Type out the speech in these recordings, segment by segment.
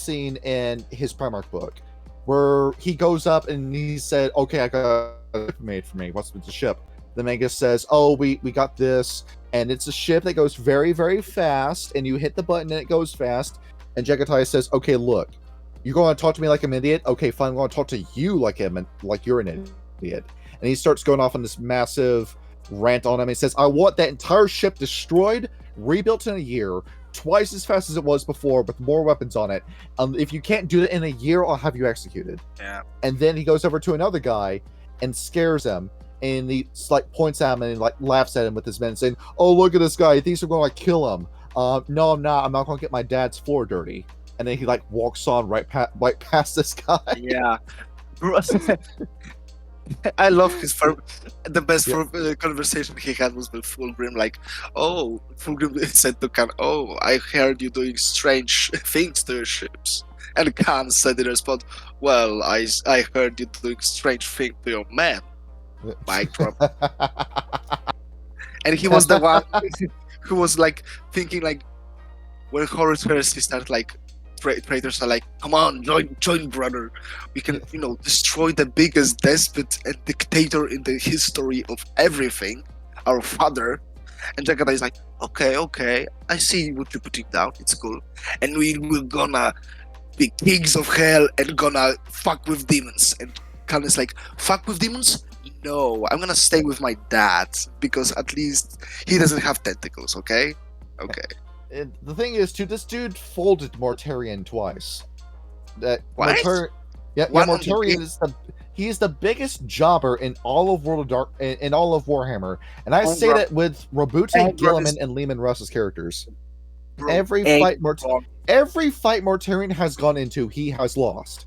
scene in his Primarch book where he goes up and he said, "Okay, I got a ship made for me. What's with the ship?" The Magus says, "Oh, we got this, and it's a ship that goes very, very fast, and you hit the button and it goes fast." And Jagatai says, "Okay, look, you're going to talk to me like I'm an idiot? Okay, fine, I'm going to talk to you like you're an idiot." And he starts going off on this massive rant on him. He says, "I want that entire ship destroyed, rebuilt in a year, twice as fast as it was before, with more weapons on it. If you can't do that in a year, I'll have you executed." Yeah. And then he goes over to another guy and scares him, and he like points at him and like laughs at him with his men, saying, "Oh, look at this guy. He thinks we're going to like kill him. No, I'm not. I'm not going to get my dad's floor dirty." And then he like walks on right past this guy. Yeah. I love his the best conversation he had was with Fulgrim, like, "Oh," Fulgrim said to Khan, "Oh, I heard you doing strange things to your ships." And Khan said in response, "Well, I heard you doing strange things to your men." Mic drop. And he was the one who was like thinking like, when Horus Heresy started, like, traitors are like, "Come on, join, brother. We can, destroy the biggest despot and dictator in the history of everything, our father." And Jagatai is like, okay, I see what you're putting down. It's cool. And we're gonna be kings of hell and gonna fuck with demons. And Khan is like, "Fuck with demons? No, I'm gonna stay with my dad because at least he doesn't have tentacles, okay?" Okay. The thing is, too, this dude folded Mortarion twice. What? Mortarion is the biggest jobber in all of World of in all of Warhammer, and I say that with Robute, Gilliman, and Lehman Russ's characters. Bro, every fight Mortarion has gone into, he has lost.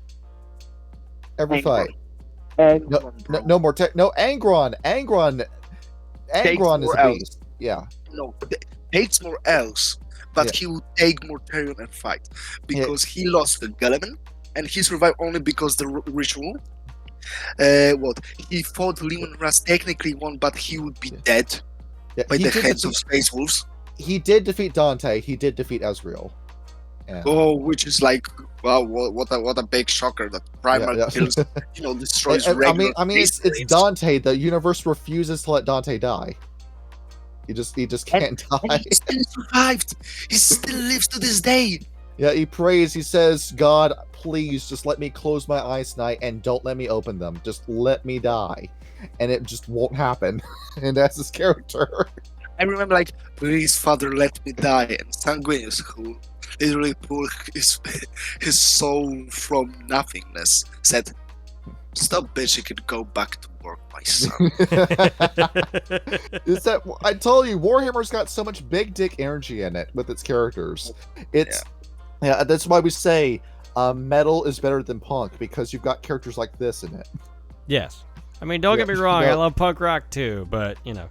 Every fight. No Angron. Angron is a beast. Yeah. No, takes more else, but he would take Mortarion and fight because he lost the Gilliman and he survived only because the ritual. He fought Lehman Russ, technically won, but he would be dead by the hands of Space Wolves. He did defeat Dante. He did defeat Ezreal. Yeah. Oh, which is like, wow, what a big shocker that Primal kills, destroys regular. I mean, it's Dante. The universe refuses to let Dante die. He just can't die. And he still survived. He still lives to this day. Yeah, he prays. He says, "God, please just let me close my eyes tonight and don't let me open them. Just let me die." And it just won't happen. And that's his character. I remember, like, "Please, Father, let me die." And Sanguinius, who literally pulled his soul from nothingness, said, "Stop bitching and go back to work, my son." Is that I told you, Warhammer's got so much big dick energy in it with its characters. That's why we say metal is better than punk, because you've got characters like this in it. Yes. I mean, don't get me wrong, I love punk rock too, but Yeah.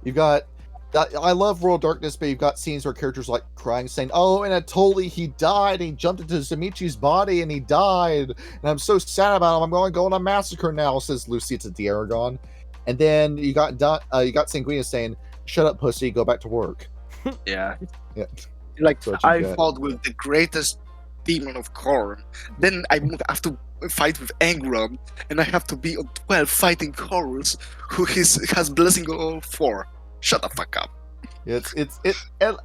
You've got I love World Darkness, but you've got scenes where characters like crying, saying, "Oh, and Atoli, he died. He jumped into Zamichi's body and he died. And I'm so sad about him. I'm going to go on a massacre now," says Lucita de Aragon. And then you got Sanguinius saying, "Shut up, pussy. Go back to work." Yeah. Yeah. Like, I fought with the greatest demon of Khorne. Then I have to fight with Angron, and I have to be on 12 fighting Horus, who has blessing on all 4. Shut the fuck up.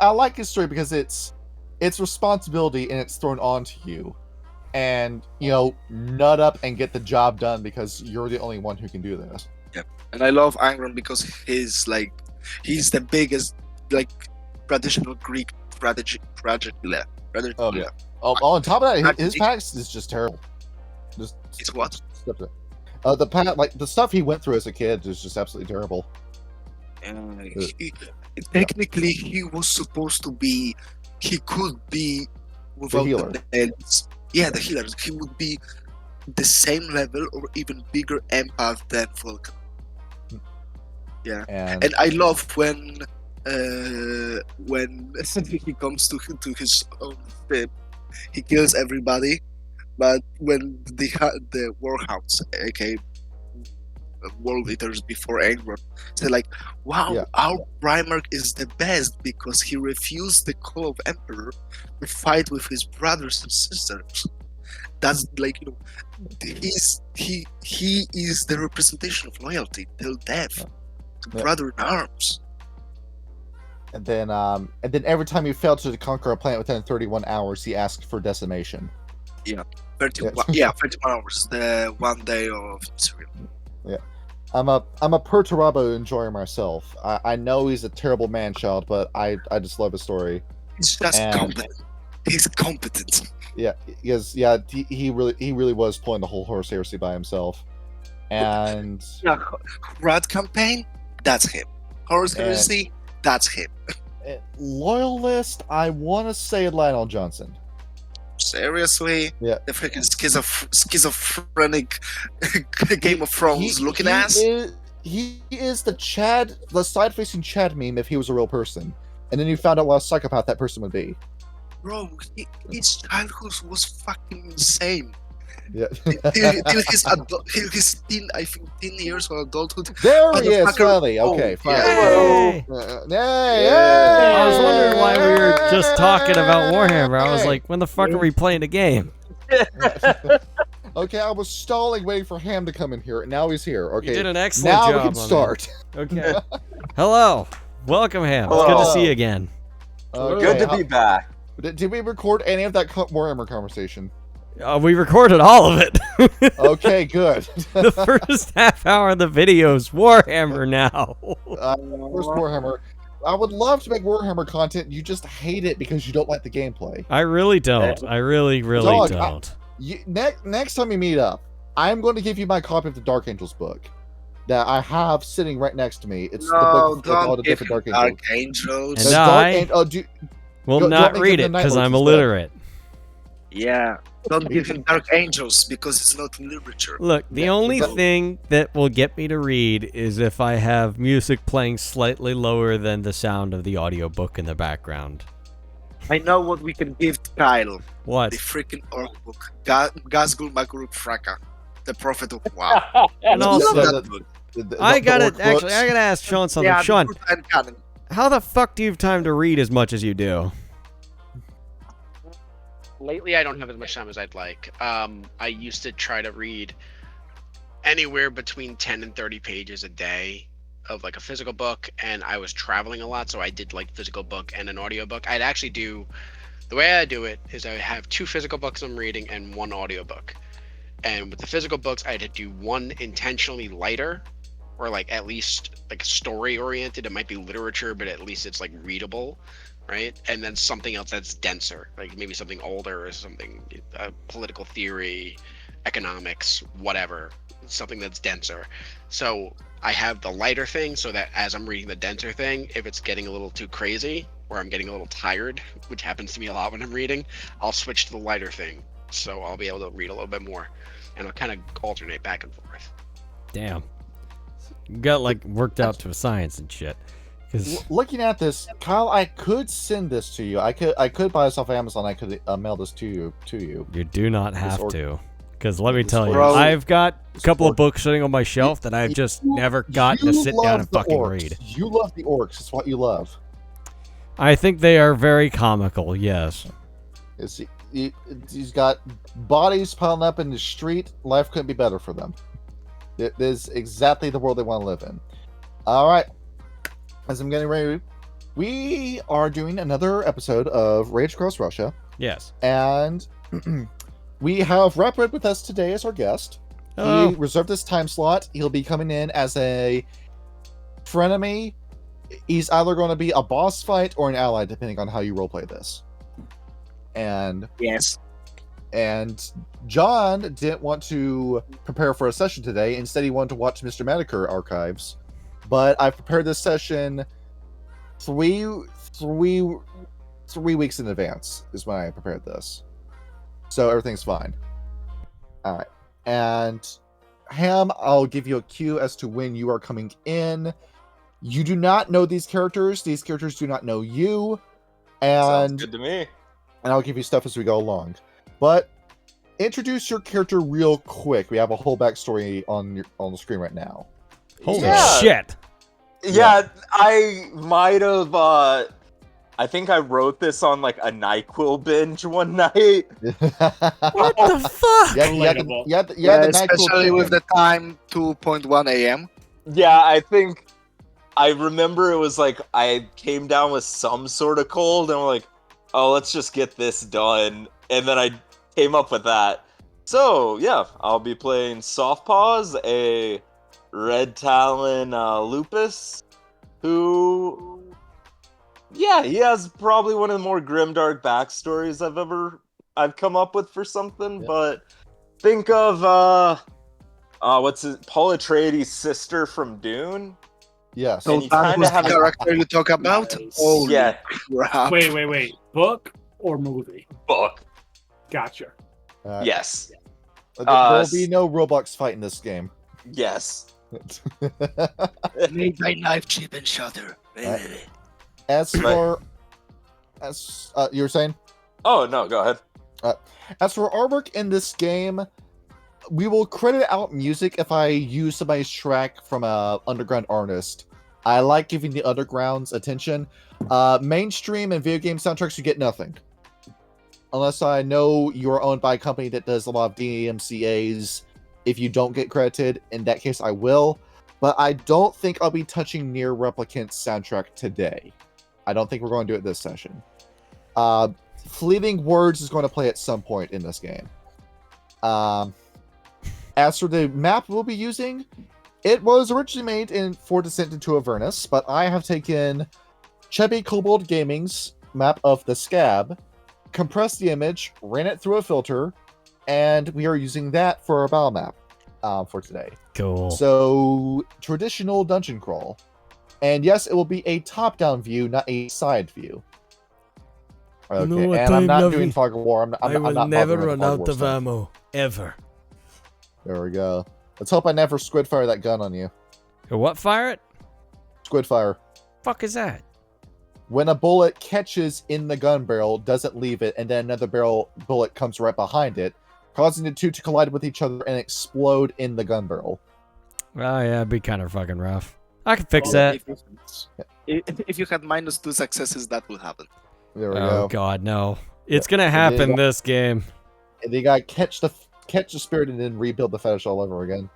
I like his story because it's responsibility and it's thrown onto you, and nut up and get the job done because you're the only one who can do this. Yeah, and I love Angron because he's the biggest, like, traditional Greek tragedy. Oh yeah. On top of that, his past is just terrible. It's what? The stuff he went through as a kid is just absolutely terrible. Technically, he was supposed to be. He could be without the healer. The healer. He would be the same level or even bigger empath than Vulcan. Yeah, and I love when he comes to his own ship, he kills everybody, but when the Warhounds, aka world eaters before Angron, said like, "Wow, Yeah. our Primarch is the best because he refused the call of Emperor to fight with his brothers and sisters. That's like he is the representation of loyalty till death to Yeah. brother in arms." And then every time he failed to conquer a planet within 31 hours, he asked for decimation. 31 hours, the 1 day of Syria. I'm a Perturabo enjoyer myself. I know he's a terrible man-child, but I just love his story. He's just And- competent. He's competent. He really was pulling the whole horse heresy by himself. And Rat campaign, that's him. Horus And- heresy, that's him. loyalist, I want to say Lionel Johnson. Seriously, Yeah. the freaking schizophrenic Game of Thrones looking ass. He is the side-facing Chad meme if he was a real person. And then you found out what a psychopath that person would be. Bro, his childhood was fucking insane. Yeah. till his teen years of adulthood. There he is, Motherfucker. finally. Okay, Oh, finally. yeah. Hey! I was wondering why we were just talking about Warhammer. I was like, when the fuck are we playing the game? Okay, I was stalling, waiting for Ham to come in here, and now he's here. Okay, You did an excellent now job. we can on start. that. Okay. Hello. Welcome, Ham. It's good to see you again. Okay, Good to be back. Did we record any of that Warhammer conversation? We recorded all of it. Okay, good. The first half hour of the video is Warhammer now. First Warhammer. I would love to make Warhammer content. You just hate it because you don't like the gameplay. I really don't. I really Dog, don't. Next time we meet up, I'm going to give you my copy of the Dark Angels book that I have sitting right next to me. It's the book with all the don't give different him Dark Angels. Dark Angels. And The Dark Will Don't not make read him it the because Night I'm Lords instead. illiterate. Yeah, don't give him Dark Angels because it's not literature. Look, the only thing that will get me to read is if I have music playing slightly lower than the sound of the audiobook in the background. I know what we can give to Kyle. What? The freaking orc book. Gazgul Maguruk Fraka. The Prophet of Wow. And I also, love that book. I gotta orc actually, books. I gotta ask Sean something. Yeah, Sean, the Brutal Canon. how the fuck do you have time to read as much as you do? Lately, I don't have as much time as I'd like. I used to try to read anywhere between 10 and 30 pages a day of like a physical book, and I was traveling a lot, so I did like physical book and an audiobook. I'd actually do the way I do it is I have 2 physical books I'm reading and 1 audiobook. And with the physical books, I'd do one intentionally lighter, or like at least like story oriented. It might be literature, but at least it's like readable, right? And then something else that's denser, like maybe something older or something, political theory, economics, whatever, something that's denser. So I have the lighter thing so that as I'm reading the denser thing, if it's getting a little too crazy or I'm getting a little tired, which happens to me a lot when I'm reading, I'll switch to the lighter thing. So I'll be able to read a little bit more, and I'll kind of alternate back and forth. Damn. You got like worked out to a science and shit. 'Cause Looking at this, Kyle, I could send this to you. I could buy this off Amazon. I could mail this to you. you do not have orc- to. Because let me this tell you, orc- I've got a couple of orc- books sitting on my shelf that I've just never gotten to You sit down love and the fucking orcs. read. You love the orcs. It's what you love. I think they are very comical, yes. He's got bodies piling up in the street. Life couldn't be better for them. It is exactly the world they want to live in. All right. As I'm getting ready, we are doing another episode of Rage Across Russia. Yes. And we have Rapid with us today as our guest. Hello. He reserved this time slot. He'll be coming in as a frenemy. He's either going to be a boss fight or an ally, depending on how you roleplay this. And Yes. John didn't want to prepare for a session today. Instead, he wanted to watch Mr. Manicure archives. But I prepared this session three weeks in advance is when I prepared this. So everything's fine. All right. And Ham, I'll give you a cue as to when you are coming in. You do not know these characters. These characters do not know you. Sounds And good to me. I'll give you stuff as we go along. But introduce your character real quick. We have a whole backstory on the screen right now. Holy Yeah. shit! Yeah, I might have. I think I wrote this on like a NyQuil binge one night. What the fuck? Relatable. You had the NyQuil especially with chicken. the time 2.1 a.m. Yeah, I think I remember it was like I came down with some sort of cold, and I'm like, oh, let's just get this done, and then I came up with that. So yeah, I'll be playing Soft Paws, a Red Talon lupus, who, yeah, he has probably one of the more grimdark backstories I've come up with for something. Yep. But think of what's his Paul Atreides' sister from Dune. Yes. So And you that kinda was have the a- character you talk about? Nice. Holy Yeah, crap. Wait. Book or movie? book. Gotcha. Yes. There will be no Roblox fight in this game. Yes. Make my knife chip and shutter. As for you were saying, Oh no, go ahead. as for artwork in this game, we will credit out music if I use somebody's track from a underground artist. I like giving the undergrounds attention. Mainstream and video game soundtracks, you get nothing. Unless I know you're owned by a company that does a lot of DMCAs. If you don't get credited, in that case I will. But I don't think I'll be touching Near Replicant's soundtrack today. I don't think we're going to do it this session. Fleeting Words is going to play at some point in this game. As for the map we'll be using, it was originally made for Descent into Avernus, but I have taken Chubby Kobold Gaming's map of the Scab, compressed the image, ran it through a filter, and we are using that for our battle map for today. Cool. So, traditional dungeon crawl. And yes, it will be a top-down view, not a side view. Okay, know what and I'm I'm not loving? doing Fog of War. I'm I will not never bothering with run the Fog out War of stuff. ammo ever. There we go. Let's hope I never squid fire that gun on you. What fire it? Squid fire. Fuck is that? When a bullet catches in the gun barrel, doesn't leave it, and then another bullet comes right behind it, causing the two to collide with each other and explode in the gun barrel. Oh yeah, it'd be kind of fucking rough. I can fix Well, that. If you had -2 successes, that would happen. There we Oh go. god, no. It's gonna there you happen go. this game. And they got catch the spirit and then rebuild the fetish all over again.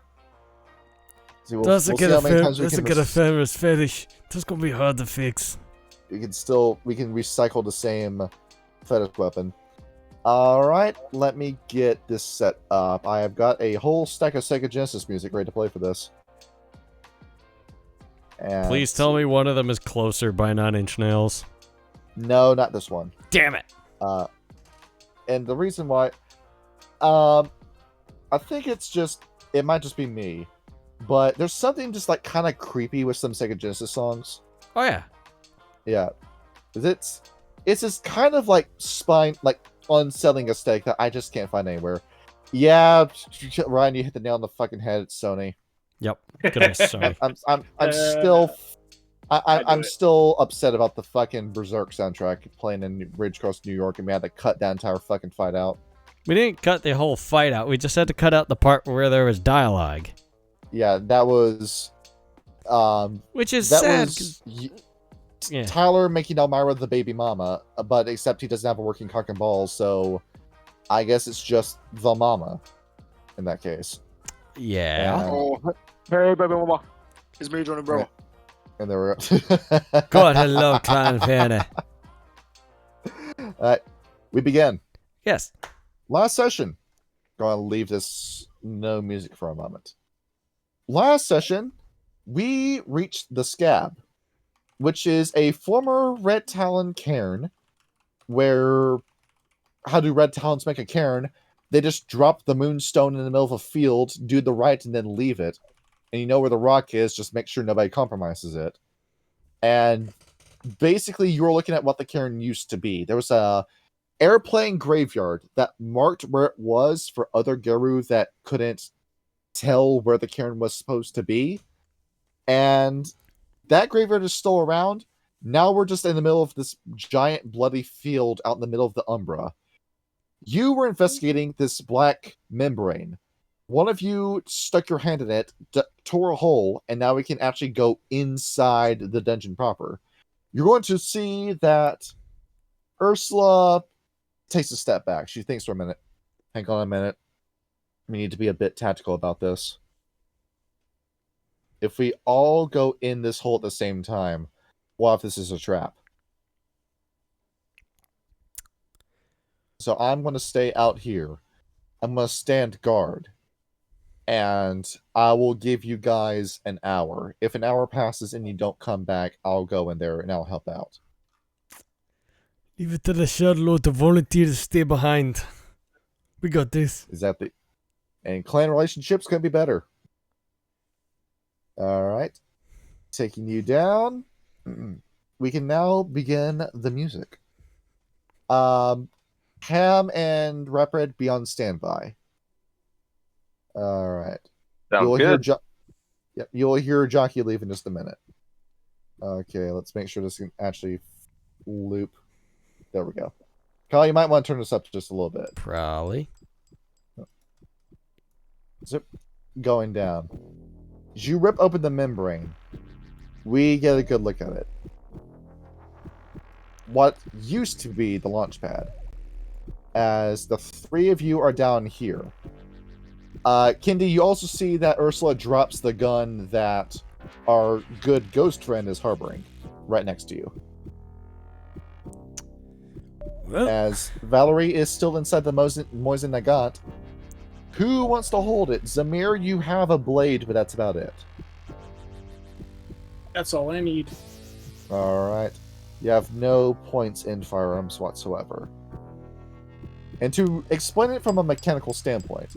See, we'll see how many times we can famous fetish. That's gonna be hard to fix. we can recycle the same fetish weapon. Alright, let me get this set up. I have got a whole stack of Sega Genesis music ready to play for this. And Please tell me one of them is Closer by 9 Inch Nails. No, not this one. Damn it. And the reason why, I think it might just be me, but there's something just like kind of creepy with some Sega Genesis songs. Oh yeah. Yeah, it's just kind of like unsettling aesthetic that I just can't find anywhere. Yeah, Ryan, you hit the nail on the fucking head. It's Sony. Yep. Good old Sony. I'm still upset about the fucking Berserk soundtrack playing in Ridgecrest, New York, and we had to cut that entire fucking fight out. We didn't cut the whole fight out. We just had to cut out the part where there was dialogue. Yeah, that was Which is that sad. was Yeah. Tyler making Elmira the baby mama, but except he doesn't have a working cock and balls, so I guess it's just the mama in that case. Yeah. Oh, hey, baby mama. It's me, Johnny Bro. And there we go. God, hello, Clan Fanny. Alright, we begin. Yes. Last session. Gonna leave this no music for a moment. Last session, we reached the Scab, which is a former Red Talon cairn, where how do Red Talons make a cairn? They just drop the moonstone in the middle of a field, do the rite, and then leave it. And you know where the rock is, just make sure nobody compromises it. And basically, you're looking at what the cairn used to be. There was a airplane graveyard that marked where it was for other Geru that couldn't tell where the cairn was supposed to be. And that graveyard is still around. Now we're just in the middle of this giant bloody field out in the middle of the Umbra. You were investigating this black membrane. One of you stuck your hand in it, tore a hole, and now we can actually go inside the dungeon proper. You're going to see that Ursula takes a step back. She thinks for a minute. Hang on a minute. We need to be a bit tactical about this. If we all go in this hole at the same time, what if this is a trap? So I'm going to stay out here. I'm going to stand guard. And I will give you guys an hour. If an hour passes and you don't come back, I'll go in there and I'll help out. Leave it to the Charlotte to volunteer to stay behind. We got this. Is that the... And clan relationships can be better. Alright. Taking you down. We can now begin the music. Ham and Rapid be on standby. Alright. Sounds good. You'll hear Jockey leave in just a minute. Okay, let's make sure this can actually loop. There we go. Kyle, you might want to turn this up just a little bit. Probably. Zip. Going down. As you rip open the membrane, we get a good look at it. What used to be the launch pad. As the three of you are down here. Kindy, you also see that Ursula drops the gun that our good ghost friend is harboring right next to you. Well, As Valerie is still inside the Moisen Nagat. Who wants to hold it? Zamir, you have a blade, but that's about it. That's all I need. Alright. You have no points in firearms whatsoever. And to explain it from a mechanical standpoint,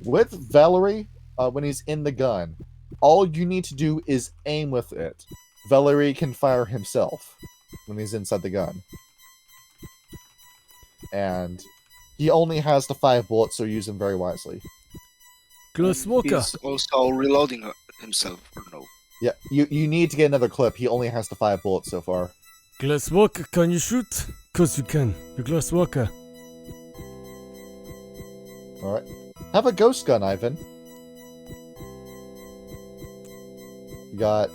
with Valerie, when he's in the gun, all you need to do is aim with it. Valerie can fire himself when he's inside the gun. And he only has the 5 bullets, so use them very wisely. Close Walker. He's also reloading himself, or no? Yeah, you need to get another clip. He only has the 5 bullets so far. Glass Walker, can you shoot? Cause you can. You're Glass Walker. Alright. Have a ghost gun, Ivan. You got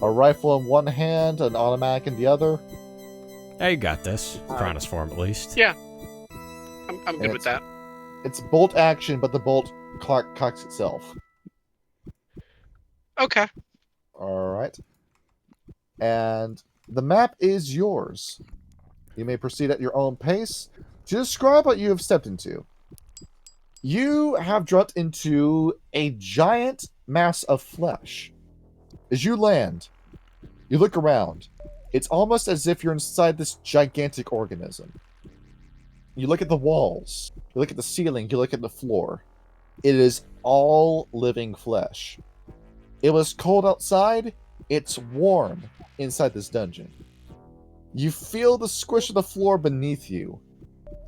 a rifle in one hand, an automatic in the other. Yeah, you got this. Cronus form, at least. Yeah. I'm good with that. It's bolt action, but the bolt cocks itself. Okay. Alright. And the map is yours. You may proceed at your own pace. To describe what you have stepped into, you have dropped into a giant mass of flesh. As you land, you look around. It's almost as if you're inside this gigantic organism. You look at the walls, you look at the ceiling, you look at the floor. It is all living flesh. It was cold outside, it's warm inside this dungeon. You feel the squish of the floor beneath you.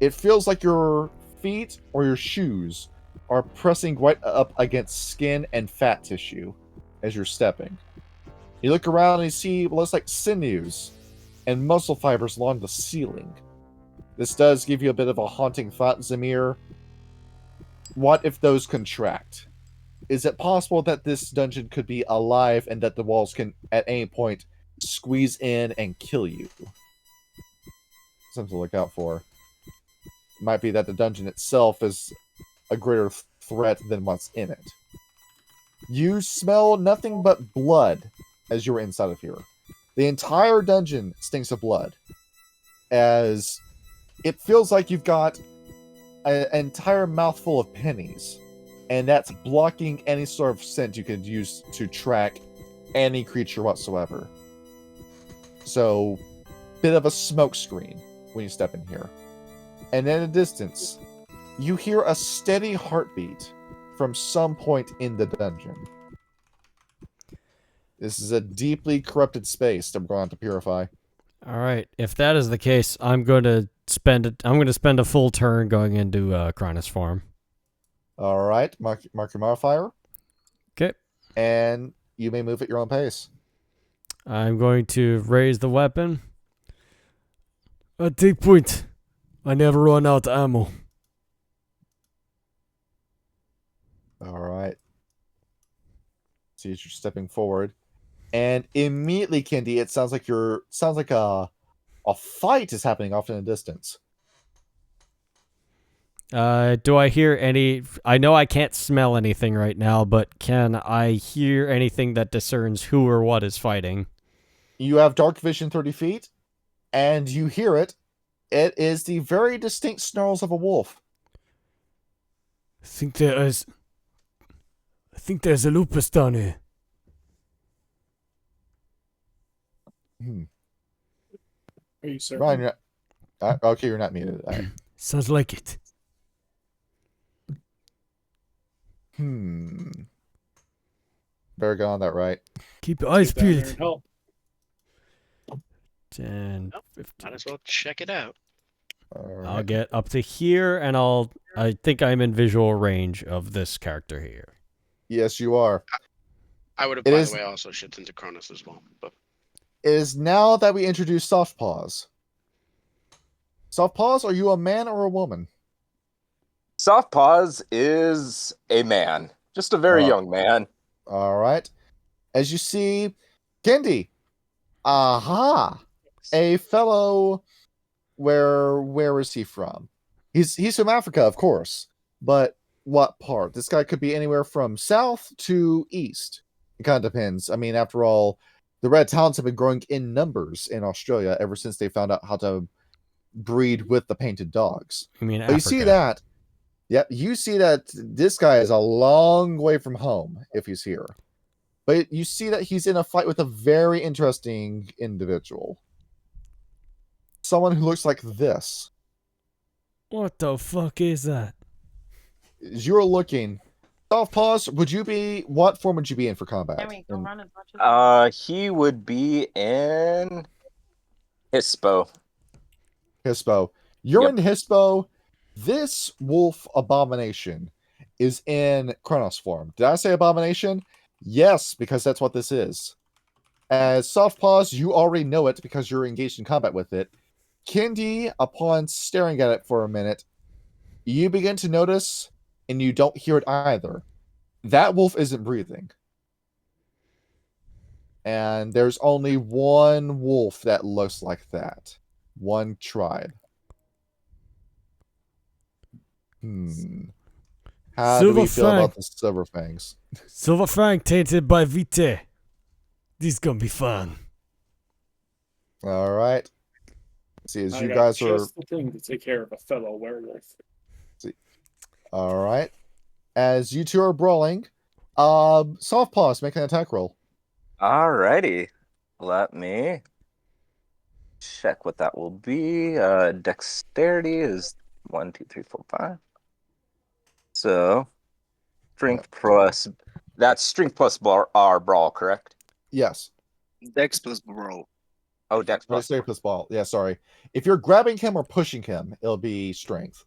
It feels like your feet or your shoes are pressing right up against skin and fat tissue as you're stepping. You look around and you see what looks like sinews and muscle fibers along the ceiling. This does give you a bit of a haunting thought, Zamir. What if those contract? Is it possible that this dungeon could be alive and that the walls can, at any point, squeeze in and kill you? Something to look out for. Might be that the dungeon itself is a greater threat than what's in it. You smell nothing but blood as you're inside of here. The entire dungeon stinks of blood. As it feels like you've got an entire mouthful of pennies. And that's blocking any sort of scent you could use to track any creature whatsoever. So, bit of a smoke screen when you step in here. And in a distance, you hear a steady heartbeat from some point in the dungeon. This is a deeply corrupted space that we're going to have to purify. All right. If that is the case, I'm going to spend a full turn going into Cronus form. All right, mark your modifier. Okay. And you may move at your own pace. I'm going to raise the weapon. Take point. I never run out of ammo. See, as you're stepping forward, and immediately, Kendi, it sounds like a fight is happening off in the distance. Do I hear any? I know I can't smell anything right now, but can I hear anything that discerns who or what is fighting? You have dark vision 30 feet, and you hear it. It is the very distinct snarls of a wolf. I think there's a lupus down here. Are you certain? Ryan, you're not, okay, you're not muted. All right. Sounds like it. Better get on that right. Keep your eyes Get down there peeled. and help. 10, Nope. 15. Might as well check it out. All I'll right. get up to here, and I think I'm in visual range of this character here. Yes, you are. I would have, It by is- the way, also shipped into Cronus as well. But It is now that we introduce Soft Paws. Soft Paws, are you a man or a woman? Soft Paws is a man, just a very young man. All right. As you see, Kendi. Aha. A fellow. Where is he from? He's from Africa, of course. But what part? This guy could be anywhere from south to east. It kind of depends. I mean, after all, the red talons have been growing in numbers in Australia ever since they found out how to breed with the painted dogs. I mean, But Africa. you see that. Yep, you see that this guy is a long way from home if he's here. But you see that he's in a fight with a very interesting individual. Someone who looks like this. What the fuck is that? As you're looking, Soft Paws, what form would you be in for combat? Henry, go run as much as He would be in Hispo. Hispo. You're Yep. in Hispo. This wolf abomination is in Kronos form. Did I say abomination? Yes, because that's what this is. As Soft Paws, you already know it because you're engaged in combat with it. Kendi, upon staring at it for a minute, you begin to notice, and you don't hear it either, that wolf isn't breathing. And there's only one wolf that looks like that. One tribe. How do we Silver feel about Fang. the Silver Fangs? Silver Fang tainted by Vite. This gonna be fun. All right. See, as I you got guys are... just the thing to take care of a fellow werewolf. All right. As you two are brawling, Soft Paws, make an attack roll. Alrighty. Let me check what that will be. Dexterity is 1, 2, 3, 4, 5. So, strength plus. That's strength plus our brawl, correct? Yes. Dex plus brawl. Oh, Dex What did I plus. say plus ball? Yeah, sorry. If you're grabbing him or pushing him, it'll be strength.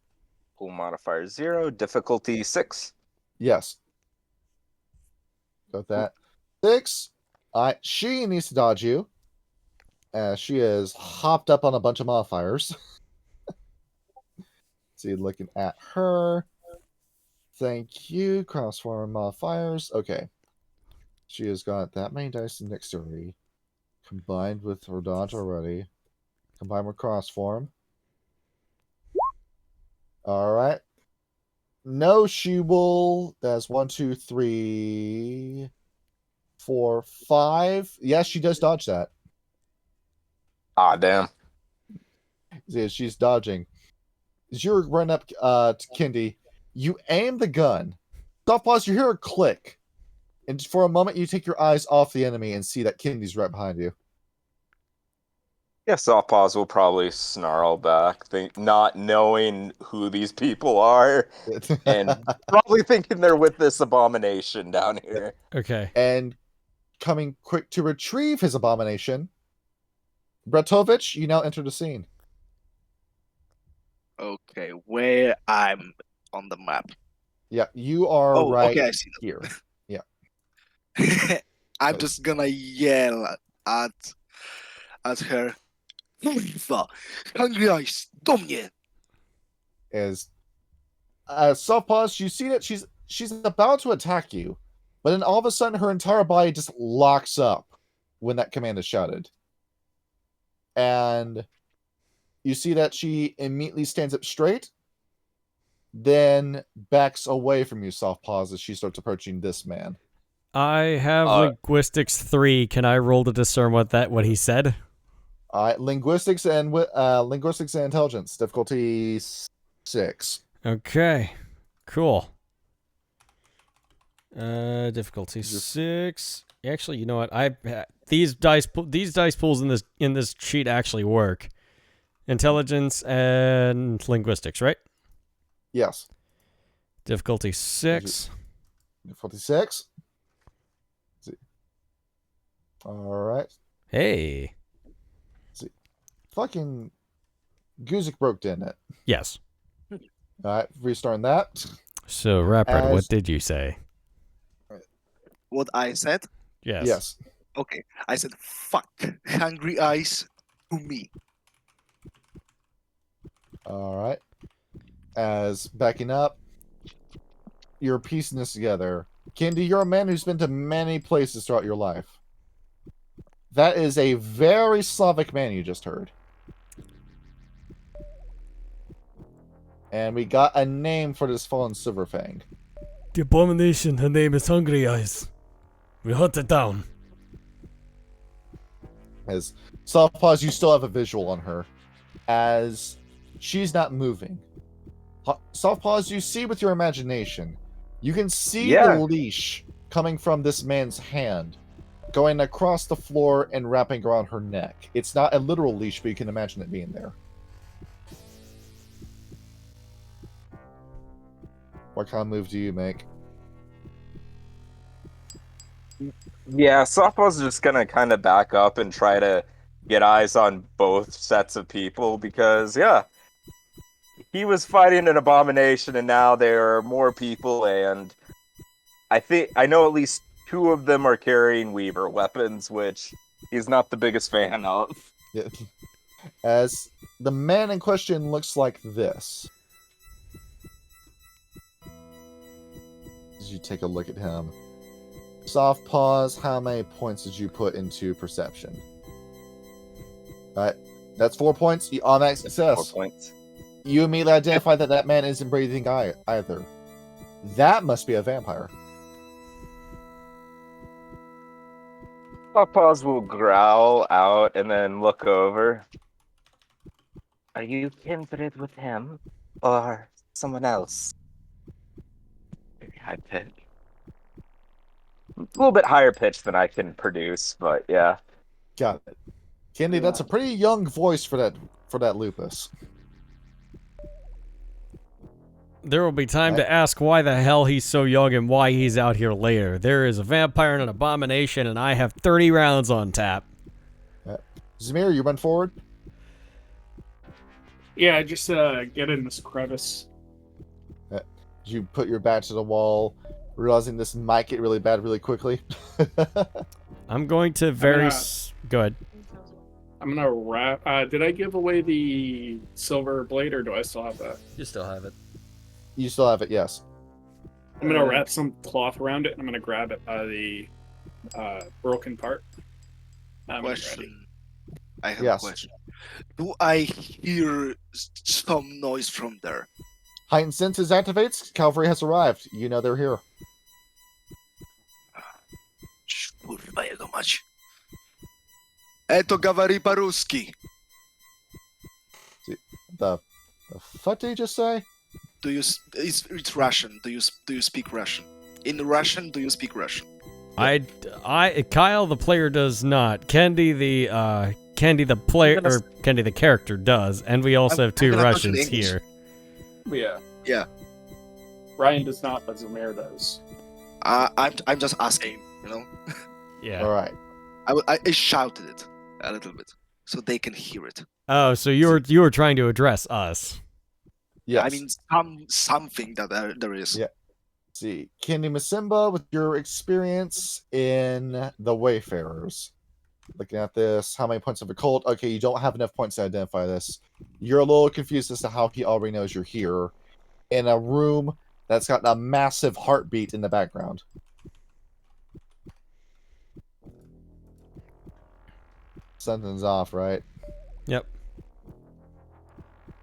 Pool modifier 0. Difficulty 6. Yes. Got that. 6. She needs to dodge you. She is hopped up on a bunch of modifiers. See, looking at her. Thank you. Crossform modifiers. Okay. She has got that many dice in dexterity. Combined with her dodge already. Combined with crossform. Alright. No, she will. That's 1, 2, 3, 4, 5. Yes, she does dodge that. Ah, damn. See, she's dodging. As you're running up to Kendi, you aim the gun. Soft Paws, you hear a click. And for a moment, you take your eyes off the enemy and see that Kendi's right behind you. Yeah, Soft Paws will probably snarl back, not knowing who these people are, and probably thinking they're with this abomination down here. Okay. And coming quick to retrieve his abomination, Bretovich, you now enter the scene. Okay, where I'm on the map. Yeah, you are Oh, right okay, I see here. I'm just gonna yell at her. Kurwa, hungry eyes, do mnie. Is Soft Paws, you see that she's about to attack you, But then all of a sudden, her entire body just locks up when that command is shouted. And you see that she immediately stands up straight, then backs away from you, Soft Paws, as she starts approaching this man. I have linguistics 3. Can I roll to discern what he said? Linguistics and intelligence, difficulty 6. Okay, cool. Difficulty 6. Actually, you know what? These dice pools in this sheet actually work. Intelligence and linguistics, right? Yes. Difficulty 6. Difficulty 6. Let's see. All right. Hey. Let's see. Fucking Guzik broke, didn't it? Yes. All right, restarting that. So, Rapper, what did you say? What I said? Yes. Yes. Okay. I said, fuck. Hungry eyes to me. All right. As backing up, you're piecing this together. Candy, you're a man who's been to many places throughout your life. That is a very Slavic man you just heard. And we got a name for this fallen Silverfang. The abomination, her name is Hungry Eyes. We hunt it down. As Soft Paws, you still have a visual on her. As she's not moving. Soft Paws, you see with your imagination. You can see the leash coming from this man's hand, going across the floor and wrapping around her neck. It's not a literal leash, but you can imagine it being there. What kind of move do you make? Yeah, Softball's just gonna kind of back up and try to get eyes on both sets of people because, yeah, he was fighting an abomination and now there are more people, and I know at least 2 of them are carrying Weaver weapons, which he's not the biggest fan of. Yeah. As the man in question looks like this. As you take a look at him. Soft Paws, how many points did you put into perception? Alright, that's 4 points. You automatic success. 4 points. You immediately identify that man isn't breathing either. That must be a vampire. Softpaws will growl out and then look over. Are you kindred with him or someone else? Very high pitch. A little bit higher pitch than I can produce, but yeah. Got it. Candy, that's a pretty young voice for that lupus. There will be time to ask why the hell he's so young and why he's out here later. There is a vampire and an abomination, and I have 30 rounds on tap. Zamir, you run forward? Yeah, just get in this crevice. You put your back to the wall, realizing this might get really bad really quickly. I'm going to go ahead. I'm gonna wrap. Did I give away the silver blade, or do I still have that? You still have it. You still have it, yes. I'm gonna wrap some cloth around it, and I'm gonna grab it out of the broken part. I'm ready. Question. I have a question. Do I hear some noise from there? Heightened senses activates. Cavalry has arrived. You know they're here. Kurwa jego mać. Eto gawari paruski. The fuck did you just say? Do you? It's Russian. Do you speak Russian? In Russian, do you speak Russian? Kyle the player does not. Candy the character does, and we also have 2 Russians here. Yeah. Yeah. Ryan does not, but Zamir does. I'm just asking, you know. Yeah. All right. I shouted it a little bit so they can hear it. Oh, so you were trying to address us. Yes. I mean, something that there is. Yeah. Let's see, Candy Masimba, with your experience in the Wayfarers, looking at this, how many points of occult? Okay, you don't have enough points to identify this. You're a little confused as to how he already knows you're here in a room that's got a massive heartbeat in the background. Something's off, right? Yep.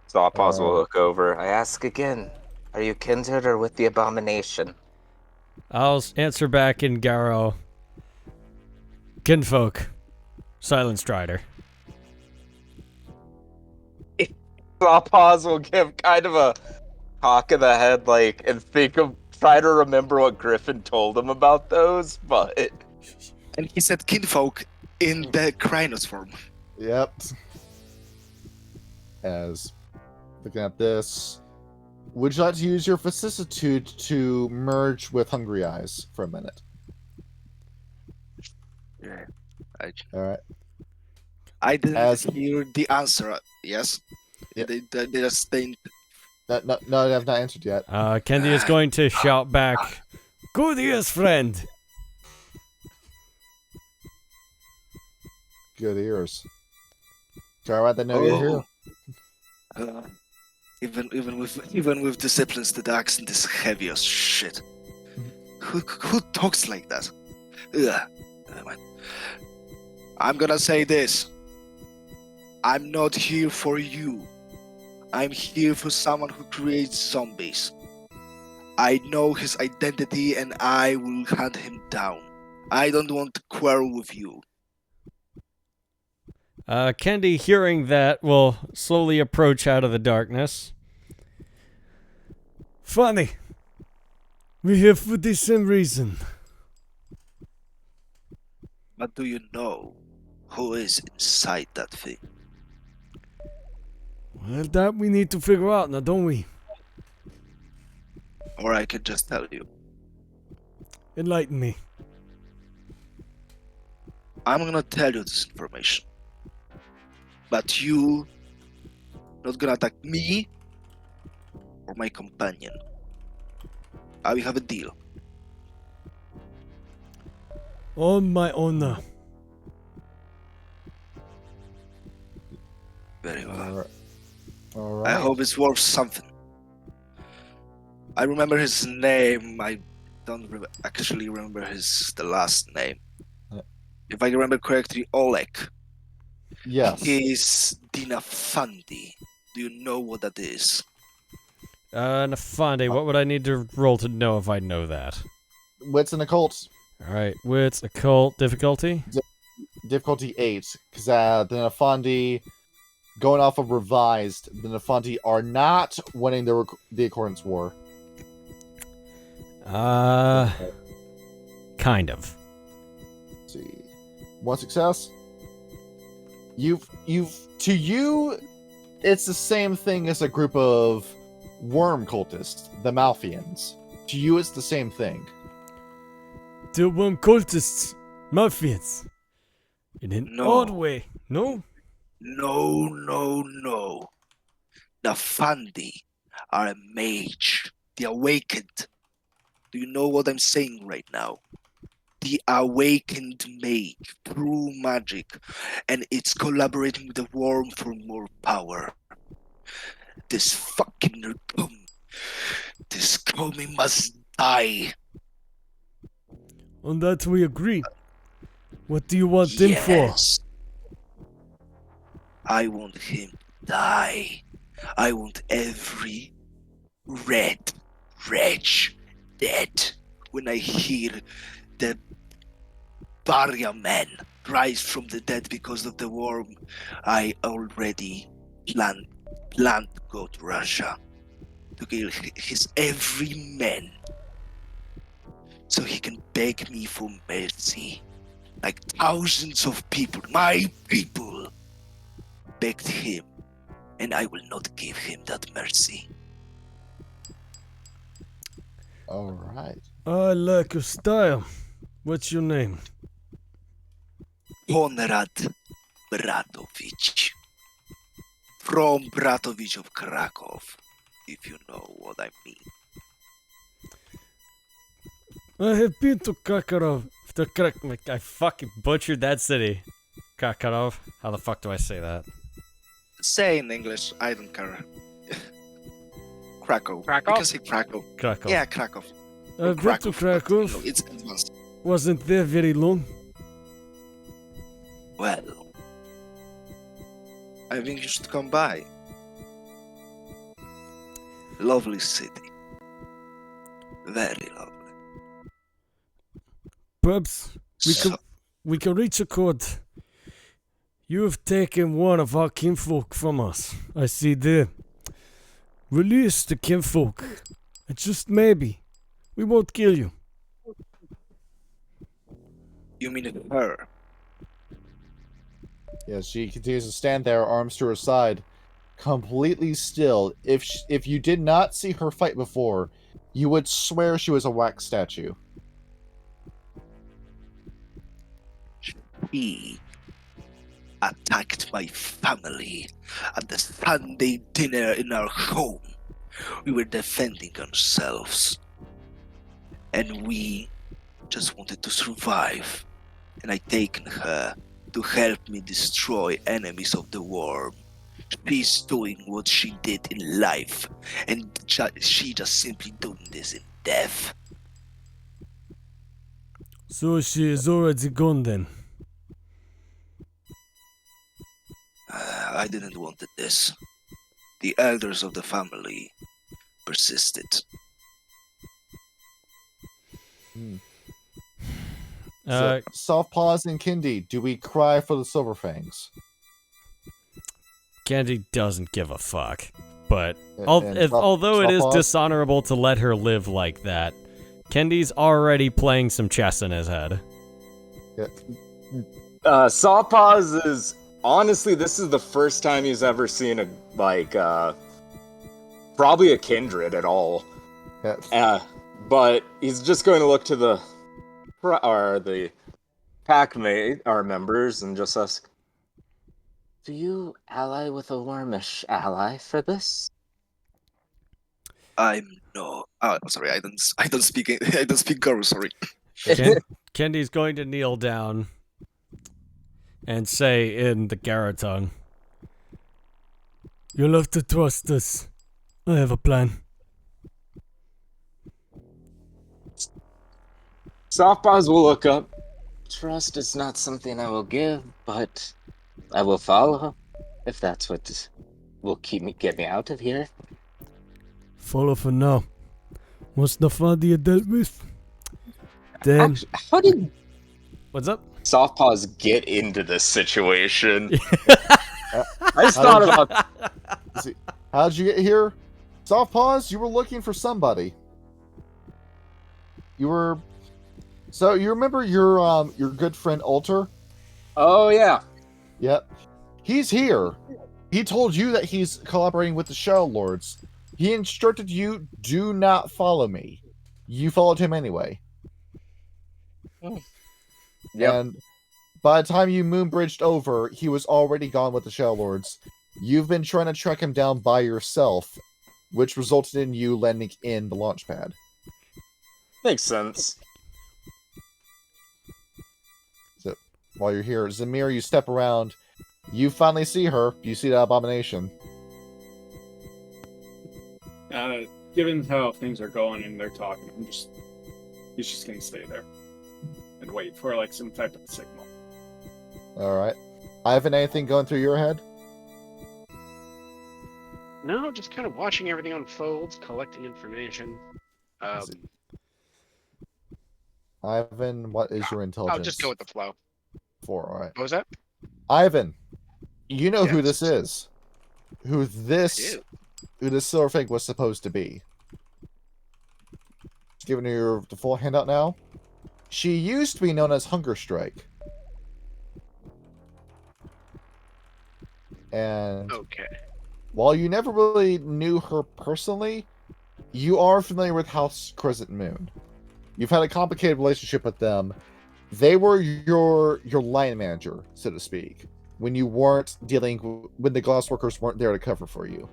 Sawpaws will look over. I ask again. Are you kindred or with the abomination? I'll answer back in Garo. Kinfolk. Silent Strider. Sawpaws will give kind of a cock of the head, like, and try to remember what Griffin told him about those, but... And he said kinfolk in the Krynos form. Yep. As looking at this, would you like to use your vicissitude to merge with Hungry Eyes for a minute? Yeah. All right. I didn't hear the answer. Yes. Yep. They just think. No, I have not answered yet. Kendi is going to shout back, "Good ears, friend." Good ears. Try right that know you're here. Even with disciplines, the accent is heavy as shit. Who talks like that? Ugh. Never mind. I'm gonna say this. I'm not here for you. I'm here for someone who creates zombies. I know his identity and I will hunt him down. I don't want to quarrel with you. Kendi, hearing that, will slowly approach out of the darkness. Funny. We're here for the same reason. But do you know who is inside that thing? Well, that we need to figure out now, don't we? Or I can just tell you. Enlighten me. I'm gonna tell you this information. But you not gonna attack me or my companion. I will have a deal. On my honor. Very well. All right. I hope it's worth something. I remember his name. I don't actually remember the last name. If I remember correctly, Oleg. Yes. He's Dinafandi. Do you know what that is? Nafande, what would I need to roll to know if I know that? Wits and occult. Alright, wits, occult, difficulty? Difficulty 8. Because the Nafandi, going off of revised, the Nafandi are not winning the Accordance War. Kind of. Let's see. One success. To you, it's the same thing as a group of worm cultists, the Malfians. To you, it's the same thing. The worm cultists, Malfians. In an odd way, no? No. The Fandi are a mage. The awakened. Do you know what I'm saying right now? The awakened mage, true magic, and it's collaborating with the worm for more power. This fucking Nurkum, this Komi must die. On that we agree. What do you want him for? I want him to die. I want every red wretch dead when I hear the Barya men rise from the dead because of the worm. I already planned to go to Russia to kill his every man so he can beg me for mercy. Like thousands of people, my people, begged him, and I will not give him that mercy. All right. I like your style. What's your name? Konrad Bratovich. From Bratovich of Krakow, if you know what I mean. I have been to Krakow. I fucking butchered that city. Krakow. How the fuck do I say that? Say in English, I don't care. Krakow. Krakow? You can say Krakow. Krakow. Yeah, Krakow. I've been to Krakow. But, it's advanced. Wasn't there very long. Well, I think you should come by. Lovely city. Very lovely. Perhaps So, we can reach a accord. You have taken one of our kinfolk from us. I see there. Release the kinfolk. And just maybe, we won't kill you. you mean her? Yeah, she continues to stand there, arms to her side, completely still. If you did not see her fight before, you would swear she was a wax statue. He attacked my family at the Sunday dinner in our home. We were defending ourselves. And we just wanted to survive. And I taken her to help me destroy enemies of the worm. She's doing what she did in life, and she just simply doing this in death. So she is already gone then. I didn't want this. The elders of the family persisted. So, Soft Paws and Kindy, do we cry for the Silver Fangs? Candy doesn't give a fuck. But And although it is Soft Paws? dishonorable to let her live like that, Kendy's already playing some chess in his head. Yeah. Sawpaws is honestly, this is the first time he's ever seen a probably a kindred at all. Yeah. But he's just going to look to the packmate, our members, and just ask, Do you ally with a wormish ally for this? I'm no. Oh, sorry. I don't speak. I don't speak Garo. Sorry. Kendy's going to kneel down and say in the Gara tongue, "You'll have to trust us. I have a plan." Softpaws will look up. Trust is not something I will give, but I will follow if that's what will get me out of here. Follow for now. Once the father you dealt with, then... Actually, how did What's up? Softpaws get into this situation? I just thought about. How'd you get here? Soft Paws, you were looking for somebody. You were... So, you remember your good friend Alter? Oh yeah. Yep. He's here. He told you that he's collaborating with the Shadow Lords. He instructed you, do not follow me. You followed him anyway. Yep. And by the time you moonbridged over, he was already gone with the Shadow Lords. You've been trying to track him down by yourself, which resulted in you landing in the launch pad. Makes sense. So, while you're here, Zamir, you step around. You finally see her. You see that abomination. Given how things are going and they're talking, he's just gonna stay there and wait for like some type of signal. Alright. Ivan, anything going through your head? No, just kind of watching everything unfold, collecting information. Ivan, what is your intelligence? I'll just go with the flow. 4, alright. What was that? Ivan, you know who Yes. this is. Who this Silverfang was supposed to be. Just giving you the full handout now. She used to be known as Hunger Strike. And Okay. while you never really knew her personally, you are familiar with House Crescent Moon. You've had a complicated relationship with them. They were your line manager, so to speak, when you weren't when the glassworkers weren't there to cover for you.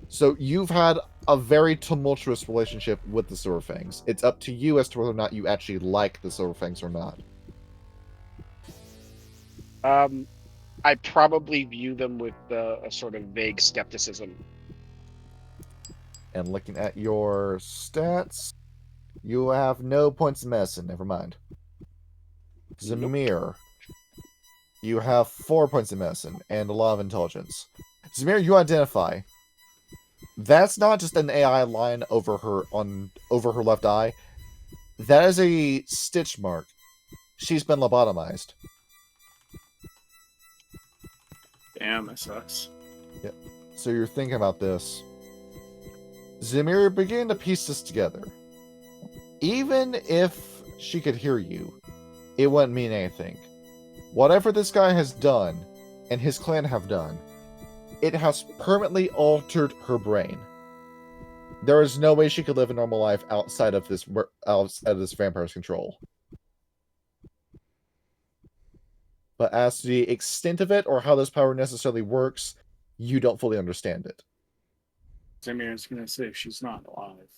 So you've had a very tumultuous relationship with the Silverfangs. It's up to you as to whether or not you actually like the Silverfangs or not. I probably view them with a sort of vague skepticism. And looking at your stats, you have no points of medicine. Never mind. Zamir, You have 4 points of medicine and a lot of intelligence. Zamir, you identify. That's not just an AI line over her left eye. That is a stitch mark. She's been lobotomized. Damn, that sucks. Yep. So you're thinking about this. Zamir, you're beginning to piece this together. Even if she could hear you, it wouldn't mean anything. Whatever this guy has done, and his clan have done, it has permanently altered her brain. There is no way she could live a normal life outside of this vampire's control. But as to the extent of it, or how this power necessarily works, you don't fully understand it. Zamir's gonna say she's not alive.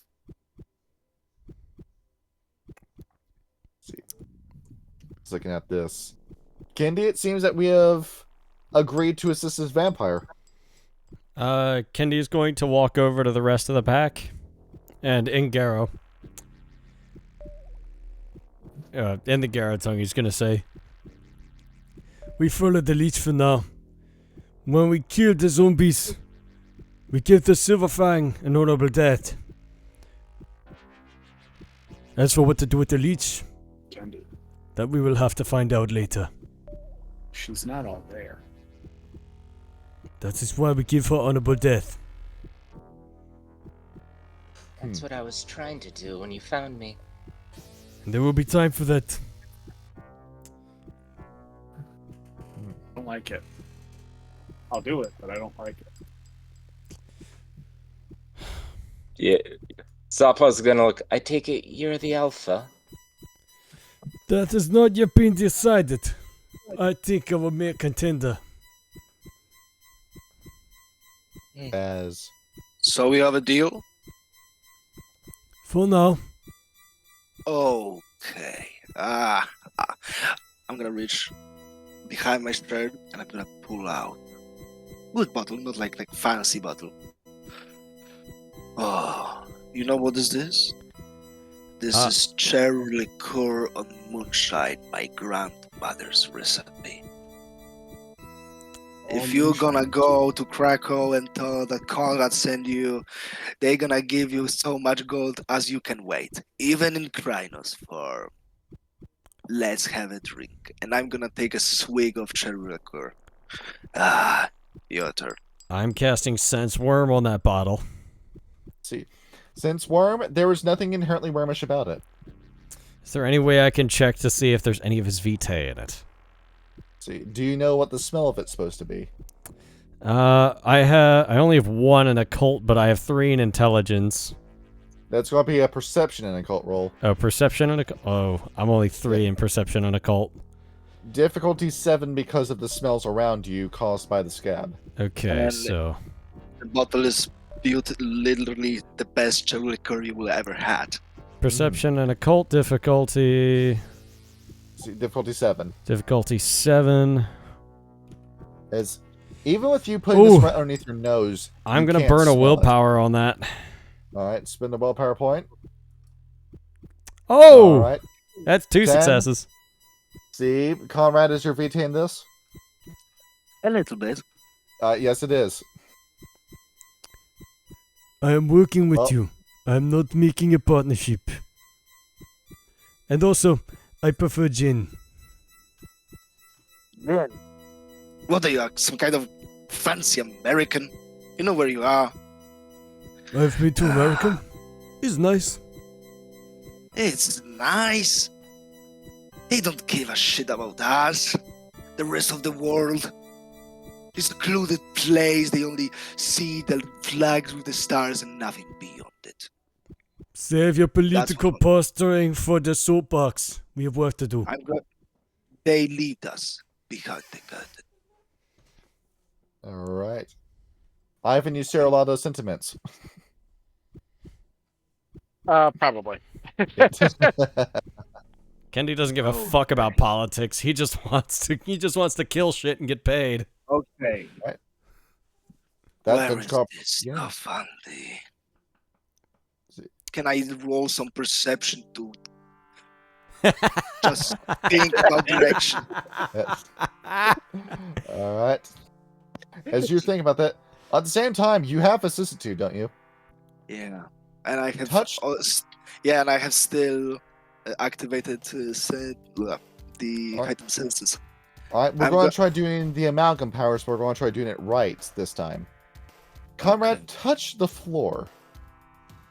Let's see. Just looking at this. Kendi, it seems that we have agreed to assist this vampire. Kendi is going to walk over to the rest of the pack. And in Garo. In the Garo tongue, he's gonna say, "We follow the leech for now. When we kill the zombies, we give the Silverfang an honorable death. As for what to do with the leech, Kendi, that we will have to find out later. she's not all there. That is why we give her honorable death." That's what I was trying to do when you found me. And there will be time for that. I don't like it. I'll do it, but I don't like it. Yeah. Zappa's gonna look. I take it you're the alpha. That has not yet been decided. I think I will make a contender. As So we have a deal? For now. Okay. I'm gonna reach behind my shirt and I'm gonna pull out. Good bottle, not like fancy bottle. Oh, you know what is this? This is cherry liqueur on moonshine, my grandmother's recipe. If you're gonna go to Krakow and tell that Conrad sent you, they're gonna give you so much gold as you can wait, even in Krynos form. Let's have a drink, and I'm gonna take a swig of cherry liqueur. Your turn. I'm casting Sense Worm on that bottle. see. Since worm, there was nothing inherently wormish about it. Is there any way I can check to see if there's any of his vitae in it? See, do you know what the smell of it's supposed to be? I only have 1 in occult, but I have 3 in intelligence. That's going to be a perception and occult roll. Oh, perception and occult. Oh, I'm only 3 in perception and occult. Difficulty 7 because of the smells around you caused by the scab. Okay, And- so The bottle is built literally the best cherry liqueur you will ever had. perception and occult difficulty. See, difficulty 7. Difficulty 7. As even with you putting Ooh. this right underneath your nose, I'm you gonna can't burn a smell it. willpower on that. Alright, spend the willpower point. Oh! Alright. That's 2 10. successes. See, Conrad, is your VT in this? A little bit. Yes, it is. I am working with Oh. you. I am not making a partnership. And also, I prefer gin. What are you, some kind of fancy American? You know where you are. I've been to American. It's nice. It's nice. They don't give a shit about us. The rest of the world. This secluded place, they only see the flags with the stars and nothing beyond it. Save your political what- posturing for the soapbox. We have work to do. I'm good. They lead us behind the curtain. Alright. Ivan, you share a lot of those sentiments. Probably. Kendi doesn't give a fuck about politics. He just wants to kill shit and get paid. Okay. That's Where is called. this yeah. stuff, Andy? Can I roll some perception to just think about direction? All right. As you're thinking about that, at the same time, you have vicissitude, don't you? Yeah, and I have Touch. yeah, and I have still activated the Alright. heightened senses. All right, we're I'm going go- to try doing the amalgam powers, but we're going to try doing it right this time. Comrade, Okay. touch the floor.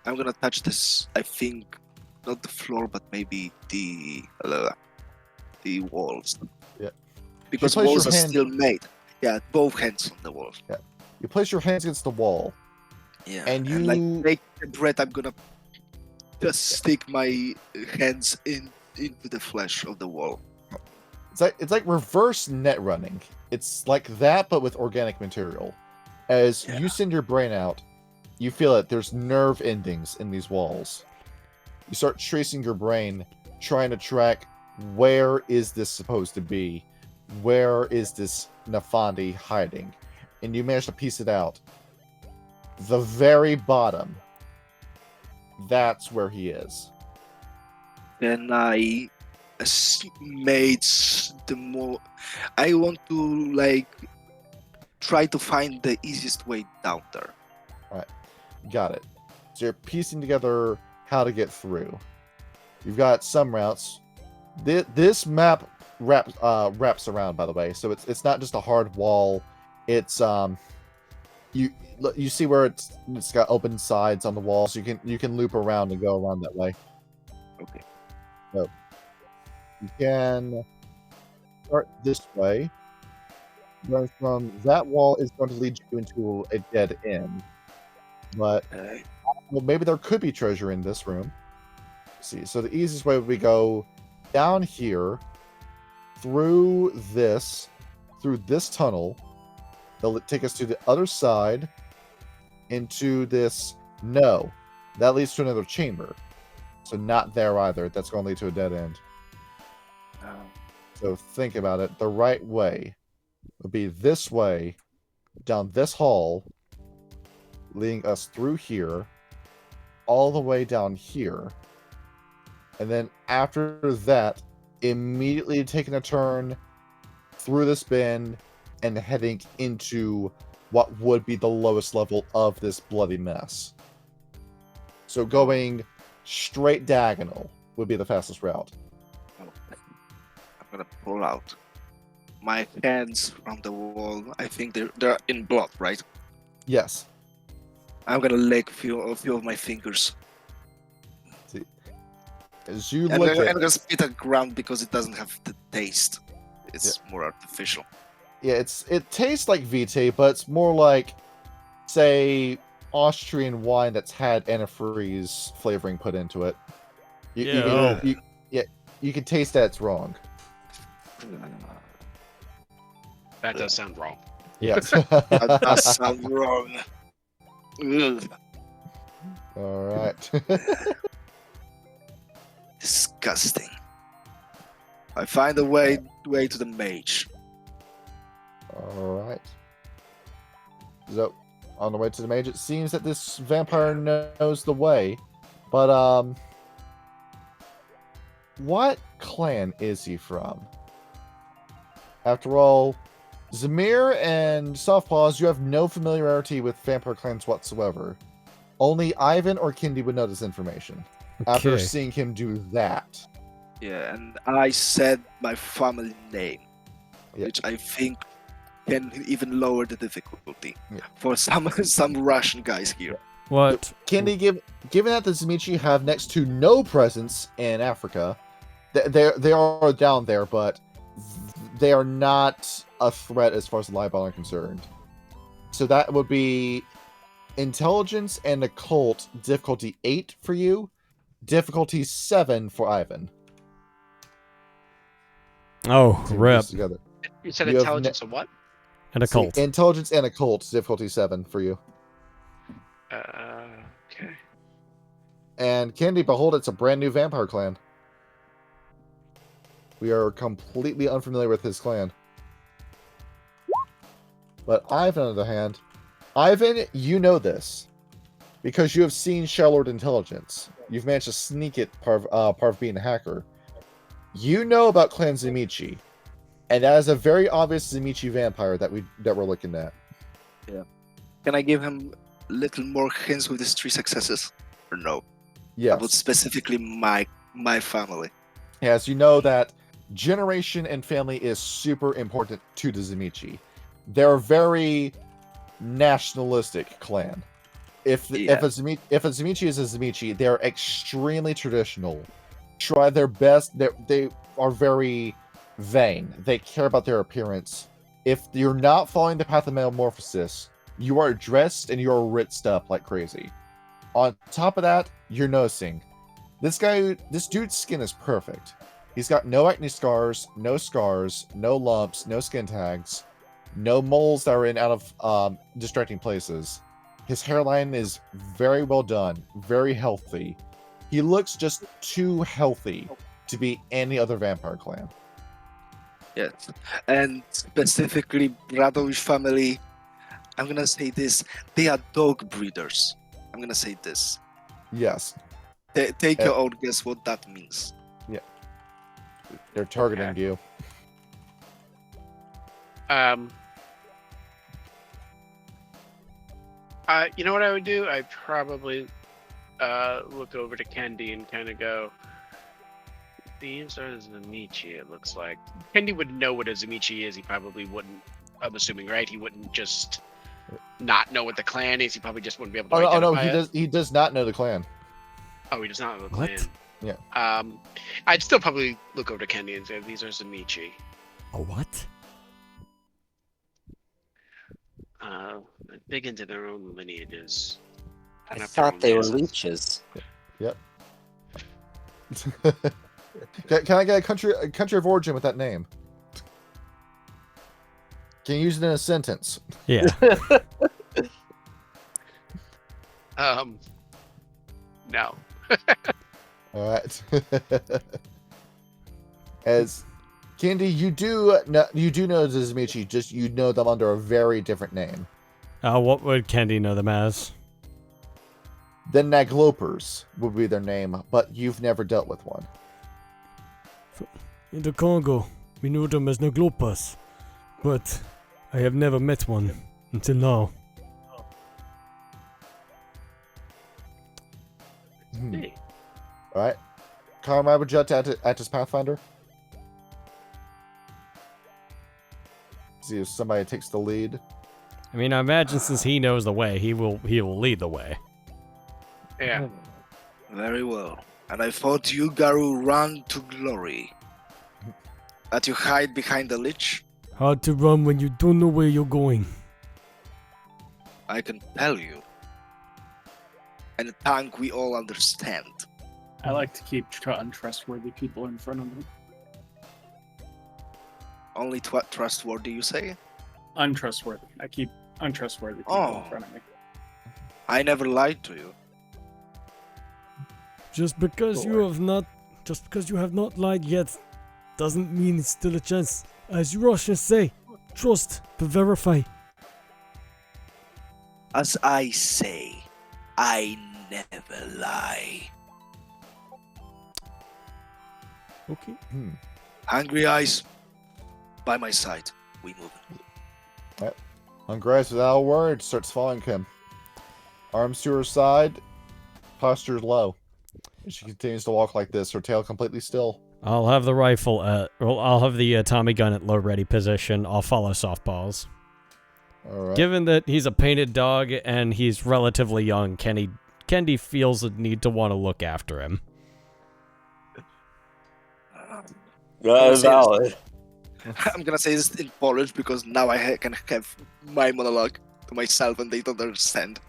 I'm gonna touch this. I think not the floor, but maybe the walls. Yeah. Because place your walls are hand- still made. Yeah, both hands on the walls. You place your hands against the wall, Yeah, and you like take the breath. I'm gonna just stick my hands into the flesh of the wall. it's like reverse net running. It's like that, but with organic material. As Yeah. you send your brain out, you feel it. There's nerve endings in these walls. You start tracing your brain, trying to track where is this supposed to be? Where is this Nafandi hiding? And you manage to piece it out. The very bottom. That's where he is. Then I made the more. I want to like try to find the easiest way down there. Got it. So you're piecing together how to get through. You've got some routes. This map wraps around, by the way. So it's not just a hard wall. It's you see where it's got open sides on the wall, so you can loop around and go around that way. Okay. So you can start this way. Going from that wall is going to lead you into a dead end. But well, maybe there could be treasure in this room. Let's see, so the easiest way would be go down here, through this tunnel. They'll take us to the other side, into this. No, that leads to another chamber. So not there either. That's going to lead to a dead end. So think about it. The right way would be this way, down this hall, leading us through here, all the way down here. And then after that, immediately taking a turn through this bend and heading into what would be the lowest level of this bloody mess. So going straight diagonal would be the fastest route. I'm gonna pull out my hands from the wall. I think they're in blood, right? Yes. I'm gonna lick a few of my fingers. As you And look I'm at gonna spit at ground because it doesn't have the taste. It's more artificial. yeah, it tastes like Vitae, but it's more like, say, Austrian wine that's had antifreeze flavoring put into it. You can taste that it's wrong. That does sound wrong. Yes. That does sound wrong. Ugh. All right. Disgusting. I find a way to the mage. All right. So, on the way to the mage, it seems that this vampire knows the way, but what clan is he from? After all, Zamir and Softpaws, you have no familiarity with vampire clans whatsoever. Only Ivan or Kindy would know this information after Okay. seeing him do that. Yeah, and I said my family name, Yeah. which I think can even lower the difficulty Yeah. for some Russian guys here. What? Kindy, given that the Zamichi have next to no presence in Africa, they are down there, but they are not a threat as far as the Libon are concerned. So that would be intelligence and occult difficulty 8 for you, difficulty 7 for Ivan. Oh, So you put rep. those together. You said You have intelligence of what? And a See, cult. intelligence and occult difficulty 7 for you. Okay. And Candy, behold, it's a brand new vampire clan. We are completely unfamiliar with his clan. But Ivan, on the other hand, Ivan, you know this. Because you have seen Shellord Intelligence. You've managed to sneak it, part of being a hacker. You know about Clan Zamichi. And that is a very obvious Zimichi vampire that we're looking at. Can I give him little more hints with his 3 successes? Or no? About Yes. specifically my family. Yes, you know that generation and family is super important to the Zimichi. They're a very nationalistic clan. If a Zimichi is a Zimichi, they're extremely traditional. Try their best. They are very vain. They care about their appearance. If you're not following the path of metamorphosis, you are dressed and you're ritzed up like crazy. On top of that, you're noticing this dude's skin is perfect. He's got no acne scars, no lumps, no skin tags, no moles that are in out of distracting places. His hairline is very well done, very healthy. He looks just too healthy to be any other vampire clan. Yes. And specifically, Radovish family, I'm gonna say this. They are dog breeders. I'm gonna say this. Yes. Take your own guess what that means. They're targeting you. You know what I would do? I'd probably look over to Kendi and kind of go, these are Zimichi, it looks like. Kendi would know what a Zimichi is. He probably wouldn't, I'm assuming, right? He wouldn't just not know what the clan is. He probably just wouldn't be able to identify it. He does not know the clan. Oh, he does not know the What? clan. Yeah. I'd still probably look over to Kendi and say, these are Zimichi. A what? Big into their own lineages. I Not their thought own they were races. leeches. Yep. Can I get a country of origin with that name? Can you use it in a sentence? Yeah. No. All right. As Candy, you do know the Zimichi, just you know them under a very different name. What would Kendi know them as? The Naglopers would be their name, but you've never dealt with one. In the Congo, we knew them as Naglopas, but I have never met one until now. Hey. All right. Conrad, would you like to act as Pathfinder? See if somebody takes the lead. I mean, I imagine since he knows the way, he will lead the way. Yeah. Very well. And I thought you, Garu, run to glory. That you hide behind the lich? Hard to run when you don't know where you're going. I can tell you. And a tank we all understand. I like to keep untrustworthy people in front of me. Only trustworthy, you say? Untrustworthy. I keep untrustworthy people in front of me. I never lied to you. Just because you have not lied yet, doesn't mean it's still a chance. As you Russians say, trust but verify. As I say, I never lie. Okay. Hungry eyes, by my side. We move. Hungry Eyes, without a word, starts following him. Arms to her side, posture low. She continues to walk like this, her tail completely still. I'll have the rifle I'll have the Tommy gun at low ready position. I'll follow softballs. All right. Given that he's a painted dog and he's relatively young, Kendi feels a need to want to look after him. Valid. I'm gonna say this in Polish because now I can have my monologue to myself and they don't understand.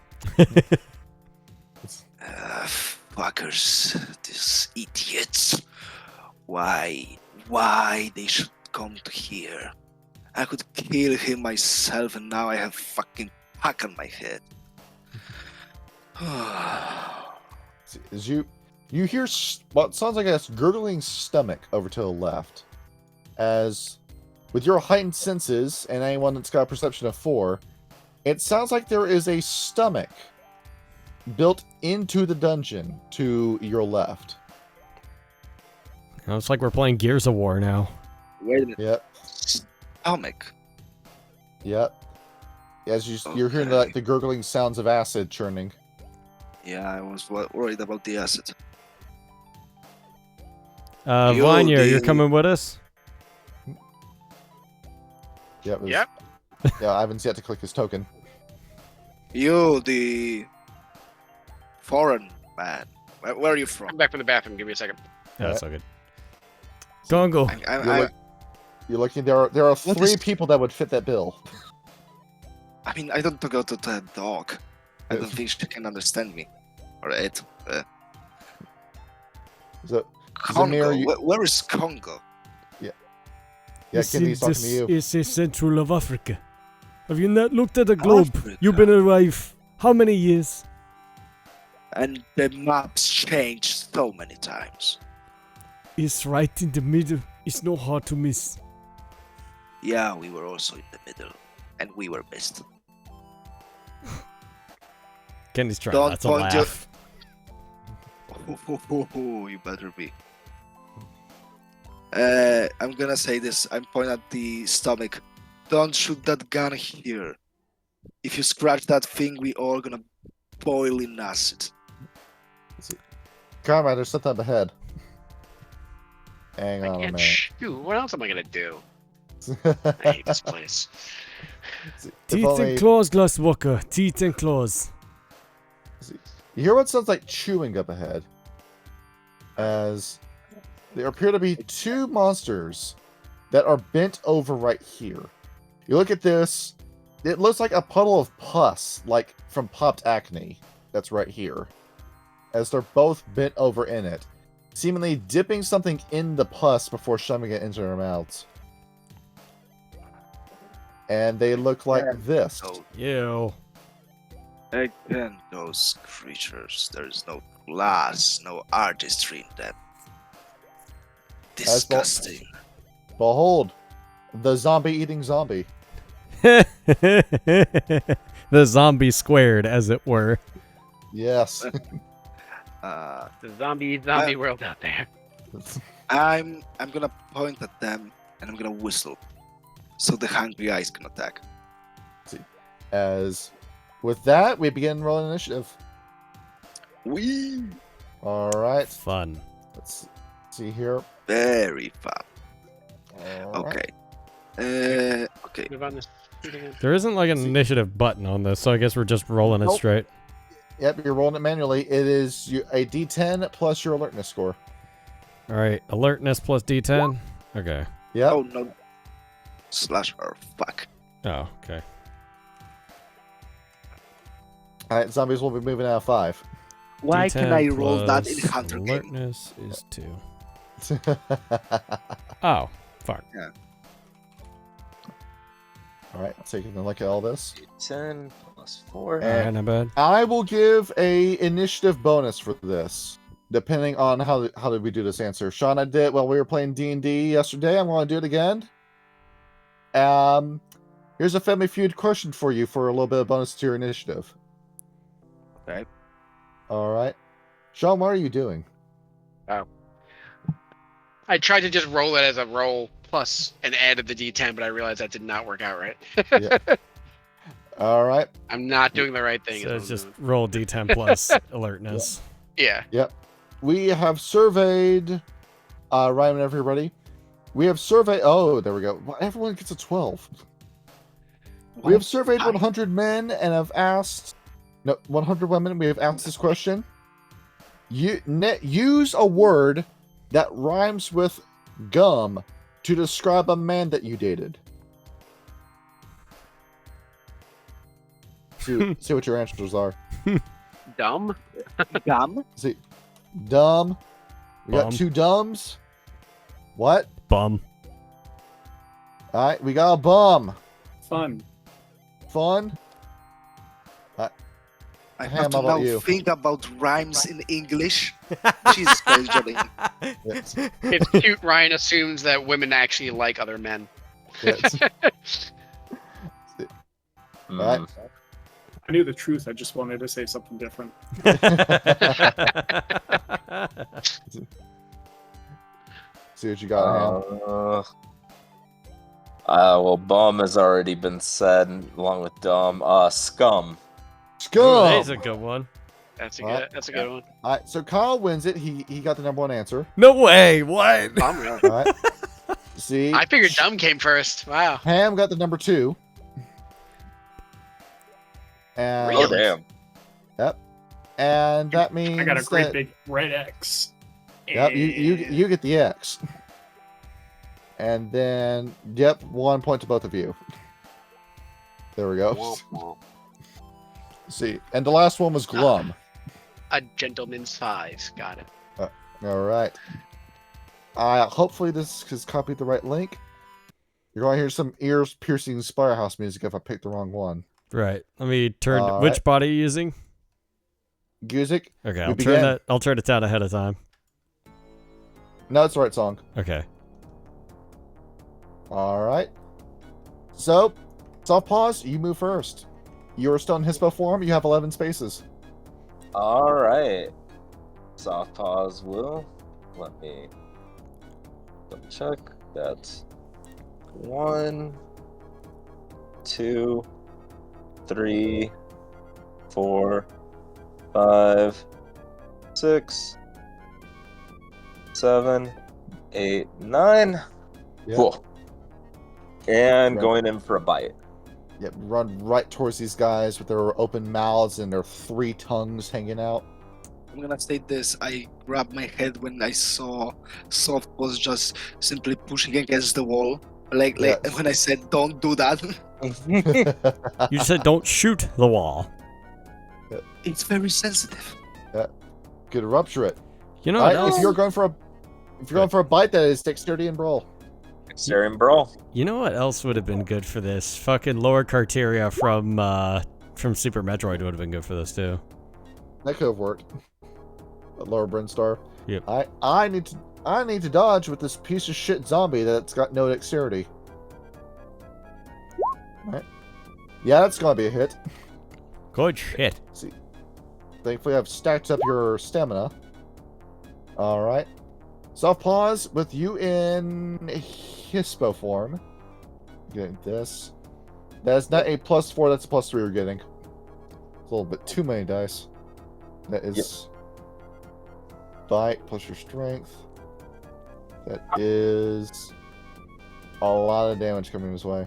Fuckers, these idiots. Why they should come to here? I could kill him myself and now I have fucking pack on my head. As you hear what sounds like a gurgling stomach over to the left. As with your heightened senses and anyone that's got a perception of 4, it sounds like there is a stomach built into the dungeon to your left. It's like we're playing Gears of War now. Wait a minute. Yep. stomach. Yep. As you're hearing Okay. the gurgling sounds of acid churning. Yeah, I was worried about the acid. Vanya, you're the- coming with us? Yeah, it was, Yep. Yeah, Ivan's yet to click his token. You, the foreign man. Where are you from? I'm back from the bathroom. Give me a second. Yeah, that's all good. Congo. You're looking. There are What 3 is- people that would fit that bill. I mean, I don't go to the dog. I don't think she can understand me. Or it. So, Congo. Zamir, you- Where is Congo? yeah, Kennedy's talking to this you. is a central of Africa. Have you not looked at the globe? Africa. You've been alive how many years? And the maps changed so many times. It's right in the middle. It's not hard to miss. Yeah, we were also in the middle. And we were missed. Kenny's trying Don't not to point your- laugh. You better be. I'm gonna say this. I'm pointing at the stomach. Don't shoot that gun here. If you scratch that thing, we all gonna boil in acid. Comrade, there's something up ahead. Hang I on a can't minute. shoot. What else am I gonna do? I hate this place. If Teeth only- and claws, Glasswalker. Teeth and claws. You hear what sounds like chewing up ahead? As there appear to be 2 monsters that are bent over right here. You look at this, it looks like a puddle of pus, like from popped acne. That's right here. As they're both bent over in it, seemingly dipping something in the pus before shoving it into their mouths. And they look like this. Oh, Ew. again, those creatures. There's no class, no artistry in them. That's not- Disgusting. Behold, the zombie eating zombie. The zombie squared, as it were. Yes. The zombie world out there. I'm gonna point at them and I'm gonna whistle, so the hungry eyes can attack. As with that, we begin rolling initiative. Wee! All right. Fun. Let's see here. Very fun. All right. Okay. Okay. Move on this. again. There isn't like an initiative button on this, so I guess we're just rolling it Nope. straight. Yep, you're rolling it manually. It is a D10 plus your alertness score. All right, alertness plus D10. Okay. Yep. Oh no. Slash her. Fuck. Oh, okay. All right, zombies will be moving out of 5. Why can I D10 roll that in plus Hunter game? Alertness is 2. Oh, fuck. All right, taking a look at all this. 10 plus 4. And Alright, not bad. I will give a initiative bonus for this, depending on how did we do this answer. Sean, I did while we were playing D&D yesterday. I'm going to do it again. Here's a Family Feud question for you for a little bit of bonus to your initiative. Okay. All right. Sean, what are you doing? I tried to just roll it as a roll plus and added the D10, but I realized that did not work out right. All right. I'm not doing the right thing. So is it's what I'm just doing. roll D10 plus alertness. Yeah. We have surveyed, Ryan and everybody. We have surveyed. Oh, there we go. Well, everyone gets a 12. We have surveyed 100 men and have asked, 100 women. We have asked this question. Use a word that rhymes with gum to describe a man that you dated. See what your answers are. Dumb. Gum. See, dumb. We got Bum. 2 dumbs. What? Bum. All right, we got a bum. Fun. Fun. I Ham, have to how about now you? think about rhymes in English. Jesus Christ, Johnny. Yes. It's cute. Ryan assumes that women actually like other men. Yes. Mm. Right. I knew the truth. I just wanted to say something different. See what you got, Ham. Well, bum has already been said, along with dumb. Scum. Scum! Ooh, that's a good one. That's a Alright. good. That's a good one. All right, so Kyle wins it. He got the number one answer. No way. What? I'm real. All right. See, I figured dumb came first. Wow. Ham got the number 2. And, Oh damn. And that means I got a great that, big red X. yep, you get the X. And then, yep, 1 point to both of you. There we go. Womp womp. See, and the last one was glum. A gentleman's size. Got it. All right. Hopefully this has copied the right link. You're going to hear some ears-piercing Spirehouse music if I pick the wrong one. Right. Let me turn. All Which right. body are you using? Music? Okay, We I'll begin. turn that. I'll turn it down ahead of time. No, it's the right song. Okay. All right. So, soft pause. You move first. You're still in Hispo form. You have 11 spaces. All right. Soft pause will. Let me double check. That's 1, 2, 3, 4, 5, 6, 7, 8, 9. Yep. Cool. And Right. going in for a bite. Yep. Run right towards these guys with their open mouths and their 3 tongues hanging out. I'm gonna state this. I grabbed my head when I saw Soft was just simply pushing against the wall. Like Yes. when I said, "Don't do that." You said don't shoot the wall. It's very sensitive. Could rupture it. You know All what right, else? if you're going for a bite, that is dexterity and brawl. Staring brawl. You know what else would have been good for this? Fucking lower Carteria from Super Metroid would have been good for this too. That could have worked. Lower Brinstar. Yep. I need to dodge with this piece of shit zombie that's got no dexterity. Alright. Yeah, that's gonna be a hit. Good shit. See. Thankfully I've stacked up your stamina. Alright. Soft pause with you in Hispo form. Getting this. That's not a +4, that's a +3 we're getting. It's a little bit too many dice. That is bite plus your strength. That is a lot of damage coming his way.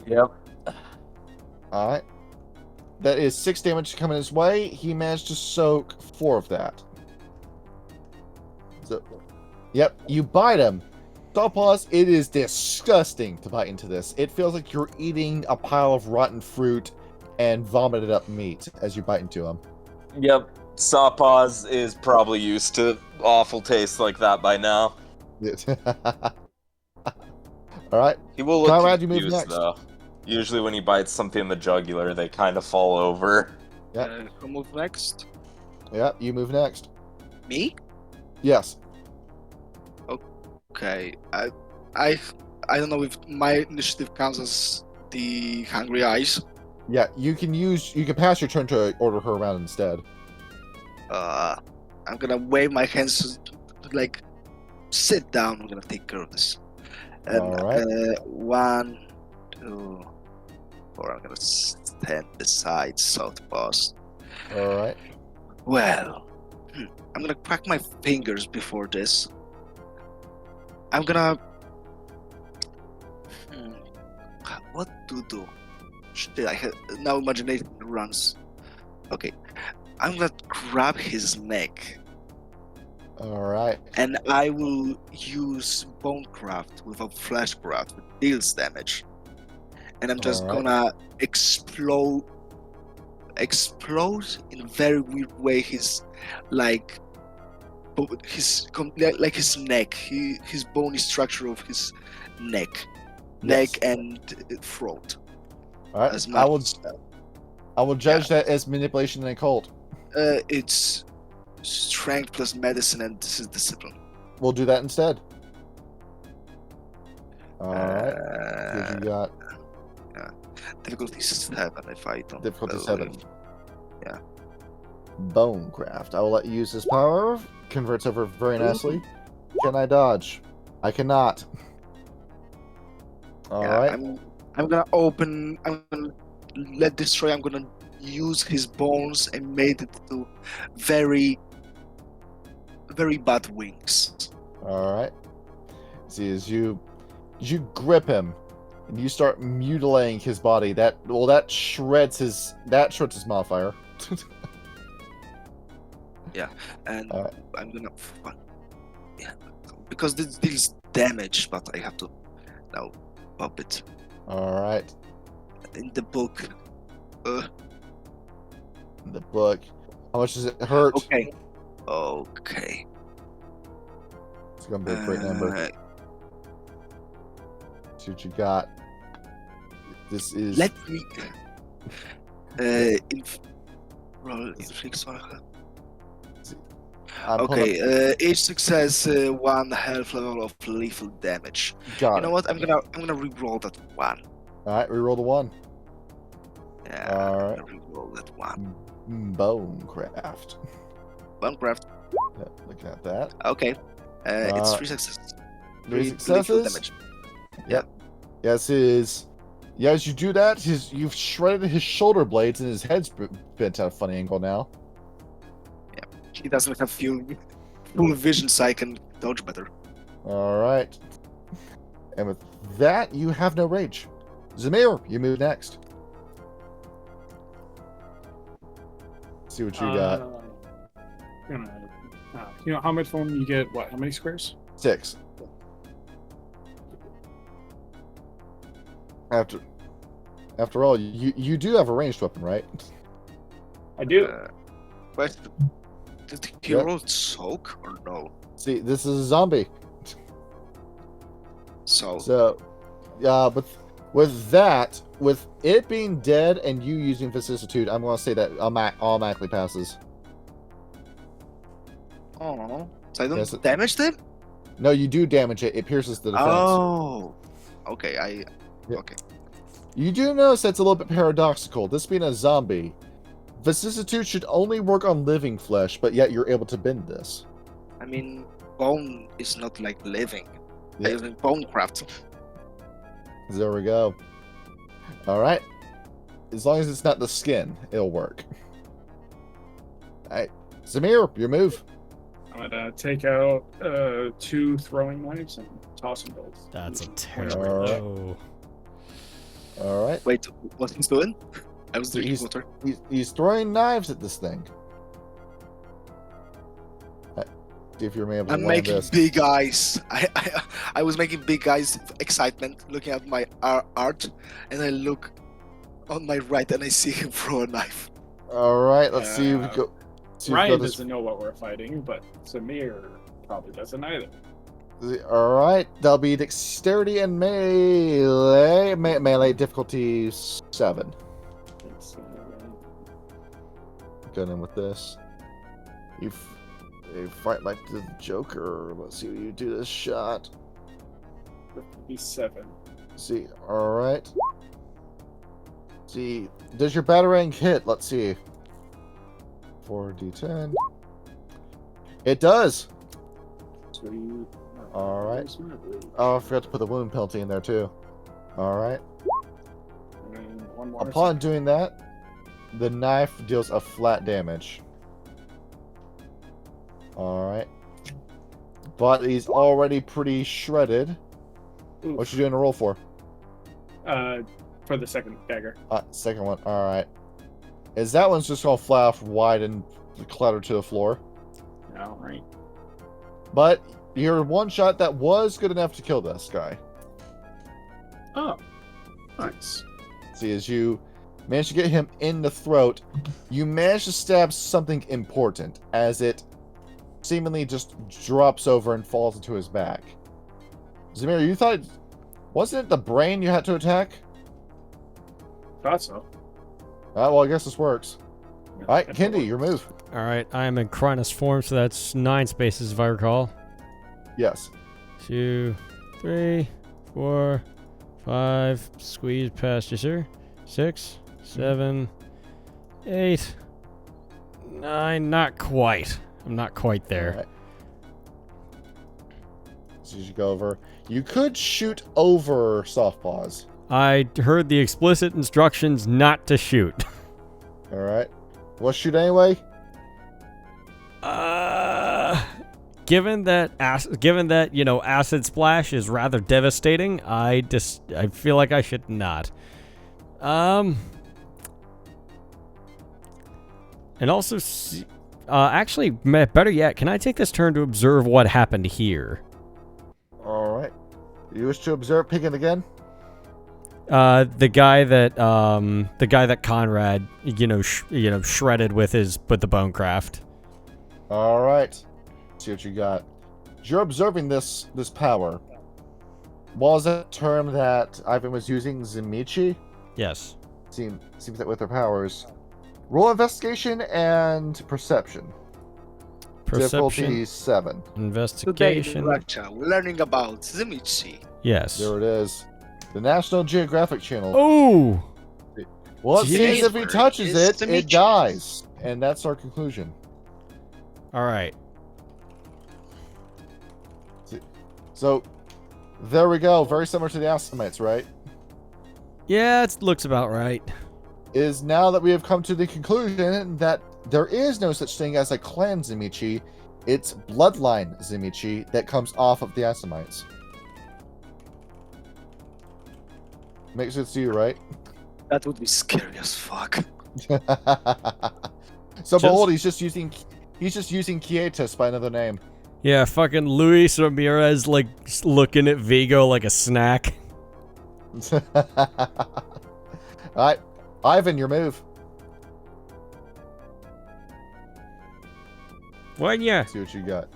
Yep. Alright. That is 6 damage coming his way. He managed to soak 4 of that. So, yep, you bite him. Stop pause. It is disgusting to bite into this. It feels like you're eating a pile of rotten fruit and vomited up meat as you bite into him. Yep. Sawpaws is probably used to awful tastes like that by now. Alright. He will look Conrad, you move confused, next. though. Usually when he bites something in the jugular, they kind of fall over. Yep. Who move next? Yep, you move next. Me? Yes. Okay. I don't know if my initiative counts as the hungry eyes. Yeah, you can pass your turn to order her around instead. I'm gonna wave my hands like sit down. I'm gonna take care of this. And Alright. 1, 2, 4. I'm gonna stand beside South Boss. Alright. Well, I'm gonna crack my fingers before this. I'm gonna. What to do? Shit, I have now imagination runs. Okay, I'm gonna grab his neck Alright. and I will use Bonecraft without Fleshcraft, which deals damage. And I'm just Alright. gonna explode in a very weird way his like his neck, his bony structure of his neck Yes. and throat. Alright. As I will much judge that as manipulation and occult. it's strength plus medicine, and this is discipline. We'll do that instead. Alright. What you got? Difficulty 7 if I don't. Difficulty believe. 7. Yeah. Bonecraft. I will let you use this power. Converts over very nicely. Can I dodge? I cannot. All Yeah, right. I'm gonna open. I'm gonna let destroy. I'm gonna use his bones and made it to very, very bad wings. All right. See, as you grip him and you start mutilating his body, that shreds his modifier. And Alright. I'm gonna, yeah, because this deals damage, but I have to now pop it All right. in the book. The book. How much does it hurt? Okay. Okay. It's gonna be a great number. See what you got. This is. Let me. Roll inflicts one. I'm pulling Okay. Each success, 1 health level of lethal damage. Got You know it. what? I'm gonna re-roll that one. All right. Reroll the 1. Yeah. Alright. I'm gonna re-roll that one. Bonecraft. Bonecraft. Yeah, look at that. Okay. It's Uh, 3 successes. 3 lethal successes. damage. Yep. Yes, his. Yeah, as you do that, you've shredded his shoulder blades and his head's bent at a funny angle now. He doesn't have full vision, so I can dodge better. All right. And with that, you have no rage. Zamir, you move next. See what you got. You know how much foam you get? What? How many squares? 6. After all, you do have a ranged weapon, right? I do. But did he Yep. roll soak or no? See, this is a zombie. So So, but with that, with it being dead and you using vicissitude, I'm going to say that automatically passes. oh, so I don't Yes, damage them? No, you do damage it. It pierces the defense. Oh, okay. Yeah. Okay. You do notice that's a little bit paradoxical. This being a zombie, vicissitude should only work on living flesh, but yet you're able to bend this. I mean, bone is not like living. Yeah. I mean, bone craft. There we go. All right. As long as it's not the skin, it'll work. All right. Zamir, your move. I'm gonna take out 2 throwing knives and toss them both. That's a Alright. terrible. Oh. All right. Wait, what he's doing? I was drinking He's- water. He's throwing knives at this thing. See if you're able to I'm land making this. big eyes. I was making big eyes of excitement, looking at my art, and I look on my right and I see him throw a knife. All right. Let's see if we go. See if we Ryan go this- doesn't know what we're fighting, but Samir probably doesn't either. All right. That'll be dexterity and melee. Melee difficulty 7. It's, Going in with this. You fight like the Joker. Let's see what you do this shot. be 7. See, all right. See, does your batarang hit? Let's see. 4d10. It does. So you. All right. Oh, I forgot to put the wound penalty in there too. All right. And one more. Upon doing that, the knife deals a flat damage. All right. But he's already pretty shredded. Oof. What you doing to roll for? For the second dagger. Second one. All right. Is that one's just gonna fly off wide and clatter to the floor? All right. But your one shot that was good enough to kill this guy. Oh, nice. See, as you manage to get him in the throat, you manage to stab something important as it seemingly just drops over and falls into his back. Zamir, you thought, wasn't it the brain you had to attack? Thought so. Well, I guess this works. All right, Kendi, your move. All right, I am in Cronus form, so that's 9 spaces if I recall. Yes. 2, 3, 4, 5. Squeeze past you, sir. 6, 7, 8, 9. Not quite. I'm not quite there. All right. So you should go over. You could shoot over soft paws. I heard the explicit instructions not to shoot. All right. Well, shoot anyway. Given that acid splash is rather devastating, I feel like I should not. And also, actually, better yet, can I take this turn to observe what happened here? All right. You wish to observe picking again? The guy that Conrad, shredded with the bone craft. All right. See what you got. You're observing this power. What was that term that Ivan was using? Zimichi? Yes. Seems that with her powers. Roll investigation and perception. Difficulty 7. Today in Investigation. lecture, we're learning about Zimichi. Yes. There it is. The National Geographic Channel. Oh! Well, it seems if he Word touches is it, Zimichi. it dies. And that's our conclusion. Alright. So, there we go. Very similar to the Astamites, right? Yeah, it looks about right. Is now that we have come to the conclusion that there is no such thing as a clan Zimichi, it's bloodline Zimichi that comes off of the Asamites. Makes sense to you, right? That would be scary as fuck. So behold, he's just using Quietus by another name. Yeah, fucking Luis Ramirez, like, looking at Vigo like a snack. Alright, Ivan, your move. When ya? See what you got.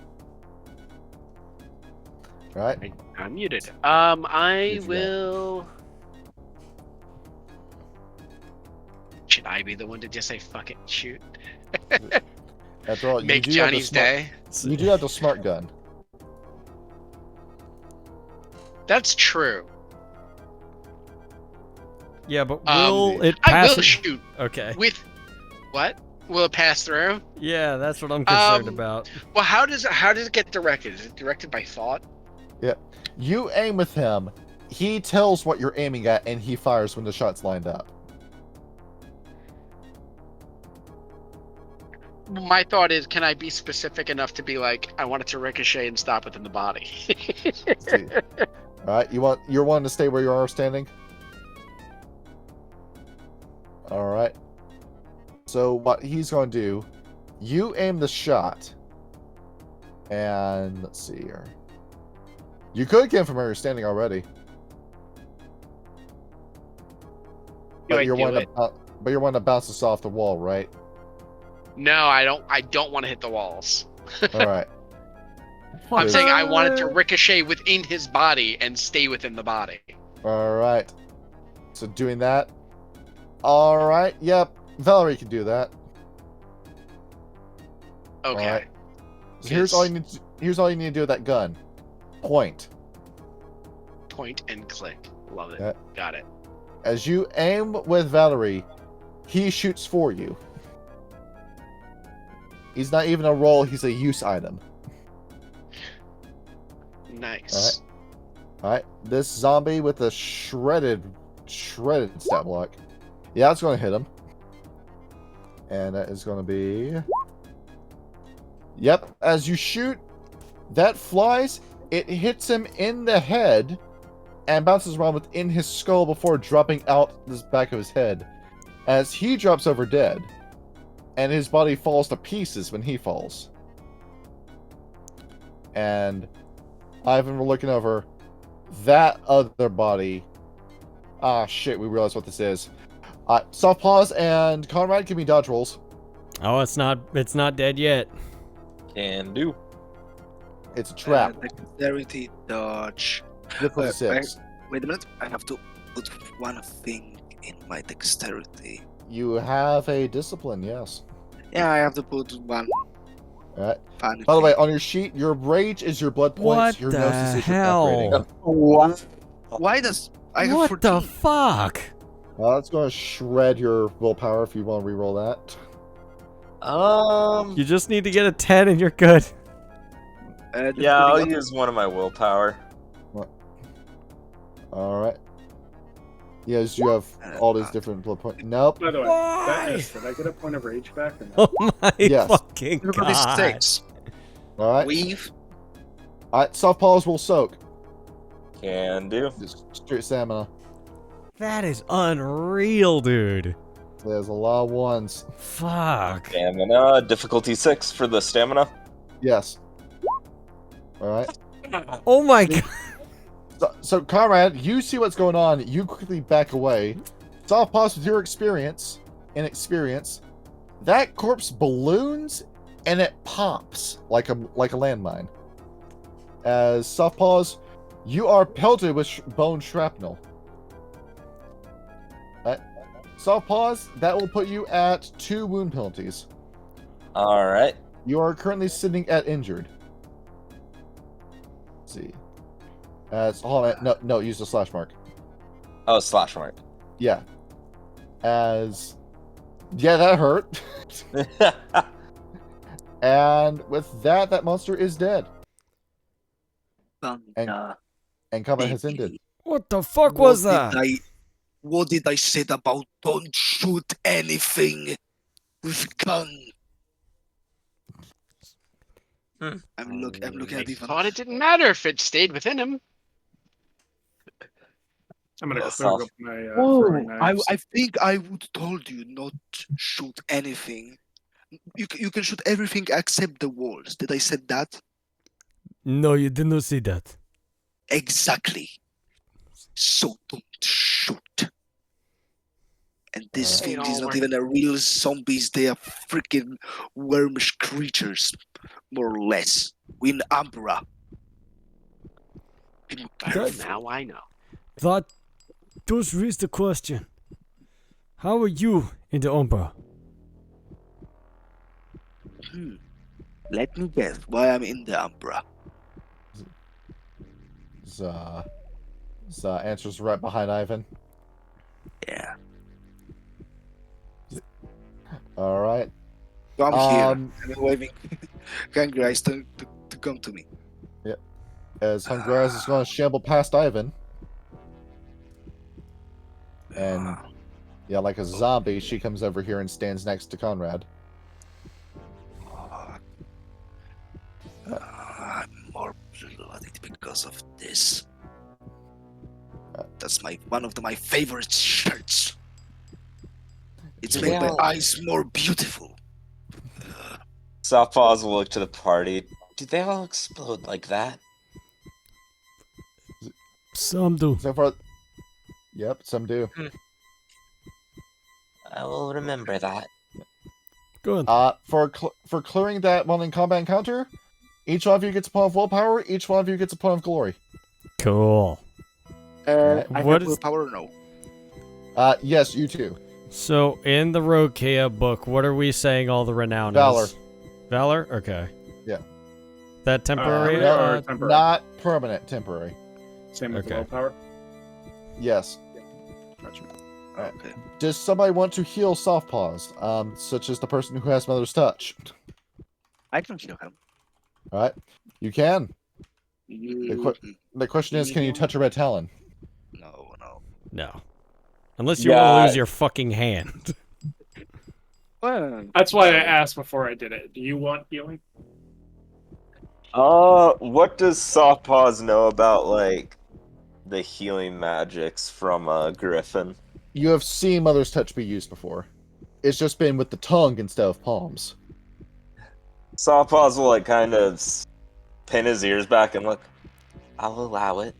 Alright. I'm muted. I What you got? will. Should I be the one to just say fuck it, shoot? After all, Make you do have the Johnny's smart- day. You do have the smart gun. That's true. Yeah, but will it I pass? will shoot Okay. with what? Will it pass through? Yeah, that's what I'm concerned Um, about. Well, how does it get directed? Is it directed by thought? You aim with him. He tells what you're aiming at, and he fires when the shot's lined up. My thought is, can I be specific enough to be like, I want it to ricochet and stop within the body? See. Alright, you're wanting to stay where you are standing? Alright. So what he's going to do, you aim the shot. And let's see here. You could get him from where you're standing already. Do I you're do wanting it? but you're wanting to bounce this off the wall, right? No, I don't. I don't want to hit the walls. Alright. I'm saying I want it to ricochet within his body and stay within the body. Alright. So doing that. Alright, yep. Valerie can do that. Okay. Alright. So here's all you need to do with that gun. Point. Point and click. Love it. Yeah. Got it. As you aim with Valerie, he shoots for you. He's not even a roll, he's a use item. Nice. Alright, this zombie with a shredded stat block. Yeah, it's going to hit him. And that is going to be... Yep, as you shoot, that flies, it hits him in the head, and bounces around within his skull before dropping out the back of his head. As he drops over dead, and his body falls to pieces when he falls. And Ivan, we're looking over that other body. Ah, shit, we realize what this is. Soft Paws and Conrad, give me dodge rolls. Oh, it's not dead yet. Can do. It's a trap. Dexterity dodge. Difficulty 6. Wait a minute. I have to put one thing in my dexterity. You have a discipline, yes. Yeah, I have to put one. Alright. Funny By the thing. way, on your sheet, your rage is your blood points. What Your the gnosis is your hell? death Why does I have What 14? the fuck? rating. That's going to shred your willpower if you want to reroll that. You just need to get a 10 and you're good. Yeah, I'll use one of my willpower. All right. Yes, you have all these different blood points. Nope. By the way, Why? did I get a point of rage back? Or no? Oh my Yes. fucking Everybody god. 6. All right. Weave. All right. Soft paws will soak. Can do. Just straight stamina. That is unreal, dude. There's a lot of ones. Fuck. Stamina, difficulty 6 for the stamina. Yes. All right. Oh my god. So, Conrad, you see what's going on. You quickly back away. Soft paws, with your experience, that corpse balloons and it pops like a landmine. As soft paws, you are pelted with bone shrapnel. Soft paws, that will put you at 2 wound penalties. Alright. You are currently sitting at injured. Let's see. Hold on. No, use the slash mark. Oh, slash mark. Yeah. Yeah, that hurt. And with that, that monster is dead. And combat has ended. What the fuck was that? What did I say about don't shoot anything with gun? I'm looking I at it. thought it didn't matter if it stayed within him. I'm gonna That's clear off. up my Whoa, throwing knives. I think I would told you not shoot anything. You can shoot everything except the walls. Did I said that? No, you did not see that. Exactly. So don't shoot. And this They thing is all not work. even a real zombies. They are freaking wormish creatures, more or less. We in Umbra. Now I know. That does raise the question. How are you in the Umbra? Let me guess why I'm in the Umbra. Answers right behind Ivan. Yeah. All right. So I'm here. Um, I'm waving hungry eyes to come to me. As Hungraz is going to shamble past Ivan. And, yeah, like a zombie, she comes over here and stands next to Conrad. I'm more blooded because of this. That's one of my favorite shirts. It's made my eyes more beautiful. Soft paws will look to the party. Do they all explode like that? Some do. So far, yep, some do. I will remember that. Good. For clearing that one in combat encounter, each one of you gets a point of willpower. Each one of you gets a point of glory. Cool. I What have is- willpower no. Yes, you too. So, in the Rokea book, what are we saying all the renown Valor. is? Valor? Okay. Yeah. That temporary? No, temporary. Not permanent, temporary. Same with Okay. willpower. Yes. Gotcha. Okay. Does somebody want to heal soft paws? Such as the person who has Mother's Touch. I can heal him. All right, you can. The question is, can you touch a red talon? No. No. Unless you Yeah. want to lose your fucking hand. Well, That's why I asked before I did it. Do you want healing? What does Soft Paws know about, like, the healing magics from Griffin? You have seen Mother's Touch be used before. It's just been with the tongue instead of palms. Soft Paws will, like, kind of pin his ears back and look. I'll allow it.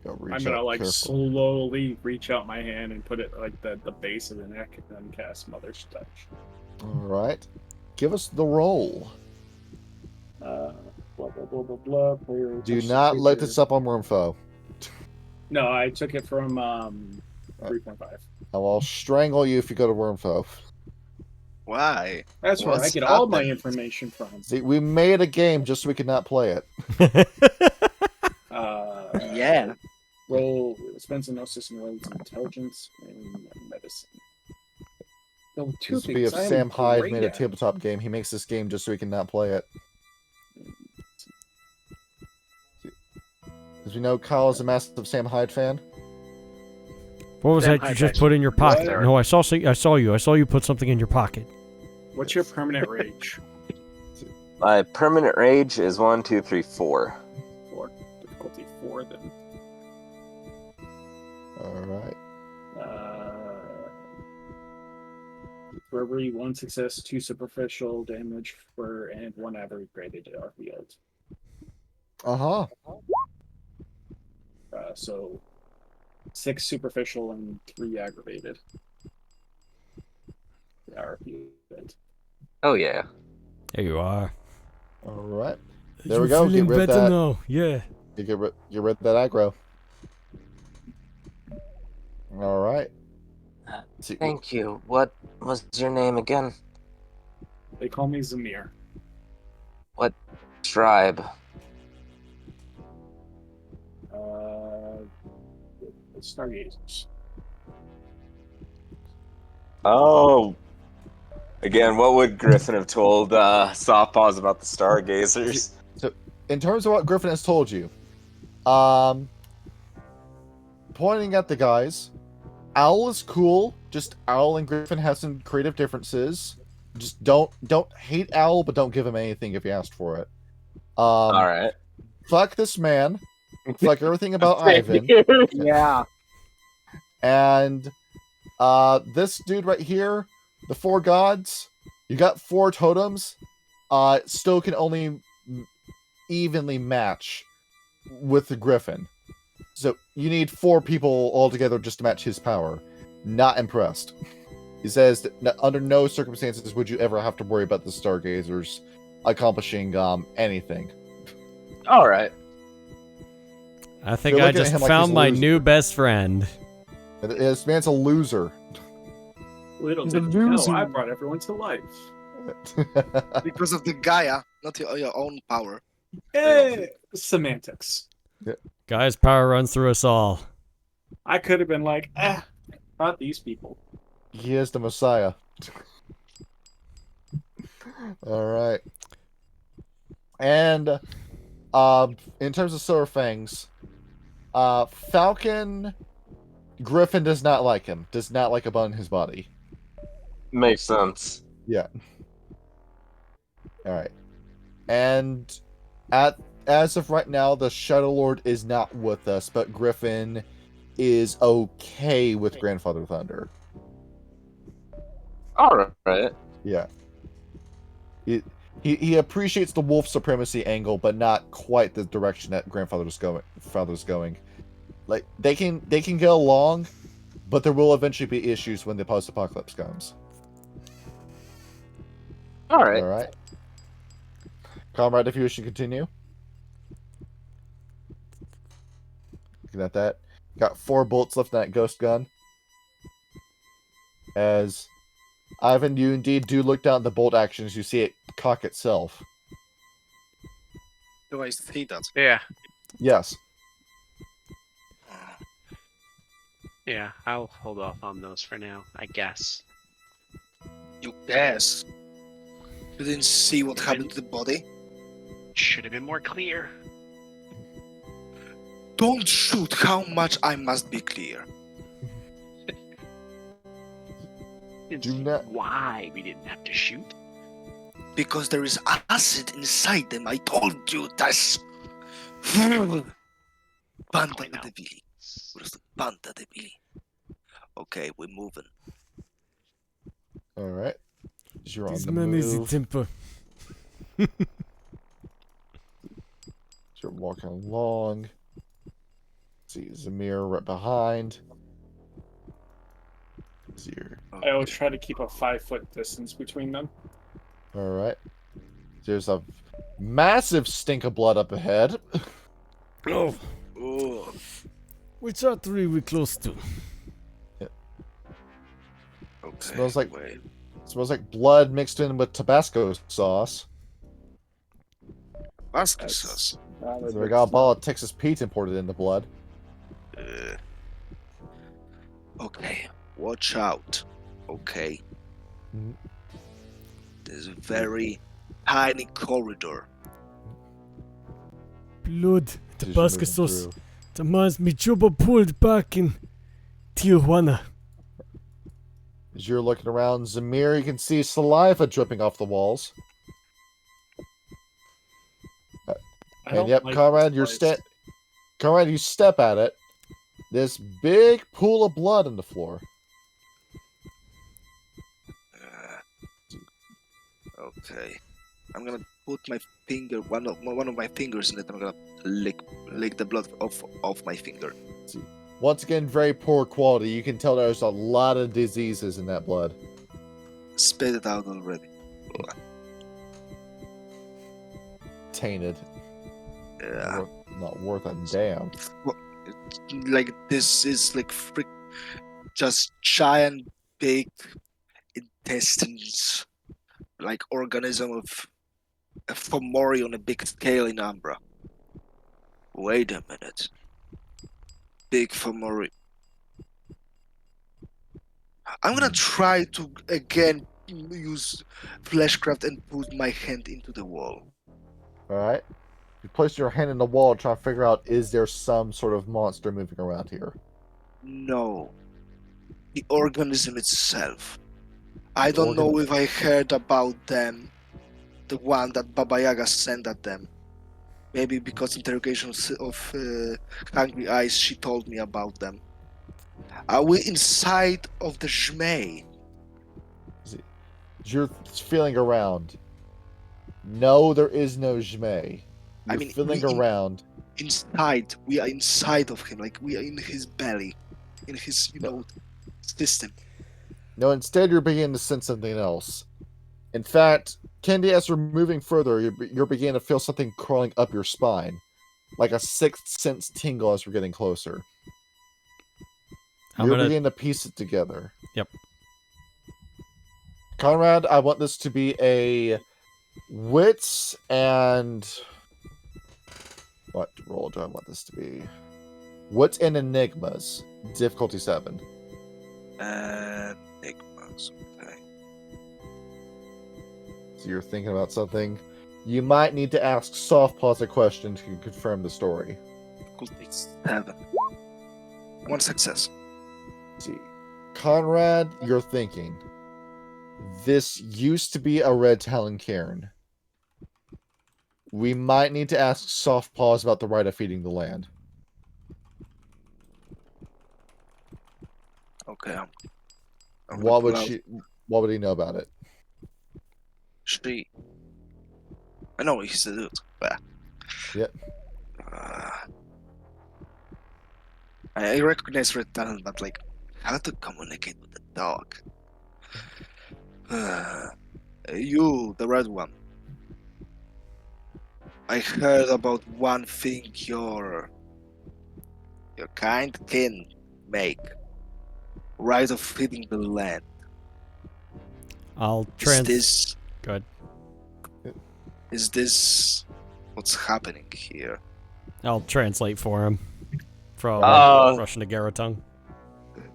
Reach I'm gonna out like careful. slowly reach out my hand and put it like the base of the neck and then cast Mother's Touch. All right, give us the roll. Blah blah blah blah blah. Player Do touches not look creature. this up on Wormfoe. No, I took it from 3.5. I will strangle you if you go to Wormfoe. why? That's where I What's get all my happened? information from. See, we made a game just so we could not play it. Yeah. Roll spends a gnosis and rolls intelligence and medicine. No, two This would be if things. I am Sam Hyde great made a at. tabletop game. He makes this game just so he can not play it. As we know, Kyle is a massive Sam Hyde fan. What was Sam that you Hyde just put in your pocket? What? No, I saw you. I saw you put something in your pocket. What's your permanent rage? My permanent rage is 1, 2, 3, 4. 4. Difficulty 4, then. Alright. For every 1 success, 2 superficial damage and 1 average graded are healed. Uh-huh. So 6 superficial and 3 aggravated. Are healed. Oh yeah. There you are. Alright. Are There you we go. feeling Get rid of better that. now? Yeah. You get rid of that aggro. Alright. Thank you. What was your name again? They call me Zamir. What tribe? Stargazers. Oh. Again, what would Griffin have told Softpaws about the Stargazers? So, in terms of what Griffin has told you, pointing at the guys, Owl is cool. Just Owl and Griffin have some creative differences. Just don't hate Owl, but don't give him anything if he asked for it. Alright. Fuck this man. Fuck everything about Ivan. Yeah. And this dude right here, the 4 gods, you got 4 totems, still can only evenly match with the Griffin. So you need 4 people altogether just to match his power. Not impressed. He says that under no circumstances would you ever have to worry about the Stargazers accomplishing anything. Alright. I think You're I looking at just him like found he's a my loser. new best friend. This man's a loser. Little He's a did you know, loser. I brought everyone to life. Because of the Gaia, not your own power. Semantics. Guys, power runs through us all. I could have been like, not these people. He is the Messiah. Alright. And in terms of Silver Fangs, Falcon Griffin does not like him. Does not like a bun in his body. Makes sense. Yeah. Alright. And as of right now, the Shadow Lord is not with us, but Griffin is okay with Grandfather Thunder. Alright. Yeah. He appreciates the wolf supremacy angle, but not quite the direction that Grandfather's going. Like they can get along, but there will eventually be issues when the post-apocalypse comes. Alright. All right. Comrade, if you wish to continue. Looking at that. Got 4 bullets left in that ghost gun. As Ivan, you indeed do look down at the bolt actions, you see it cock itself. Do I see that? Yeah, Yes. yeah. I'll hold off on those for now, I guess. You guess. You didn't see what happened to the body? Should have been more clear. Don't shoot how much I must be clear. It's Do not- why we didn't have to shoot. Because there is acid inside them. I told you das. Banda de Billy. Where's the Banda de Billy? Okay, we're moving. All right. You're on This the man is a move. temper. You're walking along. See Zamir right behind. Here. I always try to keep a 5-foot distance between them. All right. There's a massive stink of blood up ahead. Oh, Oh, which artery we close to? okay. Smells like- Wait. Smells like blood mixed in with Tabasco sauce. Basket sauce. So we got a ball of Texas Pete imported in the blood. Okay, watch out. Okay. Mhm. This very tiny corridor. Blood. As you're moving Tabascos. through. Tomas mi trouble pulled back in Tijuana. As you're looking around, Zamir, you can see saliva dripping off the walls. I And don't yep, like Conrad, this place. Conrad, you step at it. This big pool of blood on the floor. Okay, I'm gonna put my finger, one of my fingers in it. I'm gonna lick the blood off my finger. Once again, very poor quality. You can tell there's a lot of diseases in that blood. Spit it out already. Tainted. Yeah. Not worth a damn. Like this is like just giant big intestines, like organism of a Fomori on a big scale in Umbra. Wait a minute. Big Fomori. I'm gonna try to again use fleshcraft and put my hand into the wall. Alright. You place your hand in the wall, trying to figure out, is there some sort of monster moving around here? No. The organism itself. I don't know if I heard about them. The one that Baba Yaga sent at them. Maybe because interrogations of Hungry Eyes, she told me about them. Are we inside of the Zhmei? You're feeling around. No, there is no Zhmei. You're feeling around. Inside. We are inside of him. Like we are in his belly. In his, system. No, instead you're beginning to sense something else. In fact, Kendi, as you're moving further, you're beginning to feel something crawling up your spine. Like a sixth sense tingle as we're getting closer. You're beginning to piece it together. Yep. Conrad, I want this to be a wits and... What role do I want this to be? Wits and enigmas. Difficulty 7. Enigmas, okay. So you're thinking about something. You might need to ask Softpaws a question to confirm the story. Difficulty 7. One success. Let's see. Conrad, you're thinking. This used to be a red talon cairn. We might need to ask Softpaws about the right of feeding the land. Okay. What would he know about it? She. I know he's a dude. But... Yep. I recognize red talent, but like, how to communicate with the dog? You, the red one. I heard about one thing your kind can make. Right of feeding the land. I'll Is Good. this what's happening here? I'll translate for him. From Russian to Garrow-tongue.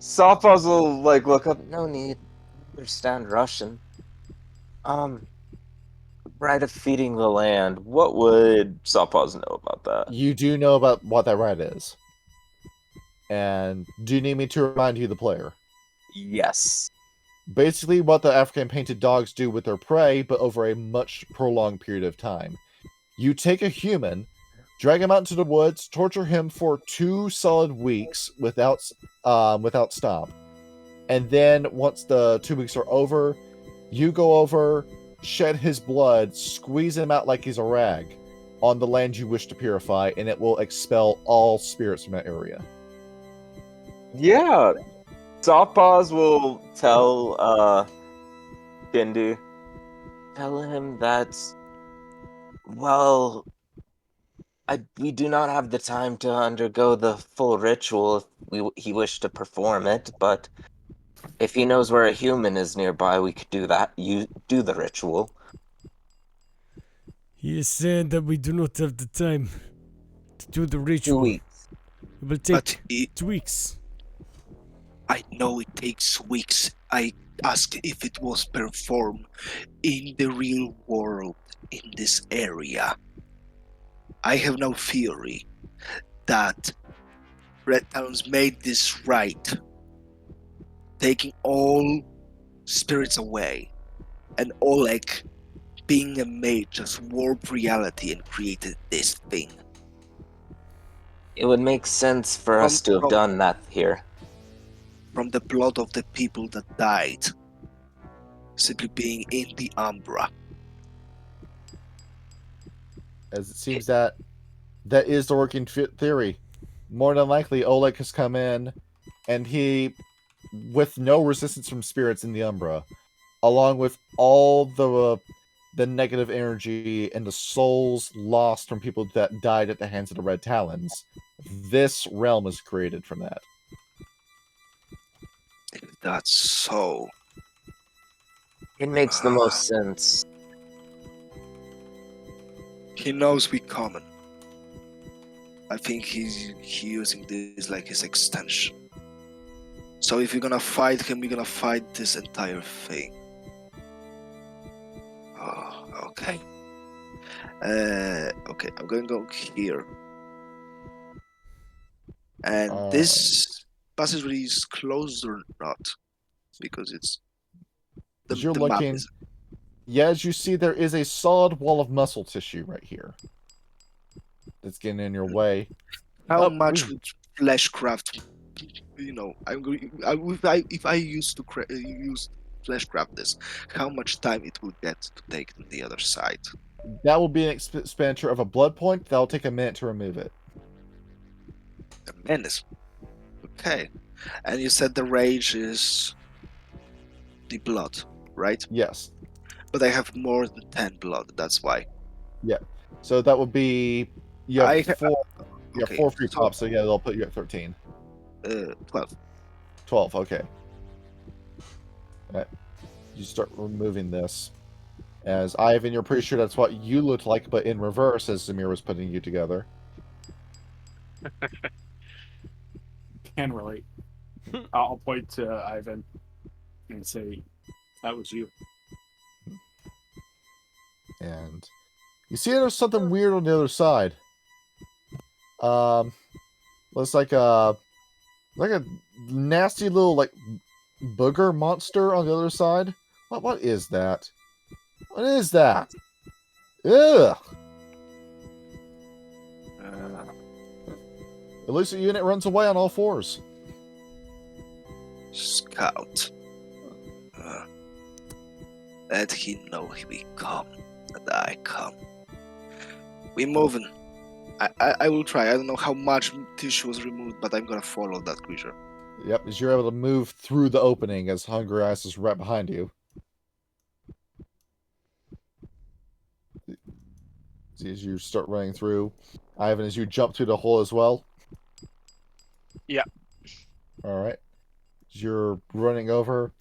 Softballs will look up. No need. Understand Russian. Right of feeding the land. What would Softpaws know about that? You do know about what that right is. And do you need me to remind you, the player? Yes. Basically what the African painted dogs do with their prey, but over a much prolonged period of time. You take a human, drag him out into the woods, torture him for 2 solid weeks without stop. And then once the 2 weeks are over, you go over, shed his blood, squeeze him out like he's a rag on the land you wish to purify, and it will expel all spirits from that area. Yeah. Softpaws will tell Kindy. Tell him that, well, we do not have the time to undergo the full ritual if he wished to perform it, but if he knows where a human is nearby, we could do that. You do the ritual. He is saying that we do not have the time to do the 2 ritual. weeks. It will take 2 weeks. I know it takes weeks. I asked if it was performed in the real world in this area. I have no theory that Red Talons made this right, taking all spirits away, and Oleg, being a mage, just warped reality and created this thing. It would make sense for us to have done that here. From the blood of the people that died, simply being in the Umbra. As it seems that is the working theory. More than likely, Oleg has come in, and he, with no resistance from spirits in the Umbra, along with all the negative energy and the souls lost from people that died at the hands of the Red Talons, this realm is created from that. If that's so, It makes the most sense. he knows we coming. I think he's using this like his extension. So if you're gonna fight him, you're gonna fight this entire thing. Oh, okay. Okay, I'm gonna go here. And this passageway is closed or not? Because it's As you're the map looking, is. yeah, as you see, there is a solid wall of muscle tissue right here that's getting in your way. How much would fleshcraft? You know, if I used to use fleshcraft this, how much time it would get to take to the other side? That will be an expenditure of a blood point. That'll take a minute to remove it. A menace. Okay, and you said the rage is the blood, right? Yes. But I have more than 10 blood. That's why. So that would be you have four. You have okay, 4 free so- pops. So yeah, they'll put you at 13. 12. 12. Okay. All right. You start removing this. As Ivan, you're pretty sure that's what you looked like, but in reverse, as Zamir was putting you together. Can relate. I'll point to Ivan and say, "That was you." And you see there's something weird on the other side. Looks like a nasty little like booger monster on the other side. What is that? What is that? Ugh! It looks at you and it runs away on all 4s. Scout. Let him know we come, and I come. We moving. I will try. I don't know how much tissue was removed, but I'm gonna follow that creature. Yep, as you're able to move through the opening as Hungry Eyes is right behind you. As you start running through, Ivan, as you jump through the hole as well. Yeah. All right. As you're running over,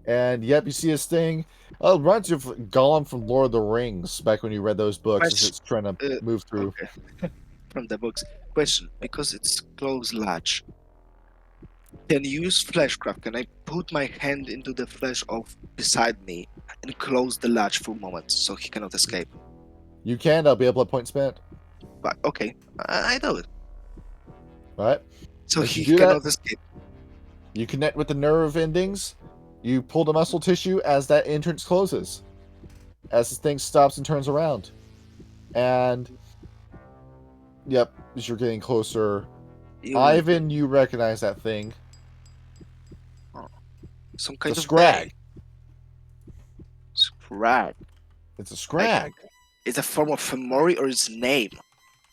and yep, you see this thing. Oh, it reminds you of Gollum from Lord of the Rings back when you read those books. As it's trying to move through. Okay. From the books. Question: because it's closed latch, can you use fleshcraft? Can I put my hand into the flesh of beside me and close the latch for a moment so he cannot escape? You can. That'll be a blood point spent. But okay, I know it. All right. So As he you do cannot that- escape. You connect with the nerve endings. You pull the muscle tissue as that entrance closes. As this thing stops and turns around. And yep, as you're getting closer, Ivan, you recognize that thing. Some kind The of scrag. Scrag. It's a scrag. It's a form of Femori or its name?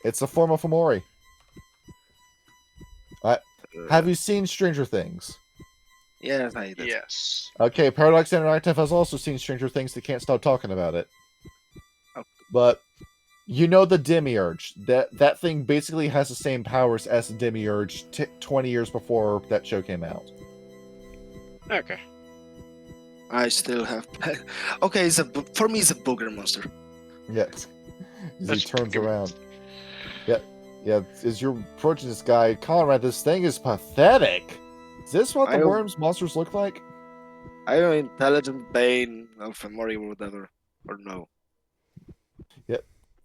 It's a form of Fomori. Have you seen Stranger Things? Yes, I did. Yes. Okay, Paradox Interactive has also seen Stranger Things. They can't stop talking about it. Oh. But you know the Demiurge. That thing basically has the same powers as the Demiurge 20 years before that show came out. Okay. I still have. Okay, for me, it's a booger monster. Yes. As he That's turns good. around. Yeah, as you're approaching this guy, Conrad, this thing is pathetic. Is this what the I don't- worms monsters look like? I don't know, intelligent bane, Alphamori or whatever, or no.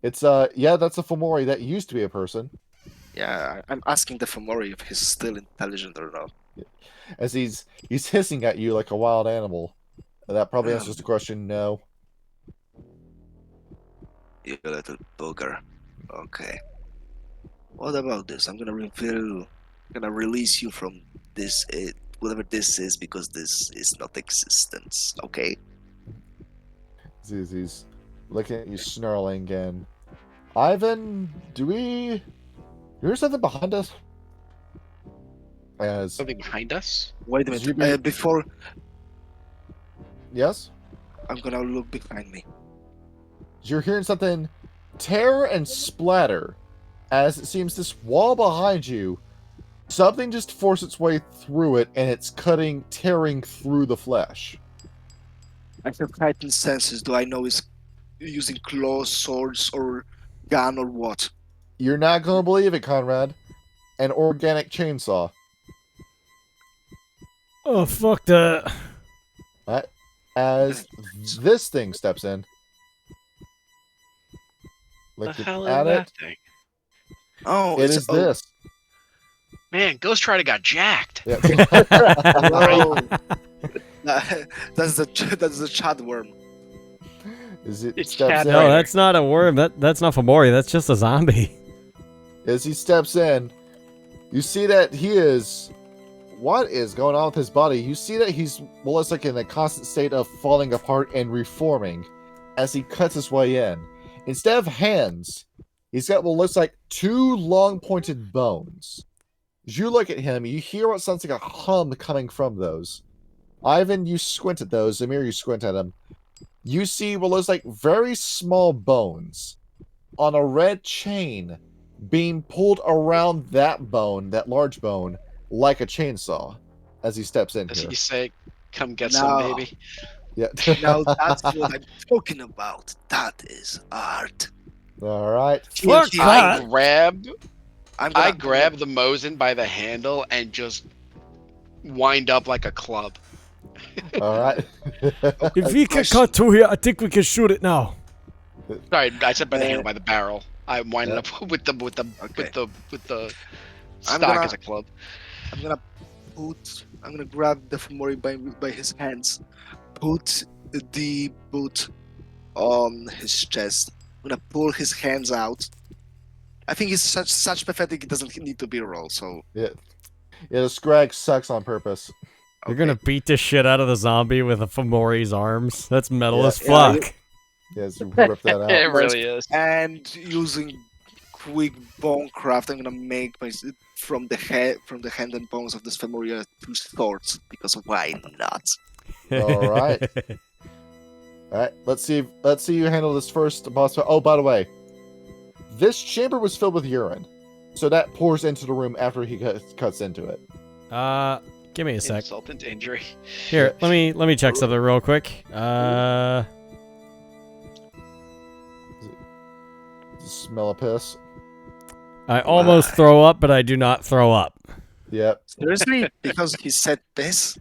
It's yeah, that's a Fomori that used to be a person. Yeah, I'm asking the Fomori if he's still intelligent or not. As he's hissing at you like a wild animal. That probably answers the question. No. You little booger. Okay. What about this? I'm gonna release you from this, whatever this is, because this is not existence. Okay. He's looking at you, snarling again. Ivan, do we hear something behind us? As Something behind us? Wait a You minute. be- Before yes, I'm gonna look behind me. you're hearing something tear and splatter, as it seems this wall behind you, something just forced its way through it, and it's tearing through the flesh. I have heightened senses. Do I know he's using claws, swords, or gun, or what? You're not gonna believe it, Conrad. An organic chainsaw. Oh, fuck that. As this thing steps in. The Looking hell is at that it, thing? Oh, it it's is this. Man, Ghost Rider got jacked. Yeah. Oh, that's the chat worm. Is it It's steps Cat in. No, that's not a worm. That's not Fomori. That's just a zombie. As he steps in, you see that he is. What is going on with his body? You see that he's well, it's like in a constant state of falling apart and reforming as he cuts his way in. Instead of hands, he's got what looks like two long pointed bones. As you look at him, you hear what sounds like a hum coming from those. Ivan, you squint at those. Amir, you squint at him. You see what looks like very small bones on a red chain being pulled around that bone, that large bone, like a chainsaw as he steps in Does here. he say, "Come get No. some, baby"? Yeah. Now that's what I'm talking about. That is art. All right. Fuck Yeah, that. I grab the Mosin by the handle and just wind up like a club. All right. If we can cut through here, I think we can shoot it now. Sorry, I said by the handle, by the barrel. I'm winding Yeah. up with the stock gonna- as a club. I'm gonna grab the Fomori by his hands, put the boot on his chest. I'm gonna pull his hands out. I think he's such pathetic. It doesn't need to be a roll. So Yeah, the scrag sucks on purpose. You're gonna beat the shit out of the zombie with a Fomori's arms. That's metal Yeah, as yeah, fuck. Yeah, so rip that out. It really is. and using quick bone craft, I'm gonna make from the hand and bones of this Femoria two swords, because why not? All right. All right. Let's see you handle this first boss fight. Oh, by the way, this chamber was filled with urine, so that pours into the room after he cuts into it. Give me a sec. Insult to injury. Here, let me check something real quick. Smell of piss. I almost throw up, but I do not throw up. Yep. Seriously? Because he said this?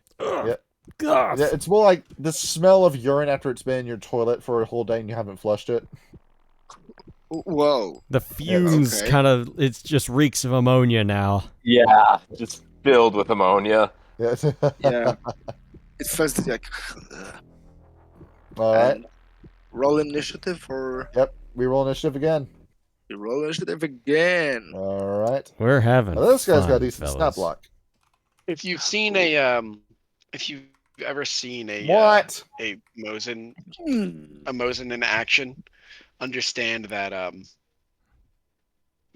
God. Yeah, it's more like the smell of urine after it's been in your toilet for a whole day and you haven't flushed it. Whoa. The fumes okay. kind of, it just reeks of ammonia now. Yeah, just filled with ammonia. Yeah. Yeah. It feels like. All right. And roll initiative, or Yep. We roll initiative again. you roll initiative again. All right. We're having Now, this guy's got a fun, decent snap fellas. block. If you've seen if you've ever seen a What? a Mosin Hmm. a Mosin in action, understand that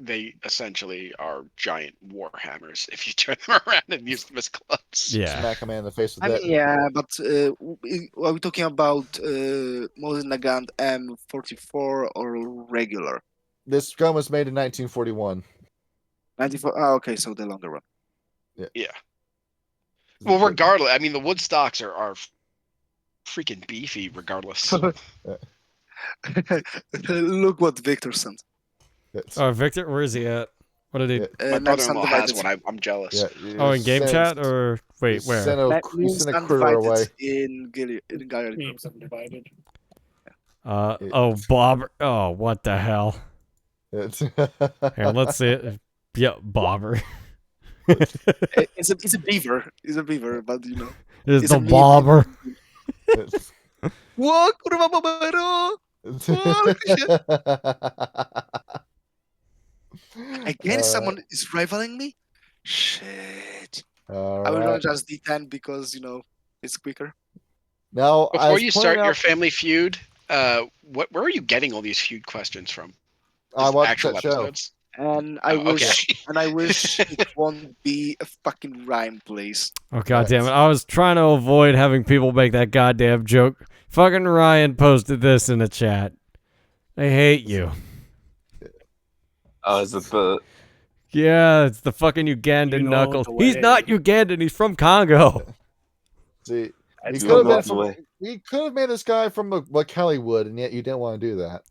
they essentially are giant war hammers if you turn them around and use them as clubs. Yeah. Smack a man in the face with I that. mean, yeah, but are we talking about Mosin Nagant M44 or regular? This gun was made in 1941. 94. Oh, okay, so the longer one. Yeah. Well, regardless, I mean the wood stocks are freaking beefy. Regardless. Look what Victor sent. It's- Oh, Victor, where is he at? What did he? Yeah. My Names brother-in-law has Undivided. one. I'm jealous. Yeah, Oh, in game chat or wait, where? Send Names a critter Undivided away. in Gaia. Names Undivided. Oh, Bobber. Oh, what the hell? Here, let's see it. Yeah, Bobber. It's a beaver. It's a beaver, but you know. It's It's the a meme. Bobber. Whoa, kurwa babero! Holy shit. Again, someone is rivaling me? Shit. All I will run right. just D10 because, you know, it's quicker. Now, Before as you pointed start your out, Family Feud, where are you getting all these feud questions from? I Just watched actual that show. episodes? And I Oh, okay. wish it won't be a fucking rhyme, please. Oh, god damn it. I was trying to avoid having people make that goddamn joke. Fucking Ryan posted this in the chat. I hate you. Oh, is it the? Yeah, it's the fucking Ugandan You know Knuckles. the He's way. not Ugandan, he's from Congo. See, he That's could have not been the from, way. he could have made this guy from what Kelly would, and yet you didn't want to do that.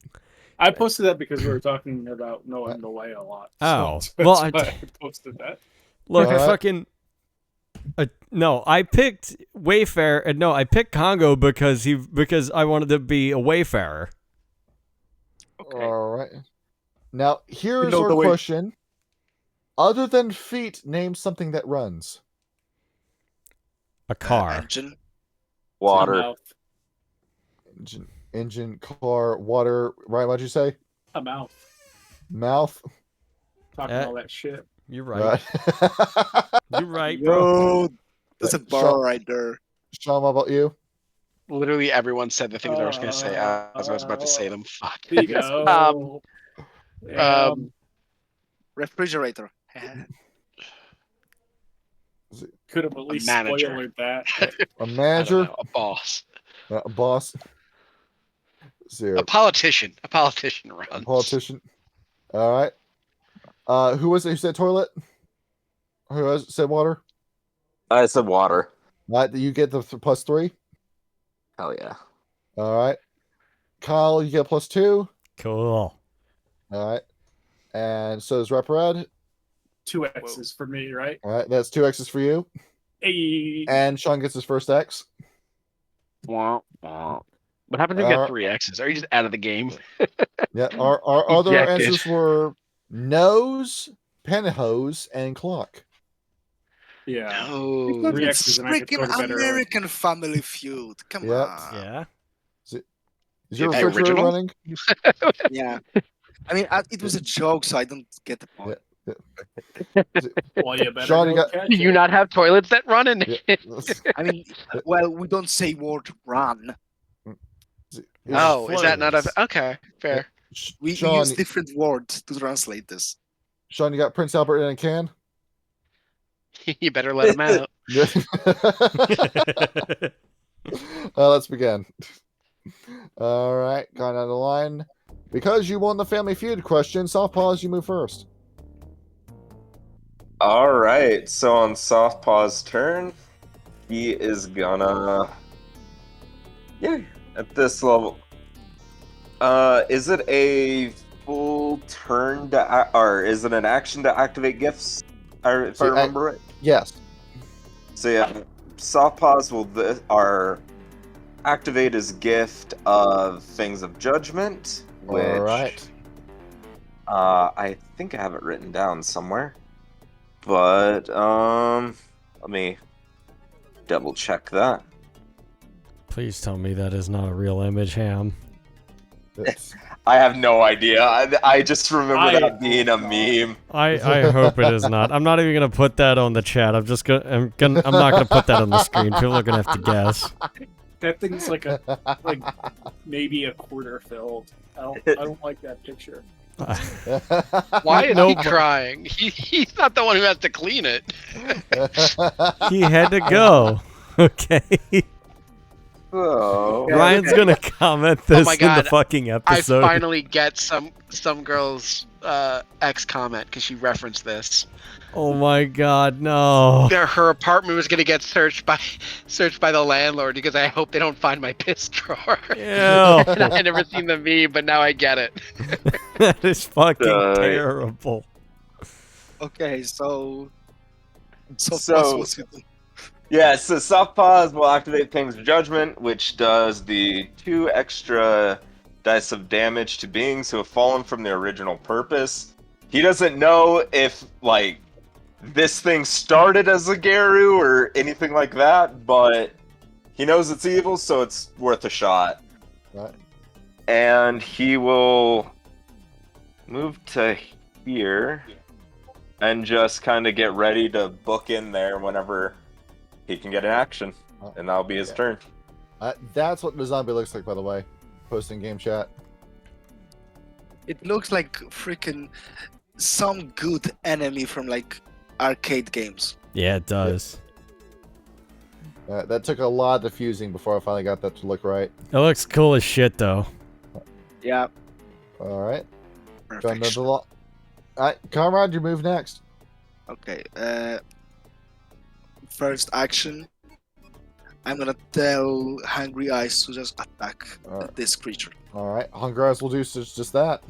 I posted that because we were talking about knowing the way a lot. Oh. So Well, that's why I posted that. Look, Alright. fucking... no, I picked Wayfarer. No, I picked Congo because I wanted to be a Wayfarer. Okay. All right. Now, here's know our the way. question. Other than feet, name something that runs. A car. Engine. Water. A mouth. Engine, car, water. Right, what'd you say? A mouth. Mouth. Talking all that shit. You're right. Right. You're right, bro. Yo, that's a Sean- bar right there. Sean, what about you? Literally everyone said the things I was going to say as I was about to say them. Fuck. Bingo. Refrigerator. Could have at least manager. spoiled that. A I don't manager? know, a boss. A boss? Zero. A politician. A politician runs. A politician? All right. Who was it who said toilet? Who said water? I said water. All right, you get the +3. Hell yeah. All right. Kyle, you get +2. Cool. All right. And so is Rep Red. 2 X's for me, right? All right, that's 2 X's for you. Hey. And Sean gets his first X. Wah, wah. What happens if you get 3 X's? Are you just out of the game? Yeah, our other Ejected. answers were nose, pantyhose, and clock. Yeah. No. 3 It's X's and I could go to freaking bed early. American Family Feud. Come Yep. on. Yeah. Is your Hey, refrigerator original? running? Yeah. I mean, it was a joke, so I don't get the point. Well, you better Sean, you go got- catch Do you it. not have toilets that run in Yeah. it? I mean, well, we don't say word run. Oh, is that not a... Flurries. Okay, fair. We Sean, use different words to translate this. Sean, you got Prince Albert in a can? You better let him out. Let's begin. All right, going down the line. Because you won the Family Feud question, soft pause, you move first. All right. So on Softpaw's turn, he is gonna. Yeah. At this level. Is it a full turn to, or is it an action to activate gifts? Or if I See, remember right. Yes. So yeah, Softpaws will activate his gift of Things of Judgment, which All right. I think I have it written down somewhere. But let me double check that. Please tell me that is not a real image, Ham. It's- I have no idea. I just remember that being a God. meme. I hope it is not. I'm not even gonna put that on the chat. I'm not gonna put that on the screen. People are gonna have to guess. That thing's like maybe a quarter filled. I don't like that picture. Why is No, he but- crying? He's not the one who has to clean it. He had to go. Okay. Oh. Ryan's gonna comment this my in the God. fucking I episode. finally get some girl's ex comment because she referenced this. Oh my god, no. Her apartment was gonna get searched by the landlord because I hope they don't find my piss drawer. Ew. And I had never seen the meme, but now I get it. That is fucking Uh, terrible. Okay, so So- what's it do? Yeah, so soft pause will activate Ping's Judgment, which does the 2 extra dice of damage to beings who have fallen from their original purpose. He doesn't know if, like, this thing started as a Garu or anything like that, but he knows it's evil, so it's worth a shot. Right. And he will move to here and just kind of get ready to book in there whenever he can get an action. And that'll be his turn. That's what the zombie looks like, by the way. Posting game chat. It looks like freaking some good enemy from like arcade games. Yeah, it does. That took a lot of fusing before I finally got that to look right. It looks cool as shit, though. Yeah. All right. Perfect. All right, Comrade, you move next. Okay. First action. I'm gonna tell Hungry Eyes to just attack Alright. this creature. All right, Hunger Eyes will do just that.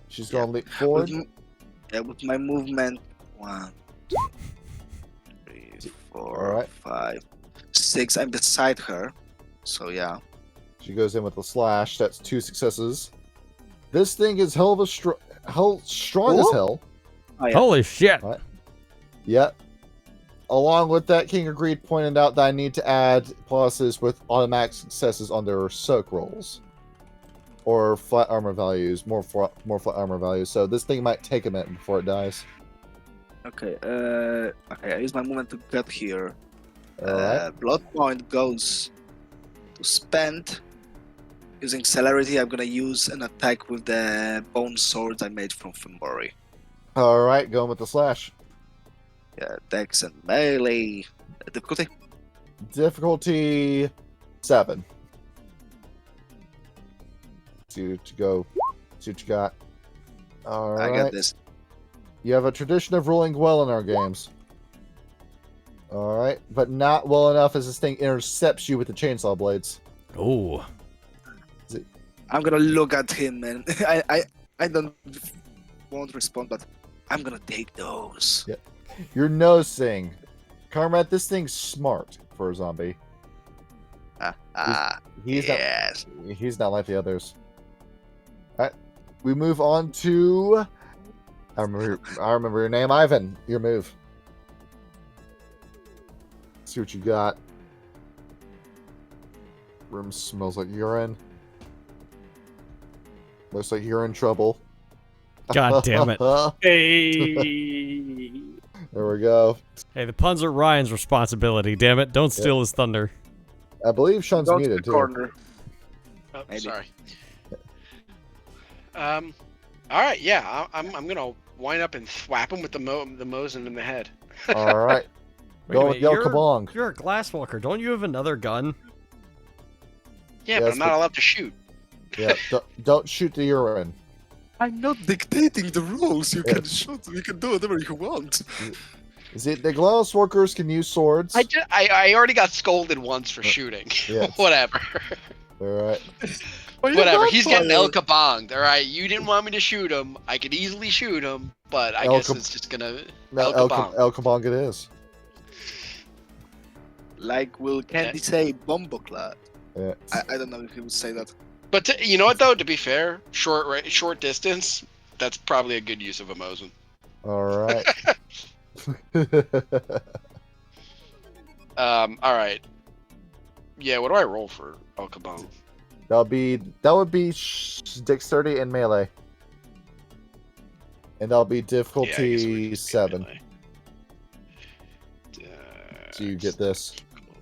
She's gonna leap forward. With my movement, 1, 2, 3, 4, Alright. 5, 6. I'm beside her, so yeah. She goes in with a slash. That's 2 successes. This thing is strong as Ooh. hell. Oh, yeah. Holy shit! Yep. Along with that, King Agreed pointed out that I need to add pluses with automatic successes on their soak rolls. Or flat armor values, more flat armor values. So this thing might take a minute before it dies. Okay. Okay. I use my movement to get here. Alright. Blood point goes to spend. Using celerity, I'm gonna use an attack with the bone sword I made from Fimbori. Alright, going with the slash. Yeah, dex and melee. Difficulty? Difficulty 7. See what you got. I Alright. got this. You have a tradition of rolling well in our games. Alright, but not well enough as this thing intercepts you with the chainsaw blades. Oh. I'm gonna look at him and I won't respond, but I'm gonna take those. Yeah. You're nosing. Comrade, this thing's smart for a zombie. He's yes. He's not like the others. Alright. We move on to I remember your name, Ivan. Your move. See what you got. Room smells like urine. Looks like you're in trouble. God damn it. Hey. There we go. Hey, the puns are Ryan's responsibility, damn it. Don't steal his thunder. I believe Sean's Go to muted the too. corner. Oh, Maybe. sorry. All right, yeah, I'm gonna wind up and thwap him with the Mosin in the head. Alright. Wait a Go with minute, Yel you're- Kabong. You're a glasswalker. Don't you have another gun? Yeah, but Yes, I'm not allowed to shoot. Yeah, don't shoot the urine. I'm not dictating the rules. You Yeah. can shoot. You can do whatever you want. See, the glass workers can use swords. I already got scolded once for shooting. yeah. Whatever. Alright. Well, you're Whatever. not He's getting fire. El Kabonged. All right, you didn't want me to shoot him. I could easily shoot him, but I El guess Kab- it's just gonna No, El Kabong. El Kabong it is. Like will Candy say Bomboclat? Yeah. I don't know if he would say that. But you know what though? To be fair, short distance. That's probably a good use of a Mosin. Alright. All right. Yeah. What do I roll for El Kabong? that would be dexterity and melee. And that'll be Yeah, I guess we difficulty can just 7. melee. So you get this.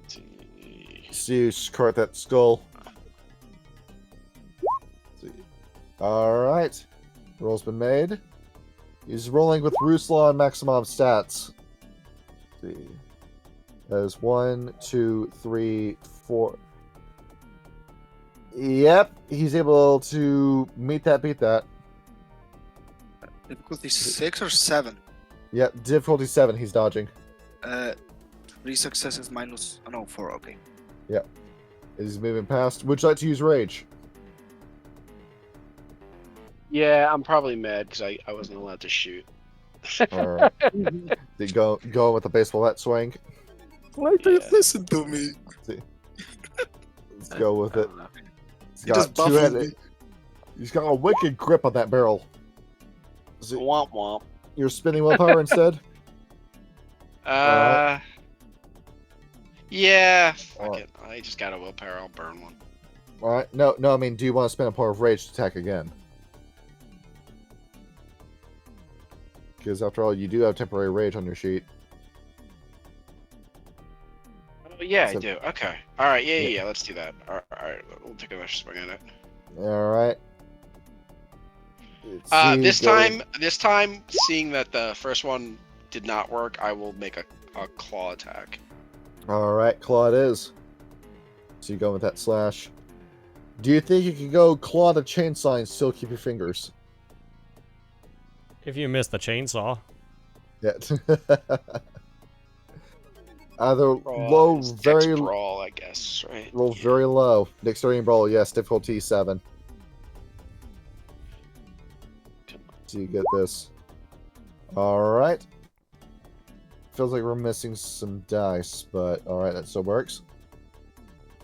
Difficulty- So you correct that skull. Alright. Roll's been made. He's rolling with Ruslan and Maximov stats. Let's see. That is 1, 2, 3, 4. Yep, he's able to beat that. Difficulty 6 or 7? Yep, difficulty 7, he's dodging. 3 successes minus. Oh no, 4. Okay. He's moving past. Would you like to use rage? Yeah, I'm probably mad because I wasn't allowed to shoot. All right. They go with the baseball bat swing. Why do you listen to me? Let's go with it. He's You just got baffled me. two-headed. He's got a wicked grip on that barrel. Is it- Womp womp. You're spinning willpower instead. Alright. Yeah. Fuck Alright. it. I just got a willpower. I'll burn one. All right. No. I mean, do you want to spend a point of rage to attack again? Because after all, you do have temporary rage on your sheet. Oh, yeah, So- I do. Okay. All right. Yeah. Yeah. Let's do that. All right. We'll take a swing at it. All right. This time, seeing that the first one did not work, I will make a claw attack. All right, claw it is. So you go with that slash. Do you think you can go claw the chainsaw and still keep your fingers? If you miss the chainsaw. Yeah. Either Brawl low, is dex very brawl, I guess, right? roll Yeah. very low. Dexterity and brawl, yes. Difficulty 7. So you get this. All right. Feels like we're missing some dice, but all right, that still works.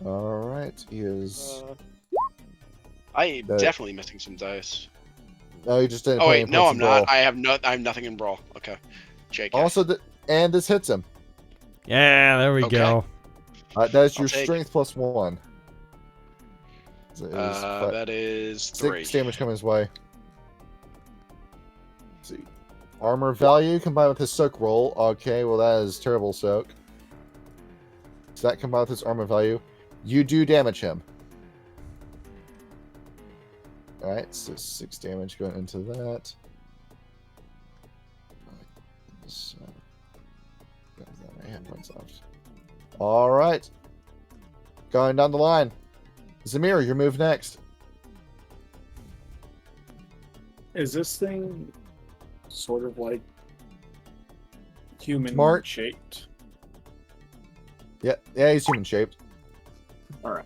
All right, he is. I am That- definitely missing some dice. No, you just didn't. Oh put wait, any no, points I'm in not. brawl. I have nothing in brawl. Okay, JK. Also, and this hits him. Yeah, there we Okay. go. That is your I'll take strength plus 1. So it is that is 3. 6 damage coming his way. Let's see. Armor value combined with his soak roll. Okay, well that is terrible soak. So that combined with his armor value. You do damage him. Alright, so 6 damage going into that. So, I have points left. Alright. Going down the line. Zamir, your move next. Is this thing sort of like human Smart. shaped? Yeah, he's human shaped. All right.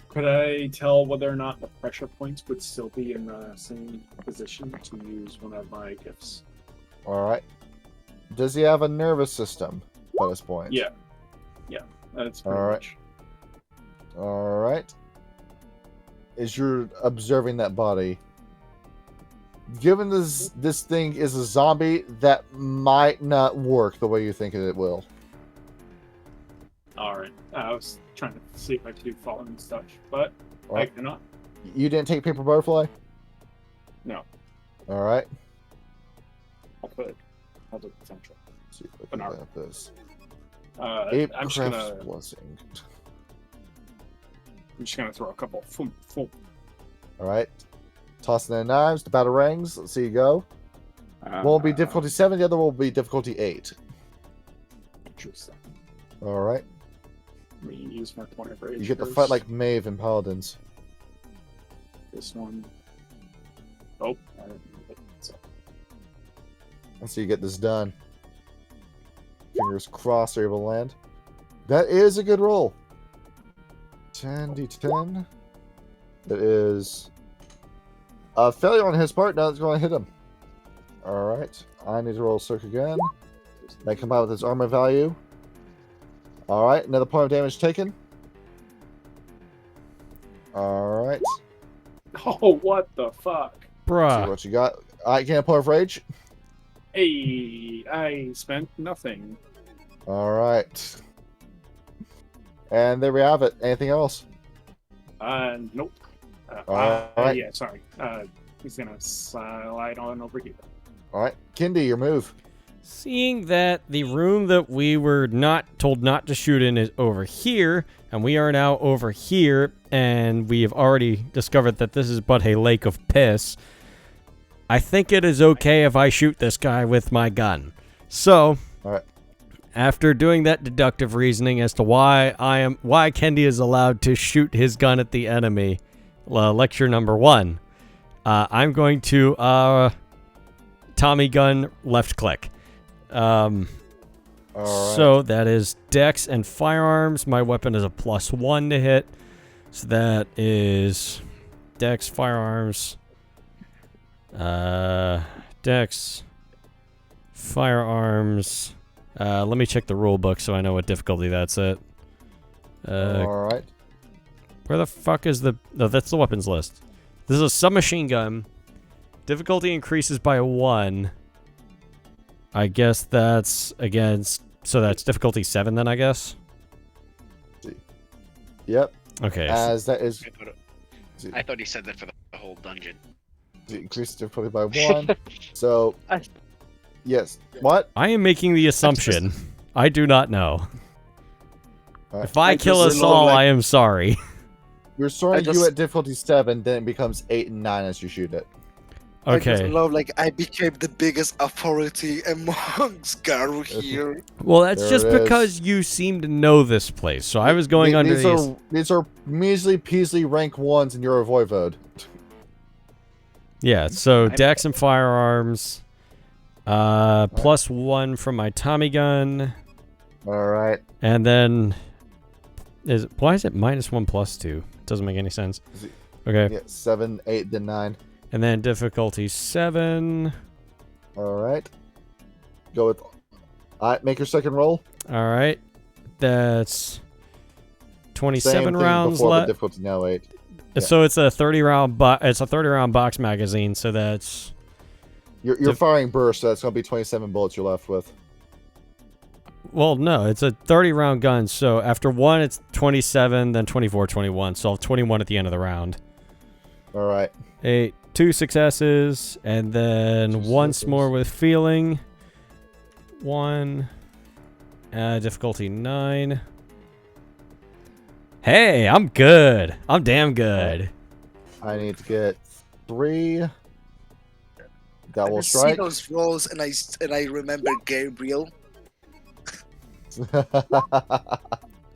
Could I tell whether or not the pressure points would still be in the same position to use one of my gifts? Alright. Does he have a nervous system by this point? Yeah. That's pretty All right. much. Alright. As you're observing that body, given this thing is a zombie, that might not work the way you think it will. All right. I was trying to see if I could do fallen and such, but I Alright. cannot. You didn't take paper butterfly? No. Alright. I could. Has a potential. Let's see if I But can not- get this. I'm just Apecraft's gonna blessing. throw a couple. Boom. Alright. Tossing the knives, the batarangs. Let's see you go. One will be difficulty 7, the other will be difficulty 8. Interesting. Alright. Let me use my point of rage. You get to first. fight like Maeve and Paladins. This one. Oh, I didn't hit it, so. Let's see you get this done. Fingers crossed are able to land. That is a good roll. 10d10. That is a failure on his part. Now it's going to hit him. Alright. I need to roll Cirque again. That combined with his armor value. Alright. Another point of damage taken. Alright. Oh, what the fuck? See Bruh. what you got. Alright, gain a point of rage. Hey, I spent nothing. Alright. And there we have it. Anything else? Nope. Alright. Yeah, sorry. He's gonna slide on over here. Alright. Kindy, your move. Seeing that the room that we were not told not to shoot in is over here, and we are now over here, and we have already discovered that this is but a lake of piss, I think it is okay if I shoot this guy with my gun. So, Alright. after doing that deductive reasoning as to why Kendi is allowed to shoot his gun at the enemy, lecture number 1, I'm going to Tommy gun left click. Alright. So that is Dex and firearms. My weapon is a +1 to hit. So that is Dex, firearms, Dex, Firearms. Let me check the rule book so I know what difficulty that's at. All right. Where the fuck is the... No, that's the weapons list. This is a submachine gun. Difficulty increases by 1. I guess that's against... So that's difficulty 7 then, I guess? Yep. Okay. As that is... I thought he said that for the whole dungeon. Increase difficulty by 1. So... Yes. What? I am making the assumption. I do not know. All right. If I kill us all, I am sorry. We're starting you at difficulty 7, then it becomes 8 and 9 as you shoot it. I just Okay. love, like, I became the biggest authority amongst Garu here. Well, that's There just it is. because you seem to know this place. So I was going under these. These are measly peasly rank 1s and you're a voivode. Yeah, so dex and firearms. Plus 1 from my Tommy gun. Alright. And then... Why is it -1 plus 2? Doesn't make any sense. Okay. Yeah, 7, 8, then 9. And then difficulty 7. Alright. Go with... Alright, make your second roll. Alright. That's... 27 Same thing rounds before, but left. difficulty now 8. So it's a 30-round it's a 30-round box magazine, so that's... You're firing burst, so that's going to be 27 bullets you're left with. Well, no, it's a 30-round gun, so after 1, it's 27, then 24, 21, so I'll have 21 at the end of the round. Alright. 8, 2 successes, and then once more with feeling. 1, difficulty 9. Hey, I'm good. I'm damn good. I need to get 3. That I will see strike. those rolls, and I remember Gabriel.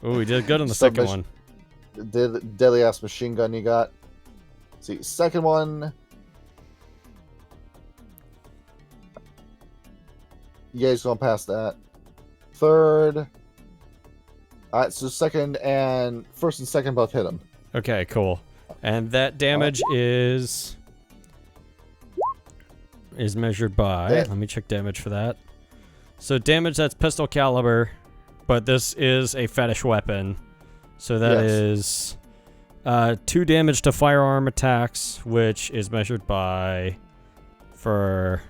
Ooh, we did good on the second one. The deadly ass machine gun you got. See, second one. You guys going past that. Third. Alright, so first and second both hit him. Okay, cool. And that damage is measured by... Yeah. Let me check damage for that. So damage, that's pistol caliber, but this is a fetish weapon. So that is 2 damage to firearm attacks, which is measured by... For...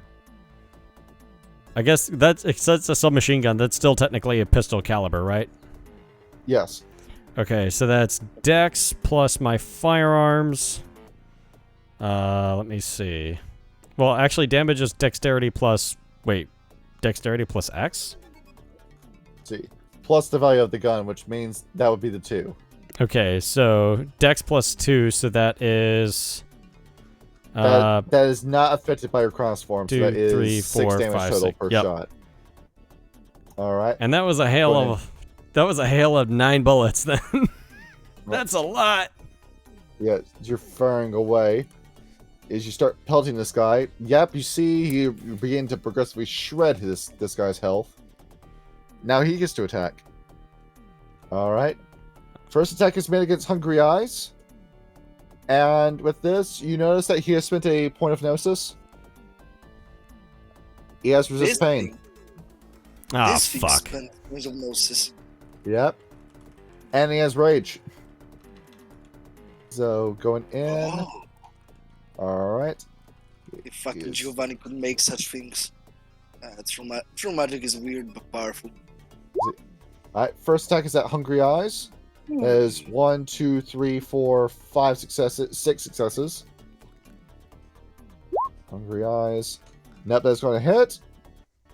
I guess that's a submachine gun. That's still technically a pistol caliber, right? Yes. Okay, so that's dex plus my firearms. Let me see. Well, actually, damage is dexterity plus... Wait, dexterity plus X? See. Plus the value of the gun, which means that would be the 2. Okay, so dex plus 2, so that is... That is not affected by your cross form, so 2, that is 3, 6 4, damage 5, total 6. per Yep. shot. Alright. And that was a hail Go ahead. of... That was a hail of 9 bullets, then. That's a lot! Yeah, you're firing away. As you start pelting this guy, yep, you see you begin to progressively shred this guy's health. Now he gets to attack. Alright. First attack is made against Hungry Eyes. And with this, you notice that he has spent a point of gnosis. He has resist pain. Ah, This thing fuck. spent points of gnosis. Yep. And he has rage. So going in. Oh, Alright. if fucking Yes. Giovanni could make such things. True magic is weird but powerful. Alright, first attack is at Hungry Eyes. That is 1, 2, 3, 4, 5 successes, 6 successes. Hungry Eyes. Nope, that's going to hit.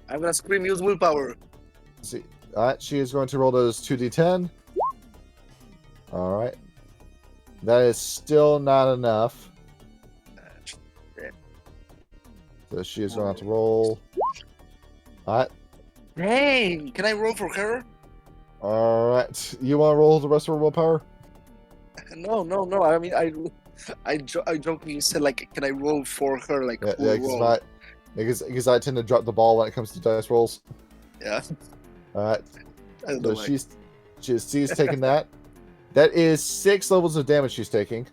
I'm gonna scream, use willpower. Let's see. Alright, she is going to roll those 2d10. Alright. That is still not enough. So she is going to have to roll. Alright. Dang! Can I roll for her? Alright. You want to roll the rest of her willpower? No. I mean, I jokingly said, like, can I roll for her? Like, Yeah, full roll? because I tend to drop the ball when it comes to dice rolls. Yeah. Alright. I don't know. So she's taking that. That is 6 levels of damage she's taking.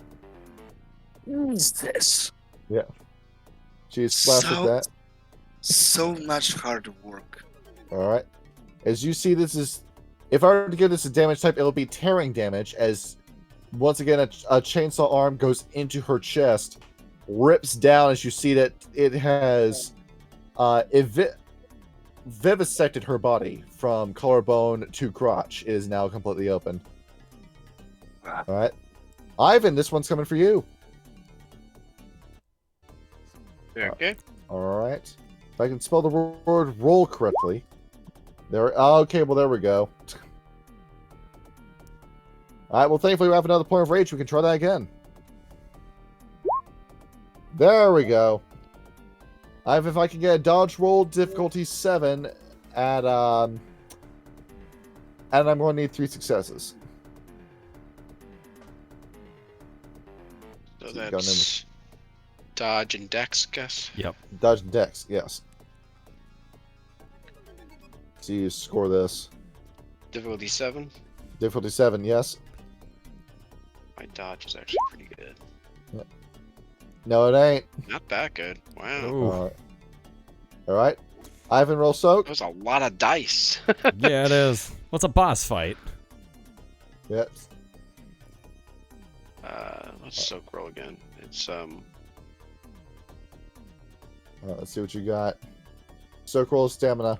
What is this? She's splashed with that. So much hard work. All right. As you see, this is. If I were to give this a damage type, it'll be tearing damage. As once again, a chainsaw arm goes into her chest, rips down. As you see that it has vivisected her body from collarbone to crotch. It is now completely open. All right, Ivan, this one's coming for you. Okay. All right. If I can spell the word roll correctly. There. Okay, well, there we go. All right, well, thankfully we have another point of rage. We can try that again. There we go. If I can get a dodge roll, difficulty 7, and I'm going to need 3 successes. So So you got that's dodge and dex, guess. Yep. Dodge and dex, yes. So you score this. Difficulty 7. Difficulty 7, yes. My dodge is actually pretty good. No, it ain't. Not that good. Wow. Ooh. All right. Ivan, roll soak. That was a lot of dice. Yeah, it is. What's a boss fight? Yep. Let's soak roll again. It's Let's see what you got. Soak roll stamina.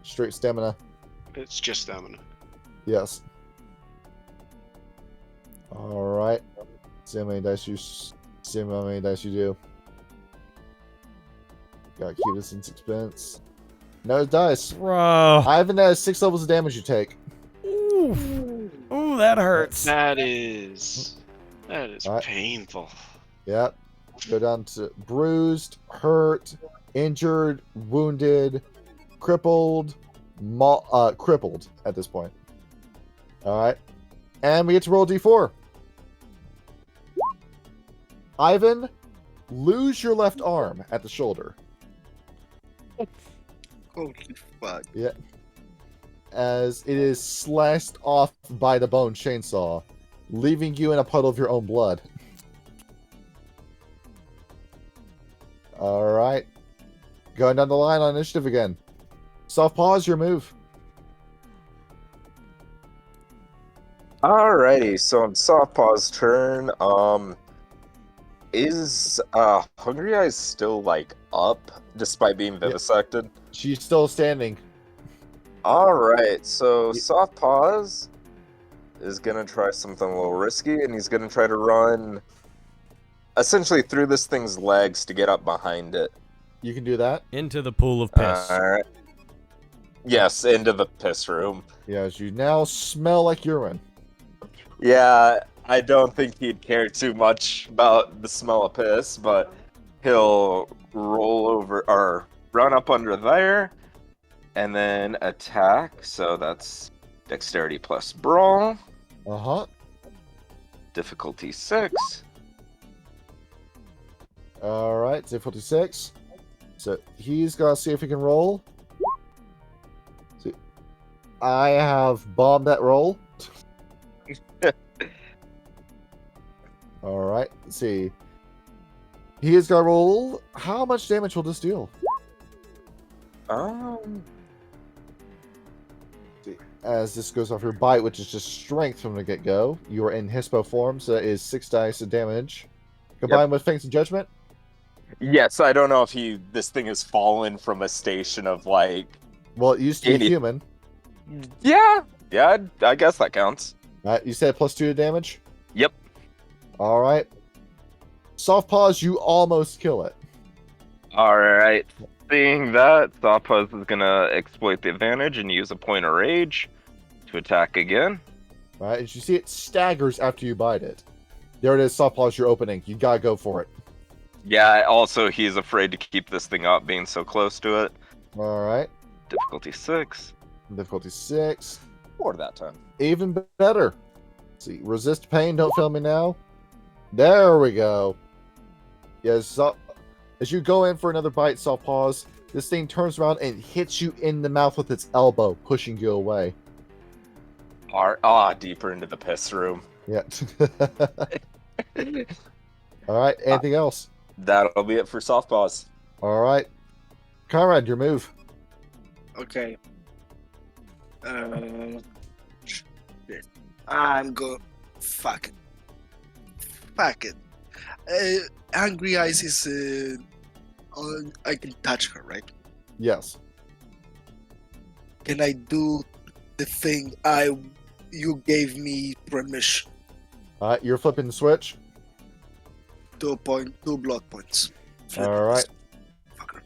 Straight stamina. it's just stamina. Yes. All right. See how many dice you. See how many dice you do. Gotta keep this in suspense. No dice. Bro. Ivan has 6 levels of damage you take. Ooh. Ooh, that hurts. That is Alright. painful. Yep. Go down to bruised, hurt, injured, wounded, crippled, crippled at this point. All right. And we get to roll a d4. Ivan, lose your left arm at the shoulder. Holy fuck. As it is sliced off by the bone chainsaw, leaving you in a puddle of your own blood. All right. Going down the line on initiative again. Soft pause, your move. Alrighty, so on Softpaw's turn, is Hungry Eyes still like up despite being vivisected? She's still standing. Alright, so Softpaws is gonna try something a little risky, and he's gonna try to run essentially through this thing's legs to get up behind it. You can do that. Into the pool of piss. Alright. Yes, into the piss room. Yeah, as you now smell like urine. Yeah, I don't think he'd care too much about the smell of piss, but he'll roll over or run up under there and then attack. So that's dexterity plus brawl, Uh-huh. difficulty 6. All right, difficulty 6. So he's gonna see if he can roll. See, I have bombed that roll. All right, let's see. He is gonna roll. How much damage will this deal? As this goes off your bite, which is just strength from the get-go. You are in Hispo form, so that is 6 dice of damage. Combined with Fangs and Judgment. Yes, I don't know if this thing has fallen from a station of like. Well, it used to be 80. human. Yeah, I guess that counts. You said +2 to damage? Yep. All right. Soft pause, you almost kill it. Alright. Seeing that, Softpaws is gonna exploit the advantage and use a point of rage to attack again. All right, as you see, it staggers after you bite it. There it is, soft pause, you're opening. You gotta go for it. Yeah, also he's afraid to keep this thing up being so close to it. All right. Difficulty 6. Difficulty 6. 4 that time. Even better. Let's see, resist pain, don't fail me now. There we go. Yes, as you go in for another bite, soft pause, this thing turns around and hits you in the mouth with its elbow, pushing you away. Deeper into the piss room. Yeah. All right, anything else? That'll be it for Softpaws. All right. Conrad, your move. Okay. Shit. I'm go. Fuck it. Fuck it. Angry Eyes is. I can touch her, right? Yes. Can I do the thing you gave me permission? You're flipping the switch. 2 blood points. All right. Fucker.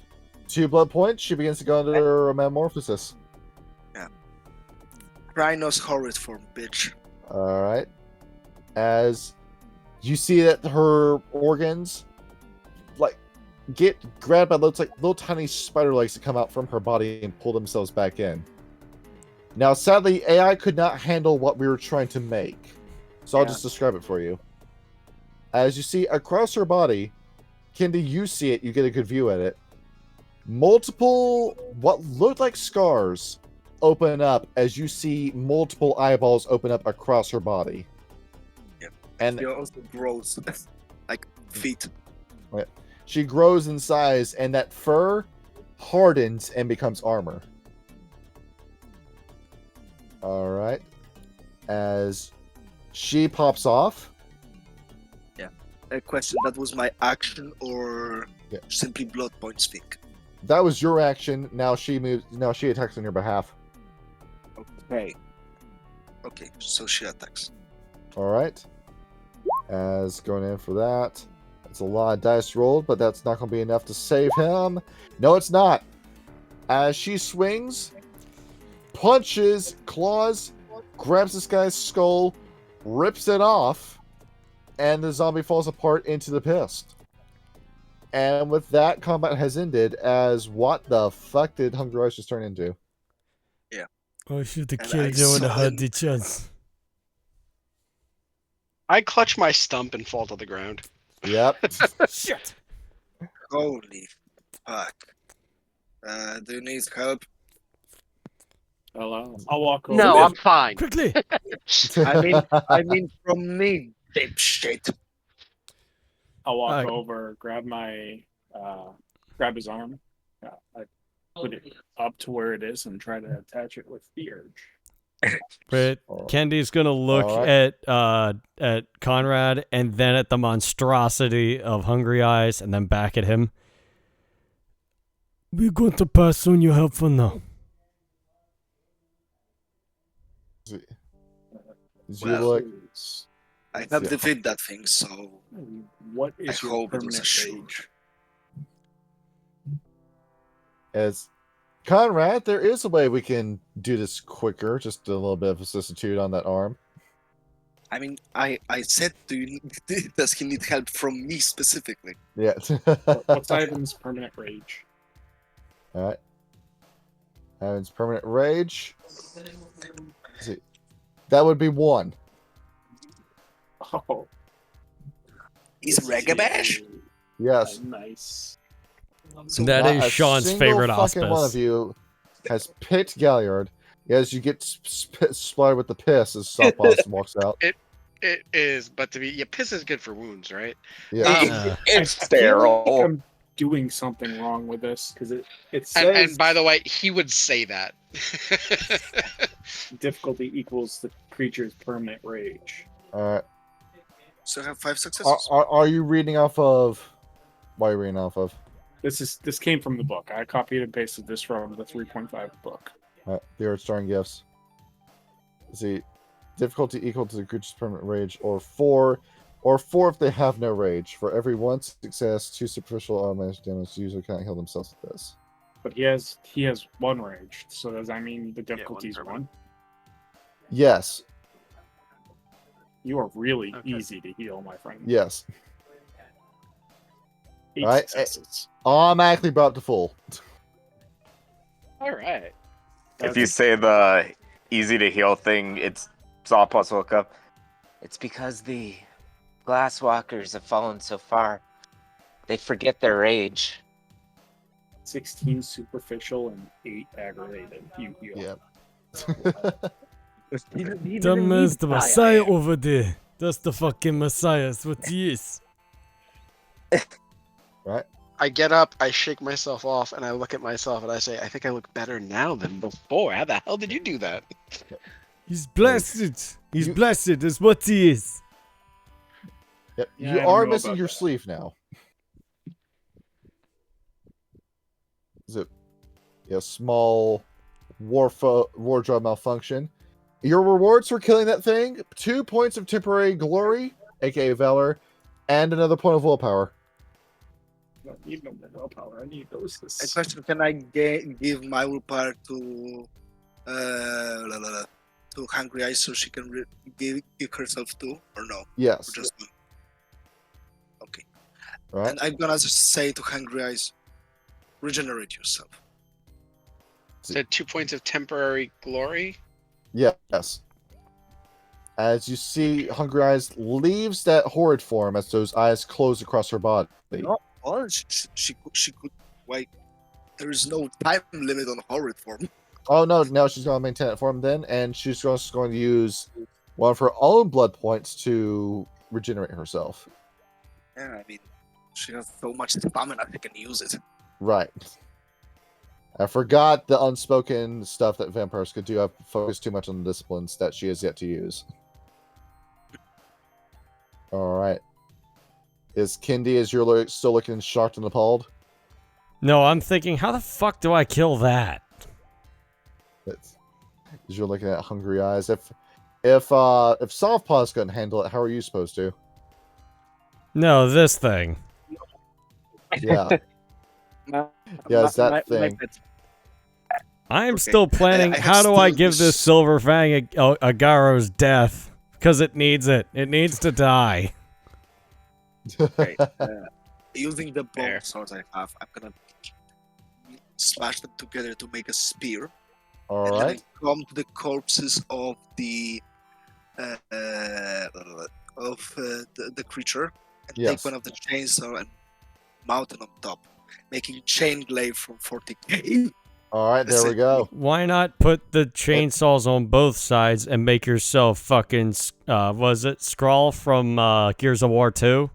2 blood points. She begins to go under metamorphosis. Rhino's horrid form, bitch. All right. As you see that her organs, like, get grabbed by looks like little tiny spider legs that come out from her body and pull themselves back in. Now, sadly, AI could not handle what we were trying to make, so I'll just describe it for you. As you see across her body, Kendi, you see it. You get a good view at it. Multiple what looked like scars open up as you see multiple eyeballs open up across her body. Yep. And She also grows like feet. she grows in size, and that fur hardens and becomes armor. All right. As she pops off. A question: that was my action or simply blood points thing? That was your action. Now she moves. Now she attacks on your behalf. Okay. Okay, so she attacks. All right. As going in for that. It's a lot of dice rolled, but that's not going to be enough to save him. No, it's not. As she swings, punches, claws, grabs this guy's skull, rips it off, and the zombie falls apart into the pist. And with that, combat has ended. As what the fuck did Hungry Eyes just turn into? I should have And killed I you when I saw had him. the chance. I clutch my stump and fall to the ground. Yep. Shit. Holy fuck. Do you need help? I'll walk over. No, I'm fine. Quickly. I mean from me, dipshit. I'll walk Alright. over, grab his arm. I put it up to where it is and try to attach it with the urge. But Kendi's gonna look Alright. at Conrad and then at the monstrosity of Hungry Eyes and then back at him. We're going to pass on your help for now. As you look, I have defeated that thing, so What I is your hope it was a permanent shoot. rage? as Conrad, there is a way we can do this quicker. Just a little bit of vicissitude on that arm. I mean, I said, does he need help from me specifically? Yeah. What's Ivan's permanent rage? All right. Ivan's permanent rage. Let's see. That would be 1. Oh, Is Regabash? Yes. Nice. So That Not is a Sean's single favorite fucking one of auspice. you has picked Galliard. As you get splattered with the piss as Softboss walks out. It is, but piss is good for wounds, right? Yeah. It's I feel like sterile. I'm doing something wrong with this because it says And by the way, he would say that. difficulty equals the creature's permanent rage. All right. So I have 5 successes. Are you reading off of? What are you reading off of? This came from the book. I copied and pasted this from the 3.5 book. The Earth Starring Gifts. Let's see. Difficulty equal to the creature's permanent rage, or 4 if they have no rage. For every 1 success, 2 superficial automatic damage. Usually can't heal themselves with this. But he has 1 rage. So does that mean the difficulty is 1? Yes. You are really Okay. easy to heal, my friend. Yes. 8 Alright, successes. Automatically brought to full. All right. If you say the easy to heal thing, it's Softboss woke up. It's because the glasswalkers have fallen so far. They forget their rage. 16 superficial and 8 aggravated. You heal. Yep. Dumb as the Messiah over there. That's the fucking Messiah. That's what he is. I get up, I shake myself off, and I look at myself and I say, I think I look better now than before. How the hell did you do that? He's blessed. He's You- blessed. That's what he is. Yep. Yeah, You I don't are know missing about your that. sleeve now. Is it a small wardrobe malfunction? Your rewards for killing that thing: 2 points of temporary glory, aka valor, and another point of willpower. I don't need no more willpower. I need those. A question: can I give my willpower to to Hungry Eyes so she can give herself two, or no? Yes. Or just one? Okay. All right. And I'm gonna just say to Hungry Eyes, regenerate yourself. So 2 points of temporary glory. Yes. As you see, Hungry Eyes leaves that horrid form as those eyes close across her body. No, well, she could. Why? There is no time limit on horrid form. Oh no! Now she's going to maintain that form then, and she's just going to use one of her own blood points to regenerate herself. Yeah, I mean, she has so much stamina, she can use it. Right. I forgot the unspoken stuff that vampires could do. I've focused too much on the disciplines that she has yet to use. All right. Is Kindy, as you're still looking shocked and appalled? No, I'm thinking, how the fuck do I kill that? As you're looking at Hungry Eyes. If Softpaws couldn't handle it, how are you supposed to? No, this thing. Yeah. Yeah, it's that thing. I'm still planning, I have how do I still give this this- Silver Fang Agaro's death? Because it needs it. It needs to die. Okay. Using the bone Fair. swords I have, I'm gonna smash them together to make a spear. All and right. then I come to the corpses of the creature and Yes. take one of the chainsaw and mount it on top, making chain glaive from 40k. All right, there we go. Why not put the chainsaws on both sides and make yourself fucking, was it Skrull from Gears of War 2?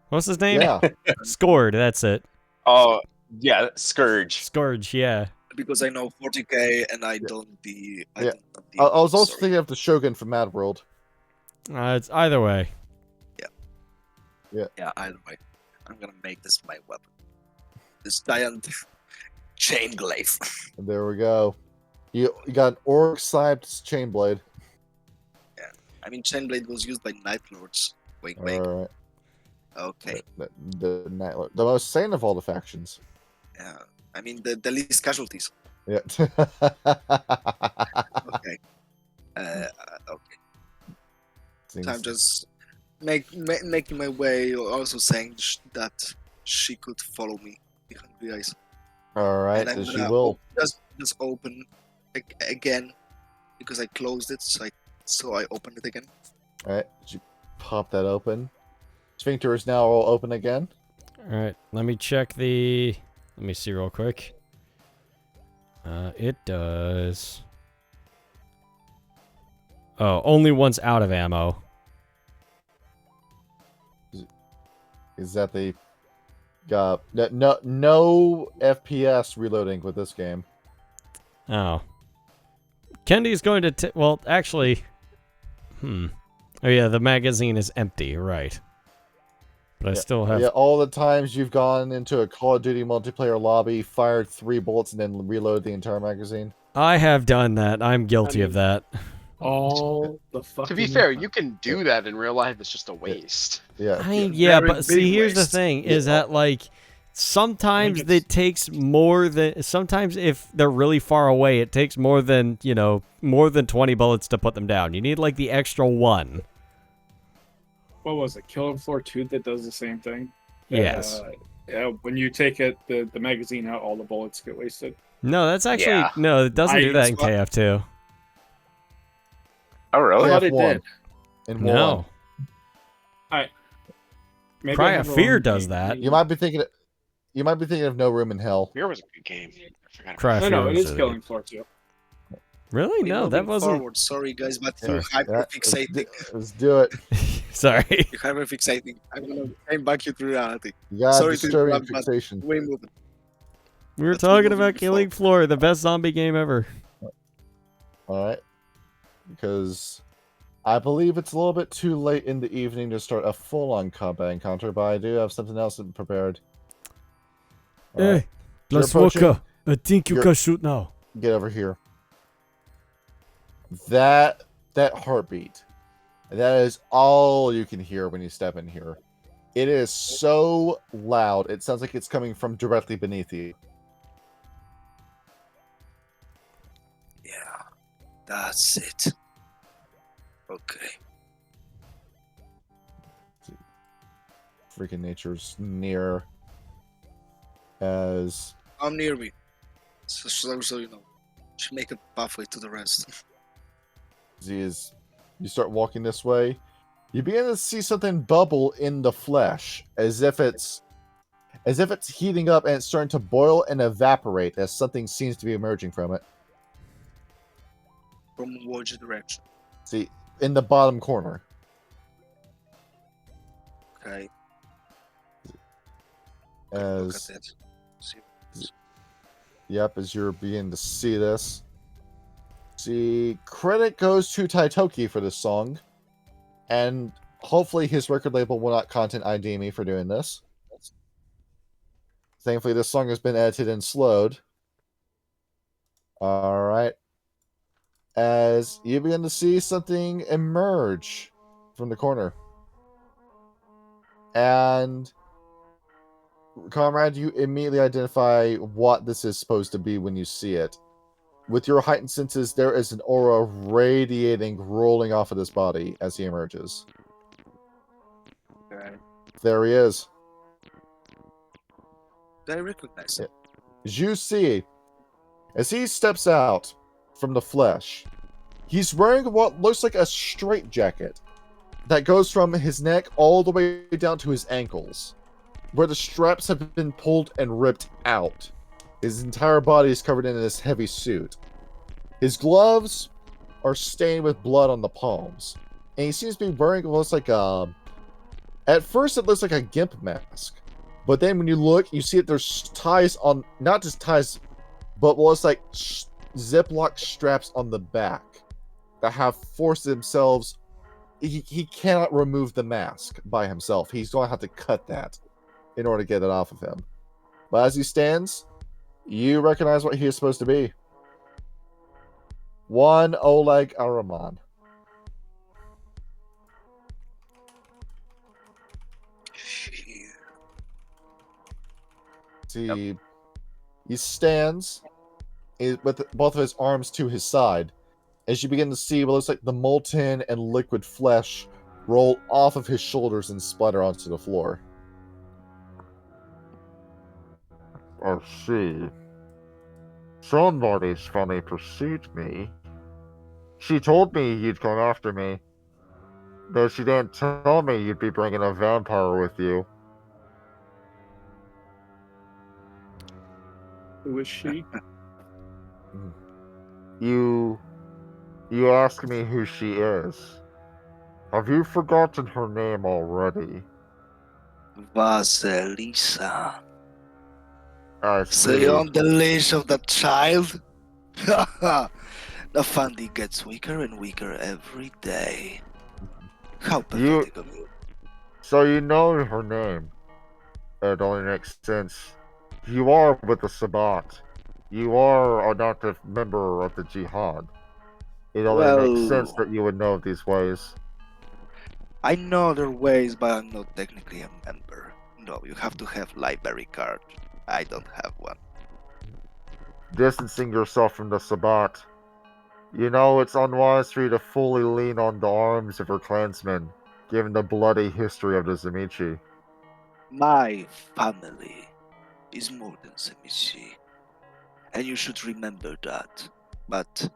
What's his name? Yeah. Scourge, that's it. Oh, yeah, Scourge. Scourge, yeah. Because I know 40k and I don't Yeah. don't I was also sorry. thinking of the Shogun from Mad World. It's either way. Yeah, either way, I'm gonna make this my weapon. This giant chain glaive. And there we go. You got an orc-sized chain blade. I mean, chain blade was used by Night Lords. Wink, All wink. right. Okay. The Night Lord, the most sane of all the factions. Yeah. I mean, the least casualties. Yeah. Okay. Okay. Seems- So I'm just making my way. Also saying that she could follow me behind the eyes. All right, And I'm as you gonna will. just open again because I closed it. So I opened it again. All right, did you pop that open? Sphincter is now all open again. Alright, let me check the... Let me see real quick. It does... Oh, only one's out of ammo. Is that the no FPS reloading with this game? Oh. Kendi's going to... Well, actually... Oh yeah, the magazine is empty, right. But I still have... Yeah, all the times you've gone into a Call of Duty multiplayer lobby, fired 3 bullets, and then reload the entire magazine. I have done that. I'm guilty of that. All the fucking. To be fair, you can do that in real life. It's just a waste. Yeah. I mean, yeah, very but see, big here's the waste. thing, is that, like, sometimes it's- it takes more than... Sometimes if they're really far away, it takes more than, you know, more than 20 bullets to put them down. You need, like, the extra one. What was it? Killing Floor 2 that does the same thing? Yes. Yeah, when you take it, the magazine out, all the bullets get wasted. No, that's actually... Yeah. No, it doesn't do that in Well- KF2. Oh, really? thought it F1 did. in No. Maybe Cry I of have the Fear wrong does game. that. You might be thinking of No Room in Hell. Fear was a good game. I forgot. Cry of No, Fear no, it was is a- Killing Floor 2. Really? No, that Moving wasn't... Forward. Sorry, guys, but Sorry. too hyperfixating. Let's do it. Sorry. You have a fixating. I'm gonna came back you to reality. You got Sorry to disturbing interrupt, but fixation. we moving. We were Let's be talking moving about before- Killing Floor, the best zombie game ever. All right, because I believe it's a little bit too late in the evening to start a full-on combat encounter, but I do have something else prepared. All right, Hey, You're Blaswoka, I think you You're- can shoot now. get over here. That heartbeat, that is all you can hear when you step in here. It is so loud. It sounds like it's coming from directly beneath you. Yeah, that's it. Okay. Freaking nature's near. As Come near me. So you know. Should make a pathway to the rest. you start walking this way, you begin to see something bubble in the flesh, as if it's heating up and it's starting to boil and evaporate as something seems to be emerging from it. From which direction? See, in the bottom corner. Okay. Look at As that. See. yep, as you're beginning to see this. See, credit goes to Taitoki for this song. And hopefully his record label will not content ID me for doing this. Thankfully, this song has been edited and slowed. Alright. As you begin to see something emerge from the corner. And, comrade, you immediately identify what this is supposed to be when you see it. With your heightened senses, there is an aura radiating, rolling off of this body as he emerges. Okay. There he is. Do I recognize him? As you see, as he steps out from the flesh, he's wearing what looks like a straitjacket that goes from his neck all the way down to his ankles, where the straps have been pulled and ripped out. His entire body is covered in this heavy suit. His gloves are stained with blood on the palms, and he seems to be wearing what looks like a... At first, it looks like a gimp mask. But then when you look, you see that there's ties on, not just ties, but what's like Ziploc straps on the back that have forced themselves. He cannot remove the mask by himself. He's going to have to cut that in order to get it off of him. But as he stands, you recognize what he is supposed to be. One Oleg Araman. He stands with both of his arms to his side as you begin to see what looks like the molten and liquid flesh roll off of his shoulders and splatter onto the floor. I see. Somebody's finally pursued me. She told me you'd come after me, though she didn't tell me you'd be bringing a vampire with you. Who is she? You ask me who she is. Have you forgotten her name already? Vasilisa. I So see. you're on the leash of that child? The funding gets weaker and weaker every day. How pathetic of you. So you know her name. It only makes sense. You are with the Sabbat. You are an active member of the Jihad. It only makes sense that you would know these ways. I know their ways, but I'm not technically a member. No, you have to have library card. I don't have one. Distancing yourself from the Sabbat. You know it's unwise for you to fully lean on the arms of your clansmen, given the bloody history of the Zemichi. My family is more than Semishi, and you should remember that. But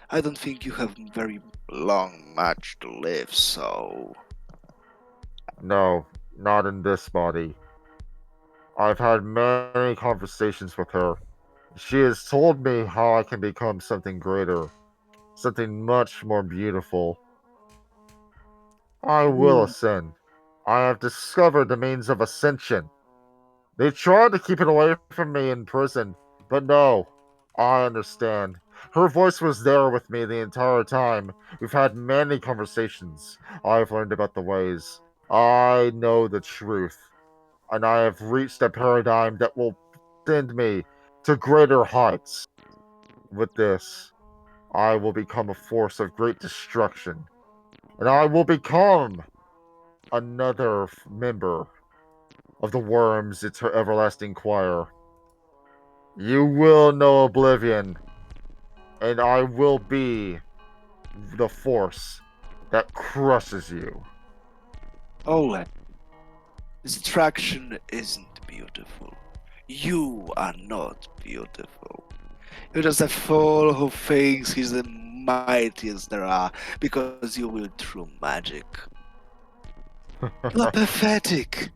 I don't think you have very long much to live, so... No, not in this body. I've had many conversations with her. She has told me how I can become something greater, something much more beautiful. I will ascend. I have discovered the means of ascension. They tried to keep it away from me in prison, but no, I understand. Her voice was there with me the entire time. We've had many conversations. I've learned about the ways. I know the truth. And I have reached a paradigm that will send me to greater heights. With this, I will become a force of great destruction. And I will become another member of the Worms, its everlasting choir. You will know oblivion, and I will be the force that crushes you. Oleg, distraction isn't beautiful. You are not beautiful. You're just a fool who thinks he's the mightiest there are because you will through magic. You're pathetic.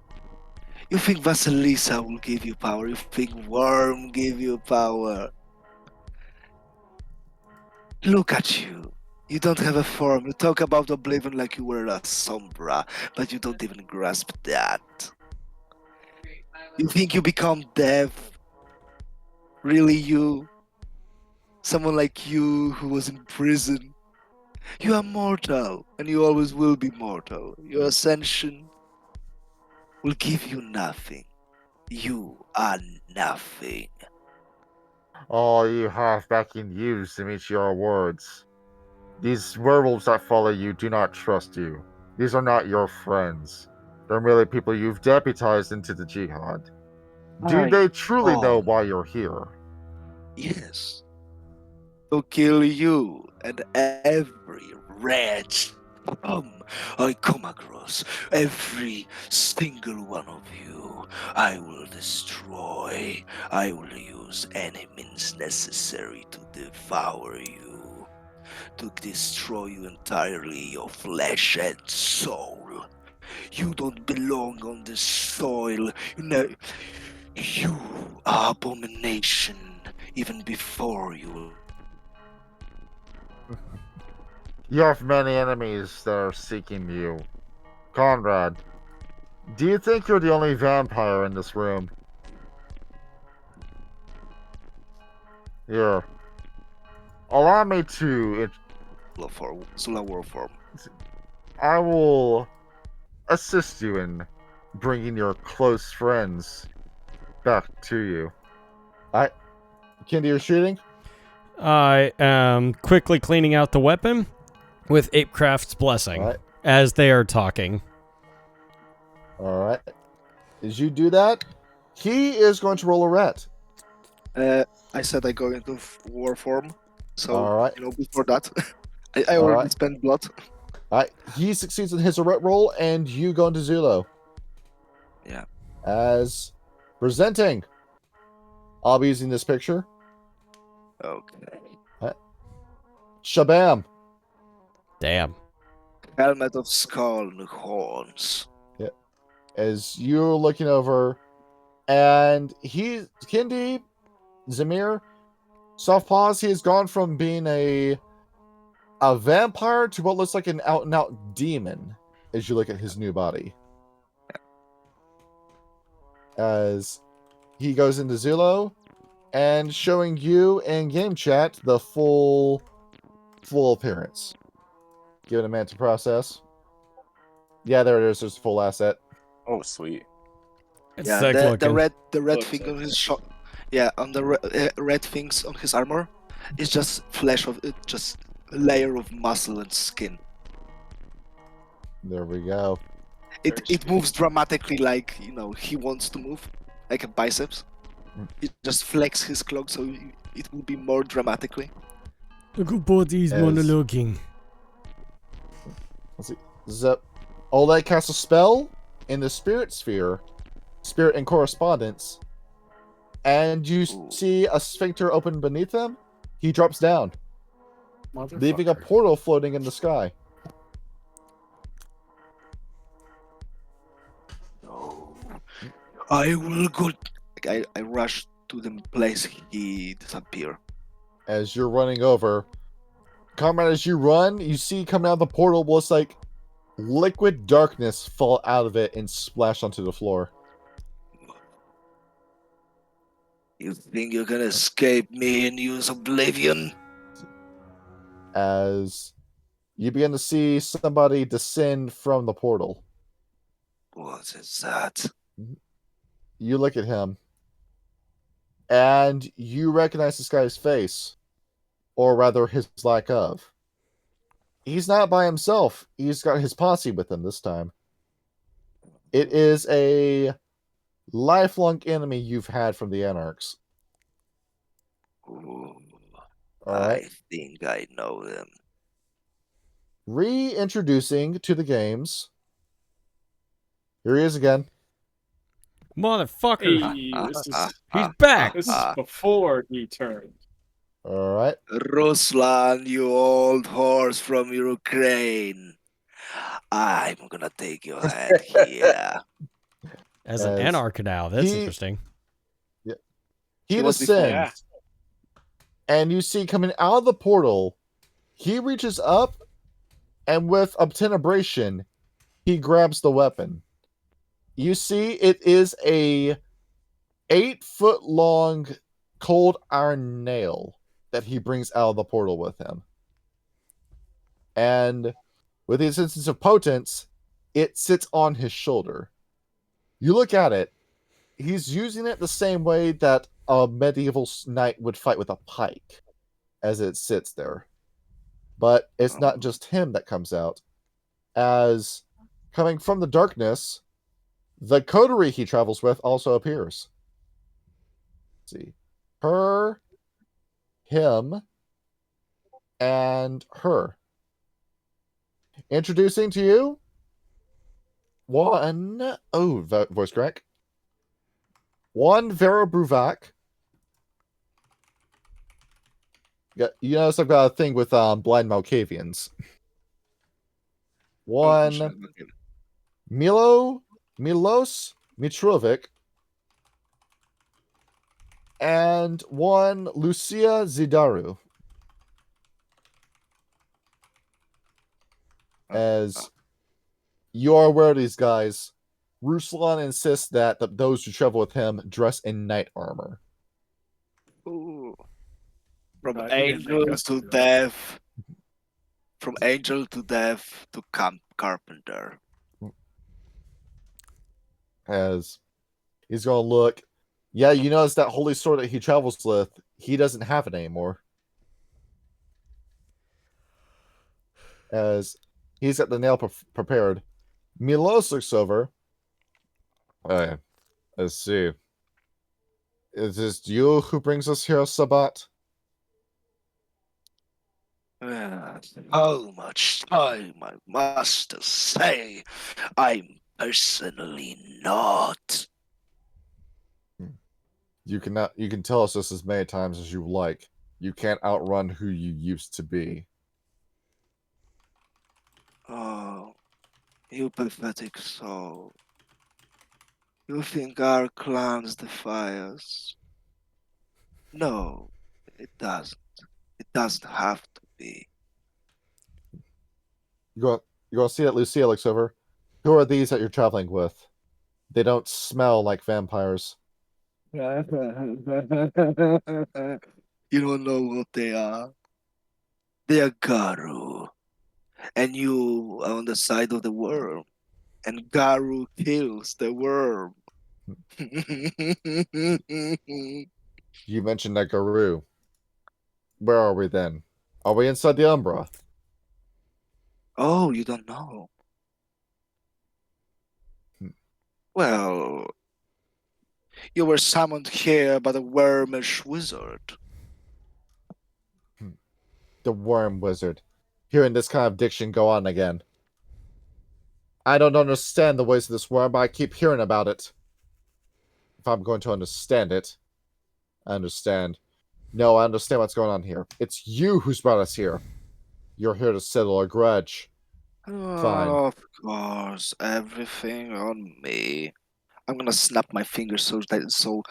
You think Vasilisa will give you power. You think Worm give you power. Look at you. You don't have a form. You talk about Oblivion like you were a Sombra, but you don't even grasp that. You think you become deaf? Really, you? Someone like you who was in prison? You are mortal, and you always will be mortal. Your ascension will give you nothing. You are nothing. All you have back in you to meet your words. These werewolves that follow you do not trust you. These are not your friends. They're merely people you've deputized into the jihad. Do they truly know why you're here? Yes. To kill you and every wretch I come across, every single one of you, I will destroy. I will use any means necessary to devour you, to destroy you entirely, your flesh and soul. You don't belong on this soil. You are abomination even before you. You have many enemies that are seeking you. Conrad, do you think you're the only vampire in this room? Here. Allow me to. Zula war form. I will assist you in bringing your close friends back to you. Alright. Kendi, you're shooting? I am quickly cleaning out the weapon with Apecraft's blessing as they are talking. Alright. As you do that, he is going to roll a ret. I said I go into war form, so Alright. before that, I already spent blood. Alright, he succeeds in his ret roll, and you go into Zulo. Yeah. As presenting, I'll be using this picture. Okay. Shabam. Damn. Helmet of skull and horns. Yeah. As you're looking over, and Kendi, Zamir, soft pause, he has gone from being a vampire to what looks like an out-and-out demon as you look at his new body. As he goes into Zulo and showing you in game chat the full appearance. Give it a minute to process. Yeah, there it is. There's a full asset. Oh, sweet. It's Yeah, sick looking. the red Looks thing sick. on his shot. Yeah, on the red things on his armor, it's just flesh of just a layer of muscle and skin. There we go. It moves dramatically, like he wants to move, like a biceps. He just flex his cloak so it will be more dramatically. Look at Bodhi's monologuing. Let's see. Oleg casts a spell in the spirit sphere, spirit and correspondence, and you see a sphincter open beneath him. He drops down, leaving a portal floating in the sky. No, I will go. I rush to the place he disappeared. As you're running over, comrade, as you run, you see coming out of the portal was like liquid darkness fall out of it and splash onto the floor. You think you can escape me and use oblivion? As you begin to see somebody descend from the portal. What is that? You look at him, and you recognize this guy's face, or rather his lack of. He's not by himself. He's got his posse with him this time. It is a lifelong enemy you've had from the Anarchs. Ooh, All right. I think I know them. Reintroducing to the games. Here he is again. Motherfucker. Hey, He's back. this is before he turned. All right. Ruslan, you old horse from Ukraine. I'm gonna take your head here. As an As anarch now. That's he- interesting. He was before. descends, and you see coming out of the portal, he reaches up, and with obtenebration, he grabs the weapon. You see, it is a 8-foot long cold iron nail that he brings out of the portal with him. And with the assistance of potence, it sits on his shoulder. You look at it, he's using it the same way that a medieval knight would fight with a pike as it sits there. But it's not just him that comes out, as coming from the darkness, the coterie he travels with also appears. Let's see. Her, him, and her. Introducing to you one, voice crack. One Vera Bruvac. You notice I've got a thing with blind Malkavians. One Milos Mitrovic. And one Lucia Zidaru. As you are aware of these guys, Ruslan insists that those who travel with him dress in knight armor. Ooh. From He didn't make angels us to do that. death. From angel to death to carpenter. As he's going to look. Yeah, you notice that holy sword that he travels with, he doesn't have it anymore. As he's got the nail prepared. Milos looks over. Oh, let's see. Is this you who brings us here, Sabat? How much time I must say I'm personally not. You can tell us this as many times as you like. You can't outrun who you used to be. Oh, you pathetic soul. You think our clans defy us? No, it doesn't. It doesn't have to be. You're going to see that Lucia looks over. Who are these that you're traveling with? They don't smell like vampires. You don't know what they are. They are Garu. And you are on the side of the worm. And Garu kills the worm. You mentioned that Guru. Where are we then? Are we inside the Umbra? Oh, you don't know. Well, you were summoned here by the wormish wizard. The worm wizard. Hearing this kind of diction go on again. I don't understand the ways of this worm, but I keep hearing about it. If I'm going to understand it, I understand. No, I understand what's going on here. It's you who's brought us here. You're here to settle a grudge. Fine. Oh, of course, everything on me. I'm gonna snap my fingers so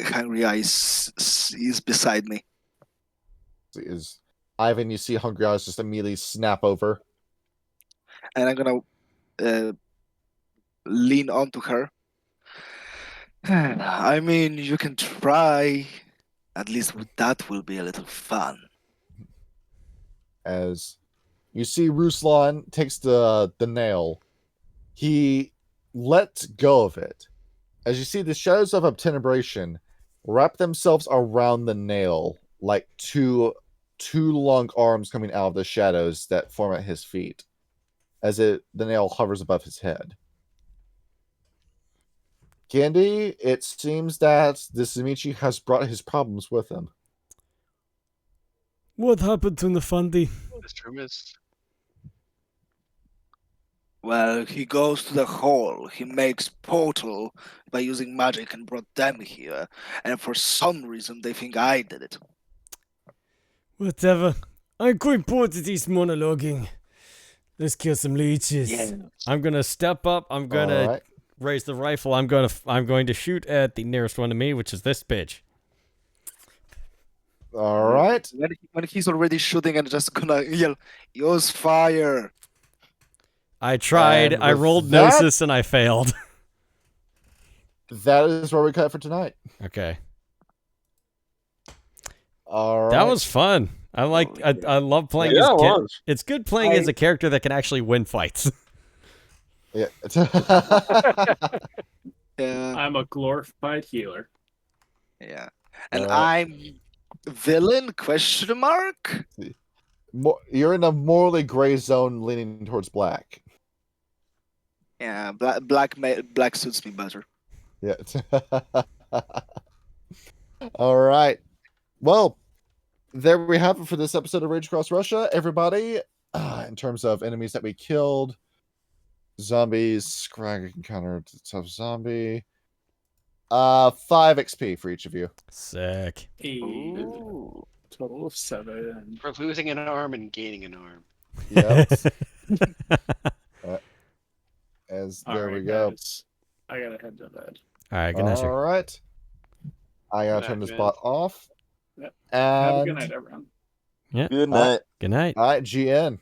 Hungry Eyes is beside me. Is Ivan, you see Hungry Eyes just immediately snap over. and I'm gonna lean onto her. I mean, you can try. At least that will be a little fun. As you see, Ruslan takes the nail. He lets go of it. As you see, the shadows of obtenebration wrap themselves around the nail like two long arms coming out of the shadows that form at his feet, as the nail hovers above his head. Candy, it seems that this Amici has brought his problems with him. What happened to Nefandi? This room is. Well, he goes to the hall. He makes portal by using magic and brought them here. And for some reason, they think I did it. Whatever. I'm quite bored of this monologuing. Let's kill some leeches. I'm gonna step up. I'm gonna Alright. raise the rifle. I'm going to shoot at the nearest one to me, which is this bitch. Alright. When he's already shooting and just gonna yell, use fire. I tried. And I with rolled that- Gnosis and I failed. That is where we cut for tonight. Okay. Alright. That was fun. I love playing Yeah, as it kid. was. It's good playing as a character that can actually win fights. Yeah. Yeah, I'm a glorified healer. yeah. And Alright. I'm villain? Question mark? You're in a morally gray zone leaning towards black. Yeah, black suits me better. Yeah. All right. Well, there we have it for this episode of Rage Across Russia. Everybody, in terms of enemies that we killed, zombies, Scrag encountered a tough zombie. 5 XP for each of you. Sick. A Ooh. total of 7. For losing an arm and gaining an arm. Yep. As All there right, we go. guys. I gotta head to bed. All right, good night, sir. All right. I gotta Good turn night, this man. bot off. Yep. Have a good And night, everyone. Yeah. Good night. Good night. all right, GN.